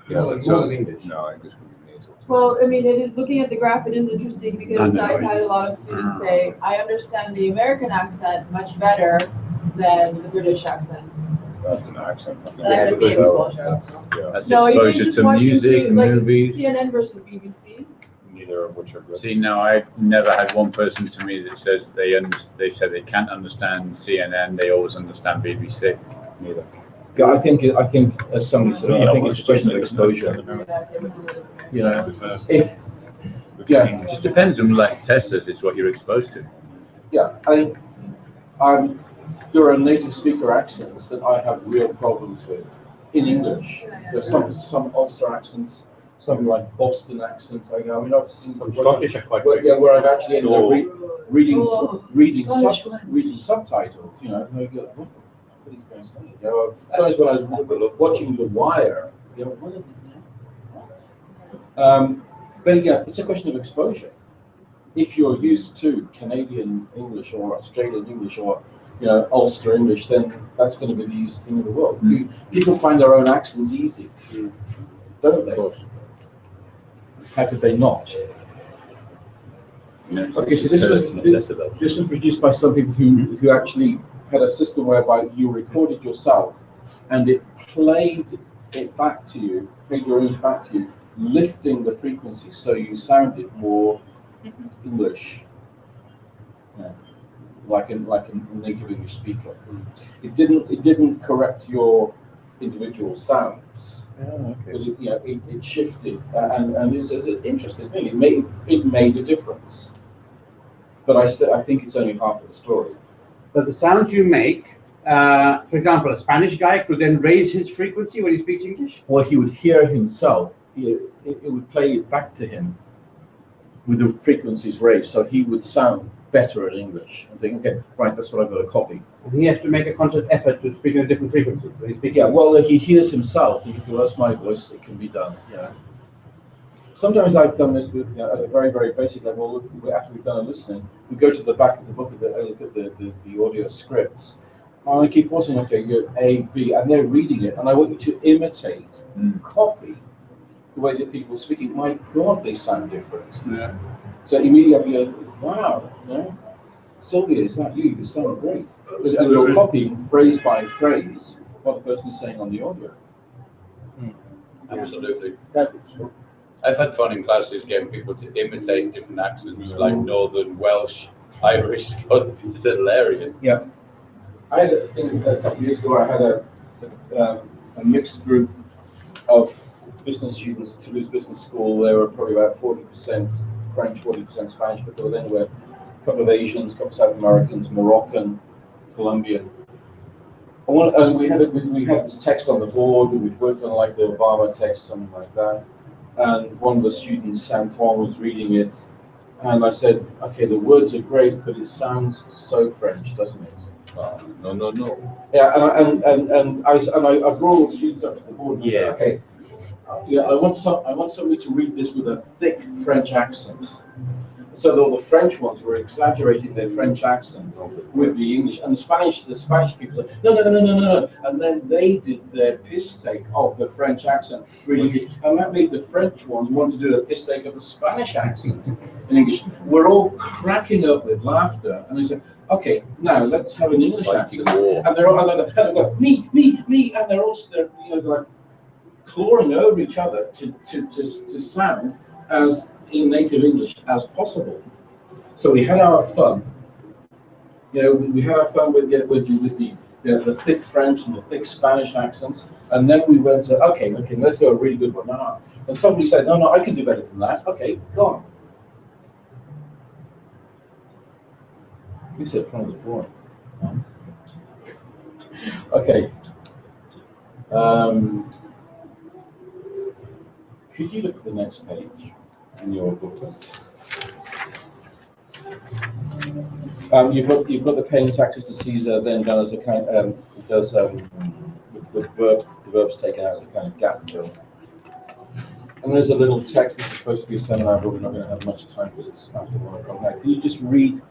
Speaker 2: More than English.
Speaker 6: No, English can be nasal. too.
Speaker 8: Well, I mean, it is, looking at the graph, it is interesting because
Speaker 5: I know.
Speaker 8: I've had a lot of students say, I understand the American accent much better than the British accent.
Speaker 6: That's an accent. That's
Speaker 7: That could be exposure also.
Speaker 6: Yeah,
Speaker 5: That's
Speaker 8: No, even
Speaker 5: exposure
Speaker 8: just
Speaker 5: to
Speaker 8: watching
Speaker 5: music,
Speaker 8: like
Speaker 5: movies.
Speaker 8: CNN versus BBC.
Speaker 6: neither of which are good.
Speaker 5: See, now I've never had one person to me that says they said they can't understand CNN, they always understand BBC.
Speaker 6: Neither.
Speaker 1: Yeah, I think as somebody said, I think it's a question of exposure. You know, if
Speaker 5: It just depends on like Tess says, it's what you're exposed to.
Speaker 1: there are native speaker accents that I have real problems with in English. There's some Ulster accents, some like Boston accents. I've seen
Speaker 2: Some Scottish are quite
Speaker 1: where,
Speaker 2: good.
Speaker 1: where I've actually ended up reading
Speaker 4: Scottish ones.
Speaker 1: reading subtitles. And you go, what are these guys saying? Sometimes when I was watching The Wire, what are they? But yeah, it's a question of exposure. If you're used to Canadian English or Australian English or Ulster English, then that's going to be the easiest thing in the world. People find their own accents easy, don't they? How could they not? Okay, so this was produced by some people who actually had a system whereby you recorded yourself and it played it back to you, played your image back to you, lifting the frequency so you sounded more English, like a native English speaker. It didn't correct your individual sounds, but it shifted, and it's an interesting thing. It made a difference, but I think it's only half of the story.
Speaker 2: But the sounds you make, for example, a Spanish guy could then raise his frequency when he speaks English.
Speaker 1: Well, he would hear himself. It would play it back to him with the frequencies raised, so he would sound better in English and think, okay, right, that's what I've got to copy.
Speaker 2: And he has to make a conscious effort to speak in a different frequency when he speaks.
Speaker 1: Yeah, well, he hears himself. He goes, that's my voice. It can be done. Sometimes I've done this with, at a very, very basic level. After we've done a listening, we go to the back of the book and look at the audio scripts. And I keep watching, okay, you're A, B, and they're reading it, and I want you to imitate, copy the way that people are speaking. My God, they sound different.
Speaker 5: Yeah.
Speaker 1: So immediately you go, wow, Sylvia, is that you? You sound great. And you're copying phrase by phrase what the person is saying on the audio.
Speaker 5: Absolutely. I've had fun in classes getting people to imitate different accents, like Northern, Welsh, Irish, Scottish. It's hilarious.
Speaker 1: Yeah. I had a thing a couple of years ago. I had a mixed group of business students at Toulouse Business School. They were probably about 40% French, 40% Spanish, but there were a couple of Asians, a couple of South Americans, Moroccan, Colombian. And we had this text on the board, and we'd worked on like the Obama text, something like that. And one of the students, Santon, was reading it, and I said, "Okay, the words are great, but it sounds so French, doesn't it?"
Speaker 5: No.
Speaker 1: Yeah, and I brought all the students up to the board and said, "Okay, I want somebody to read this with a thick French accent." So all the French ones were exaggerating their French accent with the English, and the Spanish people said, no, and then they did their piss take of the French accent, really, and that made the French ones want to do a piss take of the Spanish accent in English. We're all cracking up with laughter, and they said, okay, now let's have an English accent, and they're all like, me, and they're like clawing over each other to sound as in native English as possible. So we had our fun. You know, we had our fun with the thick French and the thick Spanish accents, and then we went to okay, let's do a really good one. No. And somebody said, no, I can do better than that. Okay, go on. You said French was boring. Okay. Could you look at the next page in your booklet? You've got the paying taxes to Caesar, then done as a kind the verbs taken out as a kind of gap fill. And there's a little text that's supposed to be a seminar, but we're not going to have much time because it's after 1 o'clock now. Can you just read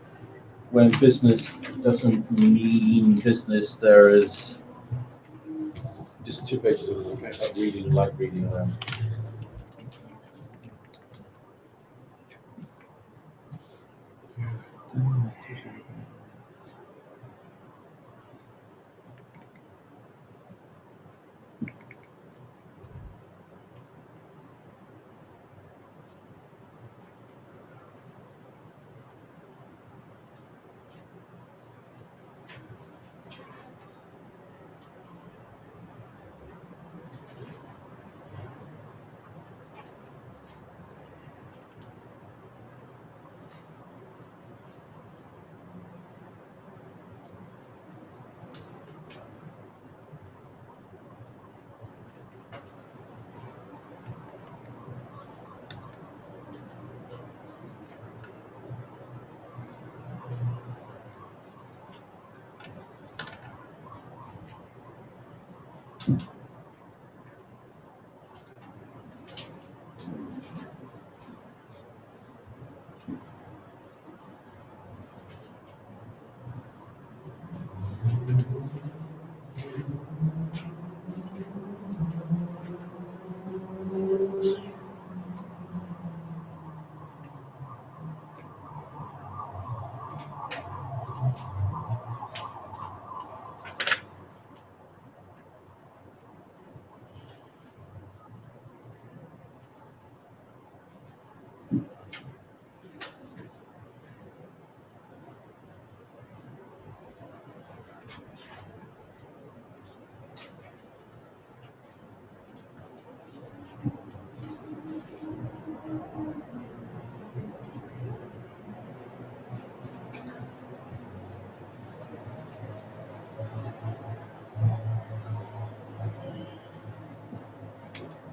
Speaker 1: when business doesn't mean business? There is just 2 pages of reading, light reading around.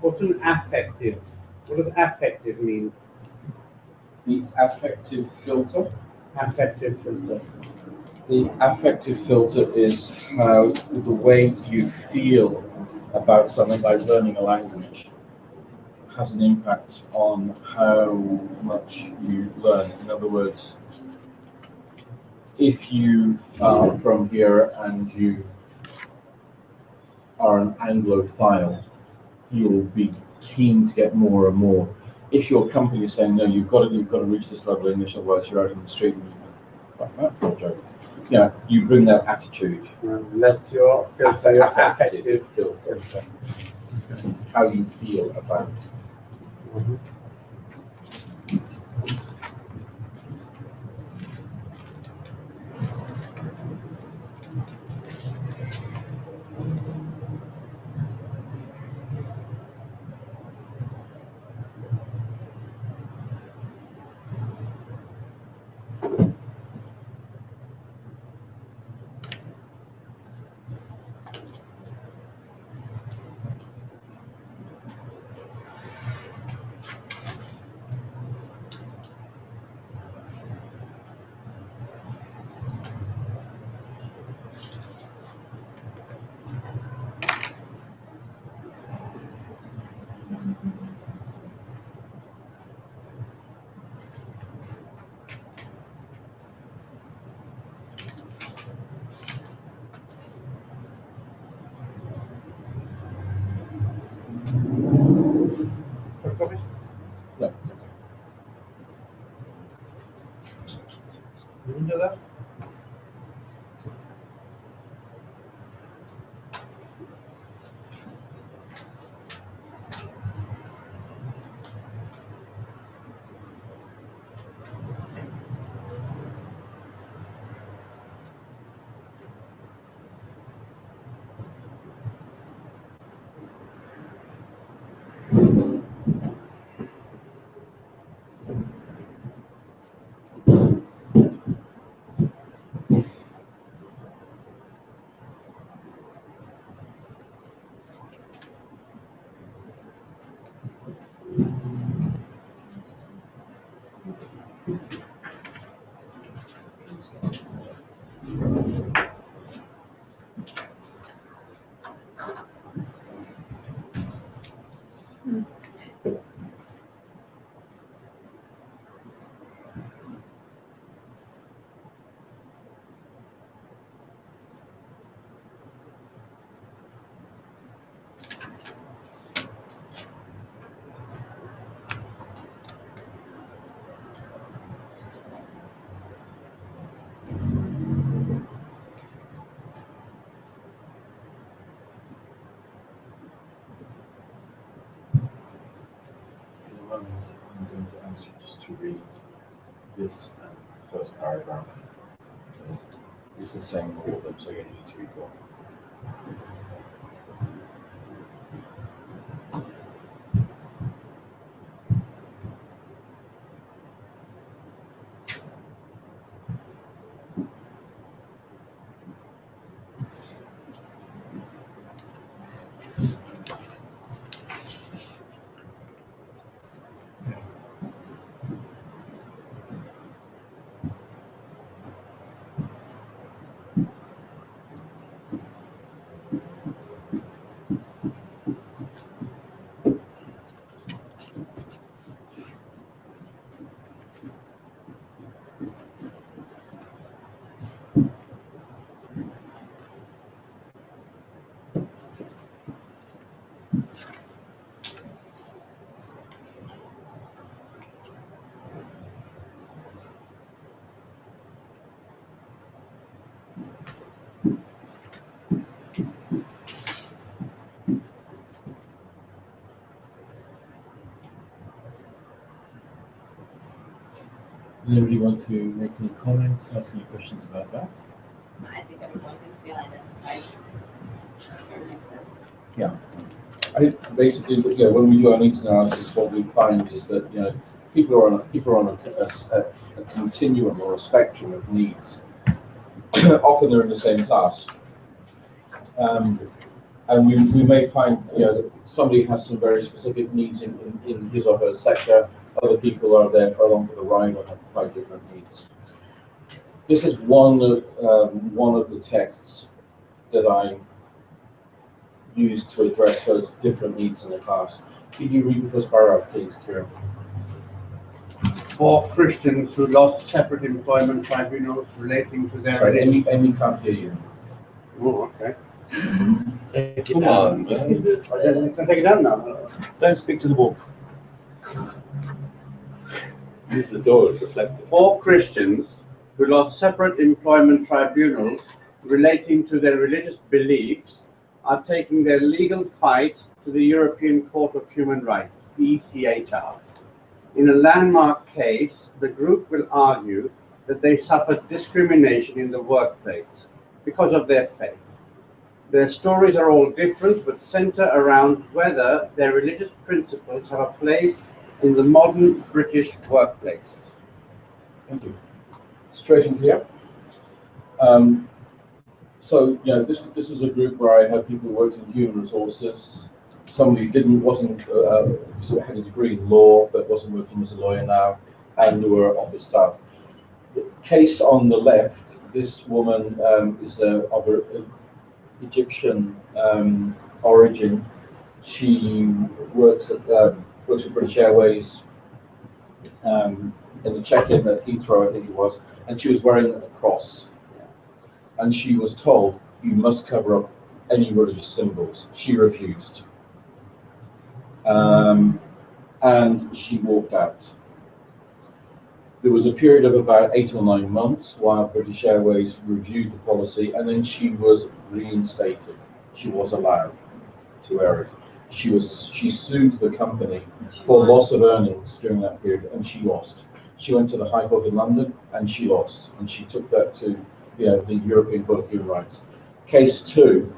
Speaker 2: What's an affective? What does affective mean?
Speaker 1: The affective filter.
Speaker 2: Affective filter.
Speaker 1: The affective filter is how the way you feel about something like learning a language has an impact on how much you learn. In other words, if you are from here and you are an Anglophile, you'll be keen to get more and more. If your company is saying no, you've got to reach this level of English, otherwise you're out in the street and you think, "Fuck that for a joke." Yeah, you bring that attitude.
Speaker 2: That's your filter, your affective
Speaker 1: filter. How you feel about it.
Speaker 2: Mm-hmm.
Speaker 1: No.
Speaker 2: You can do that?
Speaker 1: I'm going to ask you just to read this first paragraph. It's the same order, so you need to read one. Does anybody want to make any comments, ask any questions about that?
Speaker 7: I think everyone can feel identified to a certain extent.
Speaker 1: Yeah. I basically, when we do our needs analysis, what we find is that people are on a continuum or a spectrum of needs. Often they're in the same class, and we may find that somebody has some very specific needs in his or her sector. Other people are there for along for the ride and have quite different needs. This is one of the texts that I used to address those different needs in the class. Could you read the first paragraph, please, Kieran?
Speaker 2: For Christians who lost separate employment tribunals relating to their religion.
Speaker 1: Amy can't hear you.
Speaker 2: Oh, okay.
Speaker 9: Come on, man.
Speaker 2: Can I take it down now?
Speaker 3: Don't speak to the wall.
Speaker 9: Use the doors reflective.
Speaker 2: 4 Christians who lost separate employment tribunals relating to their religious beliefs are taking their legal fight to the European Court of Human Rights, ECHR. In a landmark case, the group will argue that they suffered discrimination in the workplace because of their faith. Their stories are all different, but center around whether their religious principles have a place in the modern British workplace.
Speaker 1: Thank you. Straight and clear. So this was a group where I had people who worked in human resources. Somebody wasn't had a degree in law but wasn't working as a lawyer now, and there were office staff. The case on the left, this woman is of Egyptian origin. She works at British Airways in the check-in at Heathrow, I think it was, and she was wearing a cross. And she was told, you must cover up any religious symbols. She refused. And she walked out. There was a period of about 8 or 9 months while British Airways reviewed the policy, and then she was reinstated. She was allowed to wear it. She sued the company for loss of earnings during that period, and she lost. She went to the High Court in London, and she lost. And she took that to the European Court of Human Rights. Case 2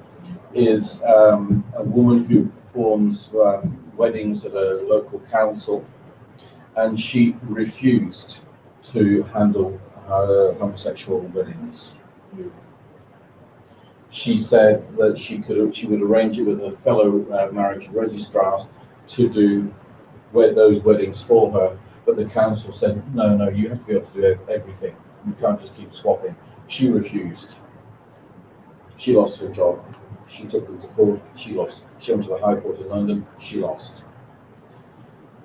Speaker 1: is a woman who performs weddings at a local council, and she refused to handle homosexual weddings. She said that she would arrange it with her fellow marriage registrars to do those weddings for her, But the council said, no, no, you have to be able to do everything. You can't just keep swapping. She refused. She lost her job. She took them to court. She lost. She went to the High Court in London. She lost.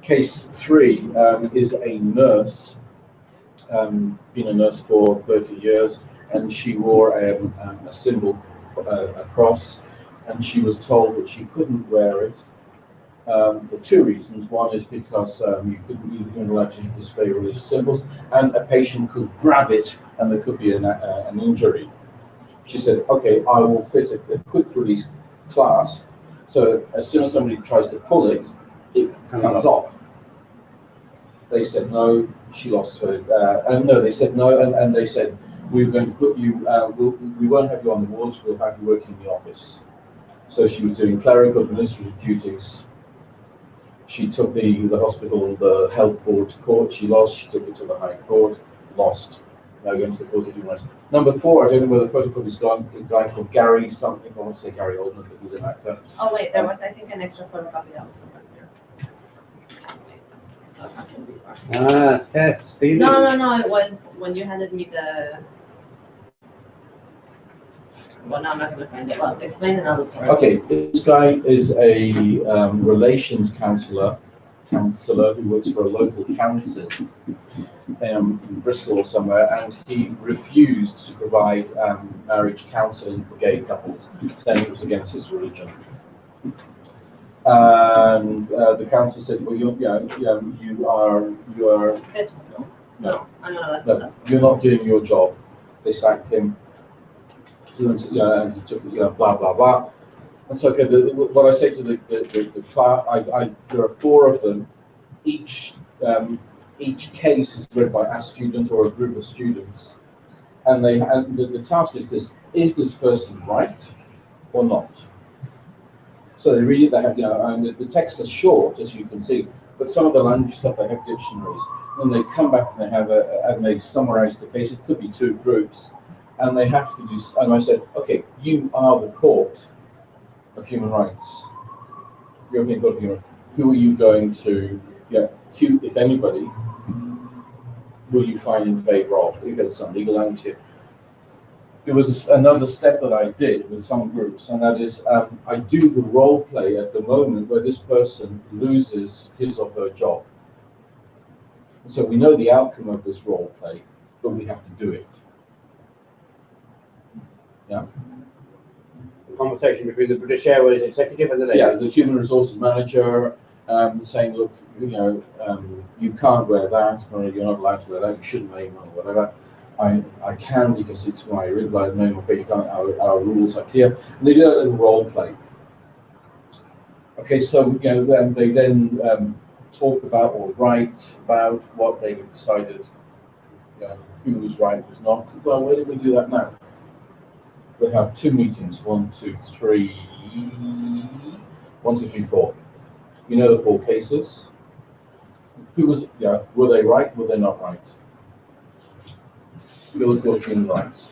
Speaker 1: Case 3 is a nurse, been a nurse for 30 years, and she wore a symbol, a cross, and she was told that she couldn't wear it for 2 reasons. One is because you weren't allowed to display religious symbols, and a patient could grab it and there could be an injury. She said, okay, I will fit a quick release clasp, so as soon as somebody tries to pull it, it comes off. They said no, she lost her, and no, they said no, and they said, we're going to put you, we won't have you on the wards, we'll have you working in the office. So she was doing clerical administrative duties. She took the hospital, the health board to court, she lost, she took it to the High Court, lost. Now going to the Court of Human Rights. Number 4, I don't know where the photocopy's gone, a guy called Gary something, I want to say Gary Oldman, but he's an actor.
Speaker 7: Oh wait, there was, I think, an extra photocopy that was somewhere there. So it's not gonna be far.
Speaker 2: Yes, Stevie.
Speaker 7: No, it was when you handed me the. Well, now I'm not gonna find it. Well, explain it, I'll look for it.
Speaker 1: Okay, this guy is a relations counsellor who works for a local council in Bristol or somewhere, and he refused to provide marriage counselling for gay couples, saying it was against his religion. And the council said, well, you are.
Speaker 7: This one,
Speaker 1: No,
Speaker 7: I know that's
Speaker 1: no,
Speaker 7: enough.
Speaker 1: you're not doing your job. They sacked him. And he took, blah blah blah. And so, okay, what I say to the class, there are 4 of them. Each case is read by a student or a group of students, and the task is this: is this person right or not? So they read it. They have, and the text is short, as you can see, but some of the language stuff they have dictionaries. And they come back and they have and they summarize the case. It could be 2 groups, and they have to do. And I said, okay, you are the Court of Human Rights, European Court of Human Rights. Who are you going to, who, if anybody, will you find in favour of? You've got some legal language here. There was another step that I did with some groups, and that is I do the role play at the moment where this person loses his or her job. And so we know the outcome of this role play, but we have to do it. Yeah.
Speaker 2: The conversation between the British Airways executive and the lady.
Speaker 1: Yeah, the human resources manager saying, look, you can't wear that, or you're not allowed to wear that, you shouldn't name or whatever. I can because it's my red light name, but you can't, our rules are clear. And they do that little role play. Okay, so they then talk about or write about what they have decided, who was right, who's not. Well, where did we do that now? We have 2 meetings, 1, 2, 3, 1, 2, 3, 4. You know the 4 cases. Who was, were they right, were they not right? European Court of Human Rights.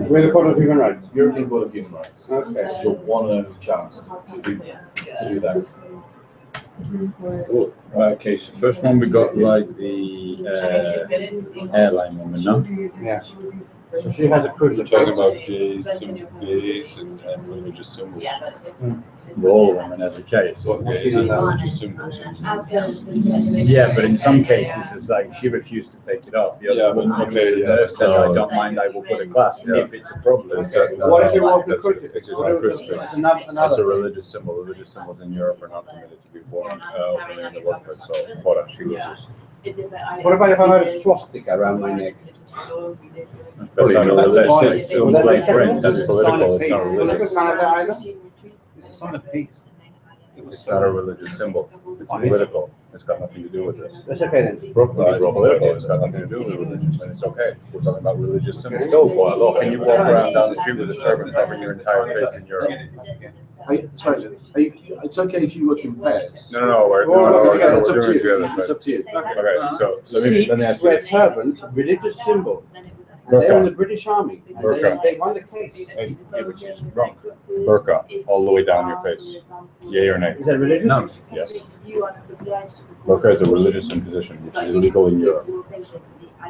Speaker 2: We're the Court of Human Rights.
Speaker 1: European Court of Human Rights.
Speaker 2: Okay.
Speaker 1: It's your one and only chance to do that.
Speaker 5: Right, okay, so first one we got like the airline woman, no?
Speaker 2: Yeah. So she has a
Speaker 6: We're
Speaker 2: crucifix.
Speaker 6: talking about gays and religious symbols.
Speaker 5: For all women as a case.
Speaker 6: What gays and religious symbols?
Speaker 5: Yeah, but in some cases it's like she refused to take it off. The other woman who was a nurse said, I don't mind, I will put a clasp if it's a problem.
Speaker 2: What if it was the
Speaker 6: That's-
Speaker 2: crucifix?
Speaker 6: it's not a crucifix.
Speaker 2: It's another
Speaker 6: That's a
Speaker 2: thing.
Speaker 6: religious symbol. Religious symbols in Europe are not permitted to be worn openly in the workplace. So for that, she loses.
Speaker 2: What about if I had a swastika around my neck?
Speaker 6: That's not
Speaker 5: That's
Speaker 6: religious.
Speaker 5: just still like print.
Speaker 6: That's political. It's not
Speaker 2: Is
Speaker 6: religious.
Speaker 2: it kind of that either?
Speaker 3: It's a sign of peace.
Speaker 6: It's not a religious symbol. It's political. It's got nothing to do with this.
Speaker 2: That's okay then.
Speaker 6: It's political. It's got nothing to do with religion, and it's okay. We're talking about religious symbols. Still, boy, look, can you walk around down the street with a turban covering your entire face in Europe?
Speaker 1: It's okay if you work in pairs.
Speaker 6: No, we're
Speaker 1: It's up to
Speaker 6: doing it
Speaker 1: you.
Speaker 6: together.
Speaker 1: It's up to you.
Speaker 6: Okay, so let me
Speaker 2: Sikhs
Speaker 6: ask
Speaker 2: wear
Speaker 6: you.
Speaker 2: turbans, religious symbol. And they're in the British Army. And
Speaker 6: Burqa.
Speaker 2: they won the case.
Speaker 6: Hey, yeah, which is wrong. Burqa, all the way down your face. Yay or nay?
Speaker 2: Is that religious?
Speaker 5: No.
Speaker 6: Yes. Burqa is a religious imposition, which is illegal in Europe.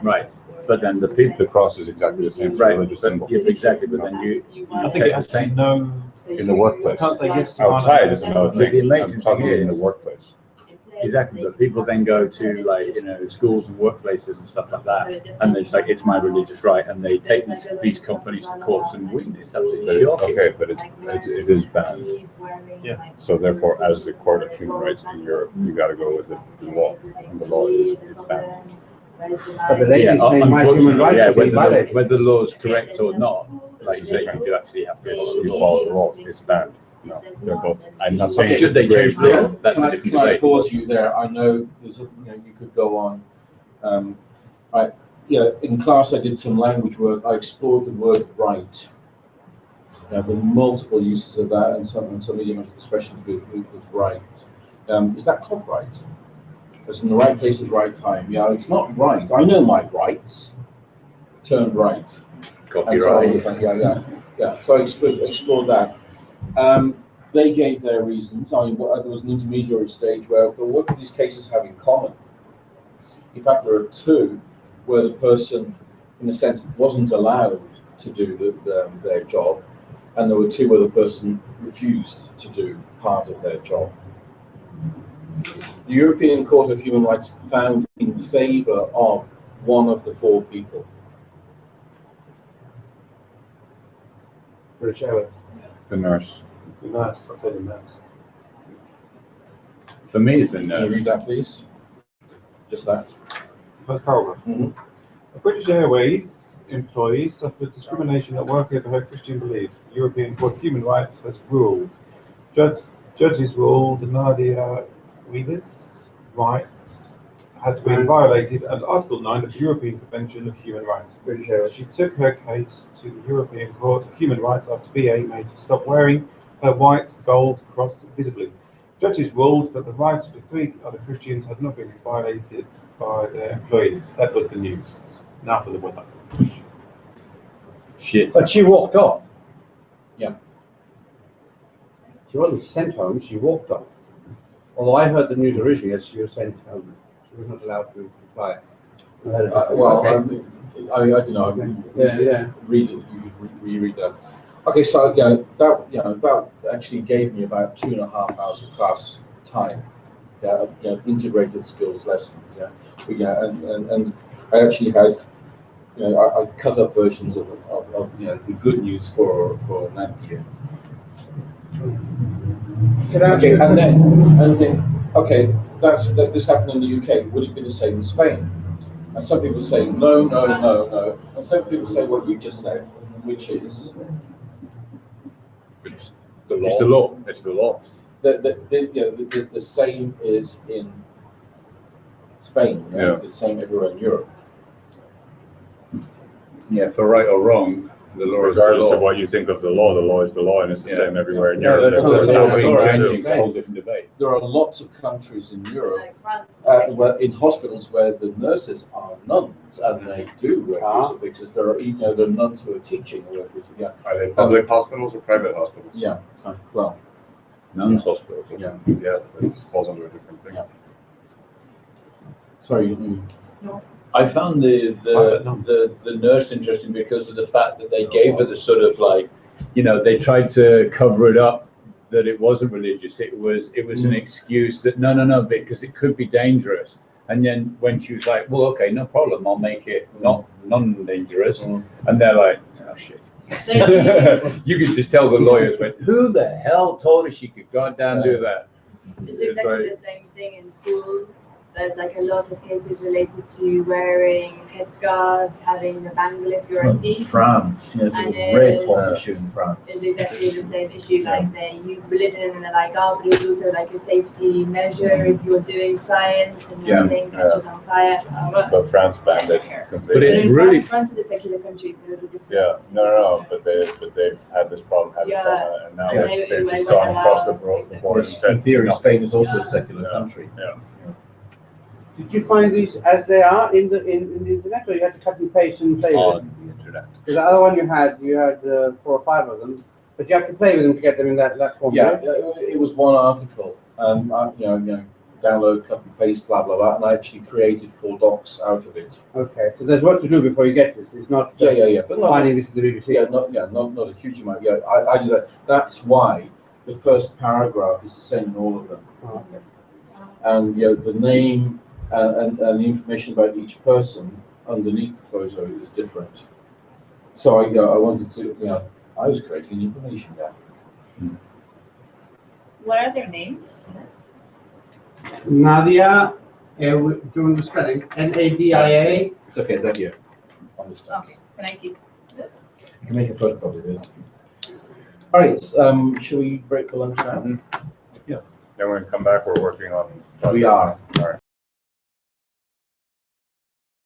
Speaker 5: Right, but then the people,
Speaker 6: The cross is exactly the same. It's a
Speaker 5: right,
Speaker 6: religious
Speaker 5: but,
Speaker 6: symbol.
Speaker 5: yeah, exactly, but then you.
Speaker 3: I think it has to be no.
Speaker 6: In the workplace.
Speaker 3: Can't say yes to
Speaker 6: Outside is another
Speaker 5: The
Speaker 6: thing.
Speaker 5: amazing
Speaker 6: I'm talking
Speaker 5: thing
Speaker 6: in the
Speaker 5: is-
Speaker 6: workplace.
Speaker 5: Exactly, but people then go to like, schools and workplaces and stuff like that, and it's like, it's my religious right, and they take these companies to courts and win. It's
Speaker 6: But
Speaker 5: absolutely
Speaker 6: it's,
Speaker 5: shocking.
Speaker 6: okay, but it is banned.
Speaker 3: Yeah.
Speaker 6: So therefore, as the Court of Human Rights in Europe, you gotta go with the law. And the law is, it's banned.
Speaker 2: But the lady
Speaker 5: Yeah,
Speaker 2: is saying my human
Speaker 5: unfortunately,
Speaker 2: rights
Speaker 5: yeah,
Speaker 2: are being
Speaker 5: whether
Speaker 2: violated.
Speaker 5: whether the law is correct or not, like you say, you do actually have to.
Speaker 6: You follow the law, it's banned. No, they're both, I'm not saying.
Speaker 5: Okay, should they change the law? That's
Speaker 1: Can
Speaker 5: a
Speaker 1: I,
Speaker 5: different
Speaker 1: can I
Speaker 5: debate.
Speaker 1: pause you there? I know there's, you could go on. In class I did some language work. I explored the word right. There are multiple uses of that, and some idiomatic expressions with right. Is that copyright? It's in the right place at the right time. Yeah, it's not right. I know my rights. Turn right. And so on.
Speaker 5: Copyright.
Speaker 1: Yeah. So I explored that. They gave their reasons. There was an intermediary stage where, well, what do these cases have in common? In fact, there are two where the person, in a sense, wasn't allowed to do their job, and there were two where the person refused to do part of their job. The European Court of Human Rights found in favour of one of the four people.
Speaker 2: British Airways.
Speaker 6: The nurse.
Speaker 2: The nurse, I'll tell you the nurse.
Speaker 5: For me, it's a
Speaker 1: Can you
Speaker 5: no.
Speaker 1: read that, please? Just that.
Speaker 3: First paragraph.
Speaker 1: Mhm.
Speaker 3: British Airways employees suffered discrimination at work over her Christian belief. The European Court of Human Rights has ruled. Judges ruled Nadia Wheeler's rights had been violated under Article 9 of the European Convention of Human Rights.
Speaker 2: British Airways.
Speaker 3: She took her case to the European Court of Human Rights after BA made her stop wearing her white gold cross visibly. Judges ruled that the rights of the three other Christians had not been violated by their employees. That was the news. Now for the weather.
Speaker 5: Shit.
Speaker 2: But she walked off.
Speaker 1: Yeah.
Speaker 2: She wasn't sent home, she walked off. Although I heard the news originally as she was sent home. She was not allowed to fly. I heard it different. Okay.
Speaker 1: I don't know.
Speaker 2: Yeah.
Speaker 1: Read it. You could reread that. Okay, so that actually gave me about 2.5 hours of class time. Integrated skills lessons. And I actually had, I cut up versions of the good news for Nadia. Okay, and then think, okay, this happened in the UK. Would it be the same in Spain? And some people say no. And some people say what you just said, which is
Speaker 6: It's the law. It's the law.
Speaker 1: the same is in Spain.
Speaker 6: Yeah.
Speaker 1: The same everywhere in Europe.
Speaker 5: Yeah, for right or wrong, the law is the
Speaker 6: Regardless of
Speaker 5: law.
Speaker 6: what you think of the law is the law, and it's the
Speaker 5: Yeah.
Speaker 6: same everywhere in
Speaker 1: Yeah,
Speaker 6: Europe.
Speaker 1: that's
Speaker 6: There's
Speaker 1: what
Speaker 6: nothing
Speaker 1: I'm
Speaker 6: to
Speaker 1: saying.
Speaker 6: do.
Speaker 5: It's a whole different debate.
Speaker 1: There are lots of countries in Europe,
Speaker 4: Like France.
Speaker 1: in hospitals where the nurses are nuns, and they do wear crucifixes. There are there are nuns who are teaching who wear crucifixes. Yeah,
Speaker 6: Are they public hospitals or private hospitals?
Speaker 1: yeah. So, well,
Speaker 5: Nuns hospitals.
Speaker 1: Yeah.
Speaker 6: Yeah, it falls under a different thing.
Speaker 1: Yeah. sorry.
Speaker 5: I found the nurse interesting because of the fact that they gave her the sort of like, they tried to cover it up that it wasn't religious. It was an excuse that no, because it could be dangerous. And then when she was like, well, okay, no problem, I'll make it non-dangerous. And they're like, oh shit. You could just tell the lawyers went, who the hell told her she could goddamn do that?
Speaker 4: It's exactly the same thing in schools. There's like a lot of cases related to wearing headscarves, having a bangle if you're a Sikh.
Speaker 5: France, there's
Speaker 4: And
Speaker 5: a great
Speaker 4: it's-
Speaker 5: porn issue in France.
Speaker 4: It's exactly the same issue. Like they use religion and they're like, but it's also like a safety measure if you're doing science and
Speaker 5: Yeah,
Speaker 4: everything catches on fire.
Speaker 6: But France banned it
Speaker 5: But
Speaker 6: completely.
Speaker 5: it
Speaker 4: in
Speaker 5: really-
Speaker 4: France is a secular country, so there's a different.
Speaker 6: Yeah, no, but they've had this problem, and now
Speaker 4: Yeah.
Speaker 6: they've just gone across the board and
Speaker 1: In
Speaker 6: said,
Speaker 1: theory,
Speaker 6: no.
Speaker 1: Spain is also a secular country.
Speaker 2: Did you find these as they are in the internet, or you had to cut and paste and save it?
Speaker 5: On the
Speaker 6: internet.
Speaker 2: The other one you had 4 or 5 of them, but you have to play with them to get them in that form.
Speaker 1: Yeah, it was one article, download, copy, paste, blah, blah, blah, and I actually created 4 docs out of it.
Speaker 2: Okay, so there's work to do before you get this. It's not
Speaker 1: Yeah, but not,
Speaker 2: finding this in the BBC.
Speaker 1: not a huge amount. Yeah, I do that. That's why the first paragraph is the same in all of them.
Speaker 2: Oh, okay.
Speaker 1: And the name and the information about each person underneath the photo is different. So I wanted to, I was creating information there.
Speaker 7: What are their names?
Speaker 2: Nadia, doing the spelling, Nadia.
Speaker 1: It's okay, that you understand.
Speaker 7: Okay, can I keep this?
Speaker 1: You can make a photocopy of it. All right, shall we break for lunch now?
Speaker 6: Then we're gonna come back, we're working on.
Speaker 1: We are.
Speaker 6: All right.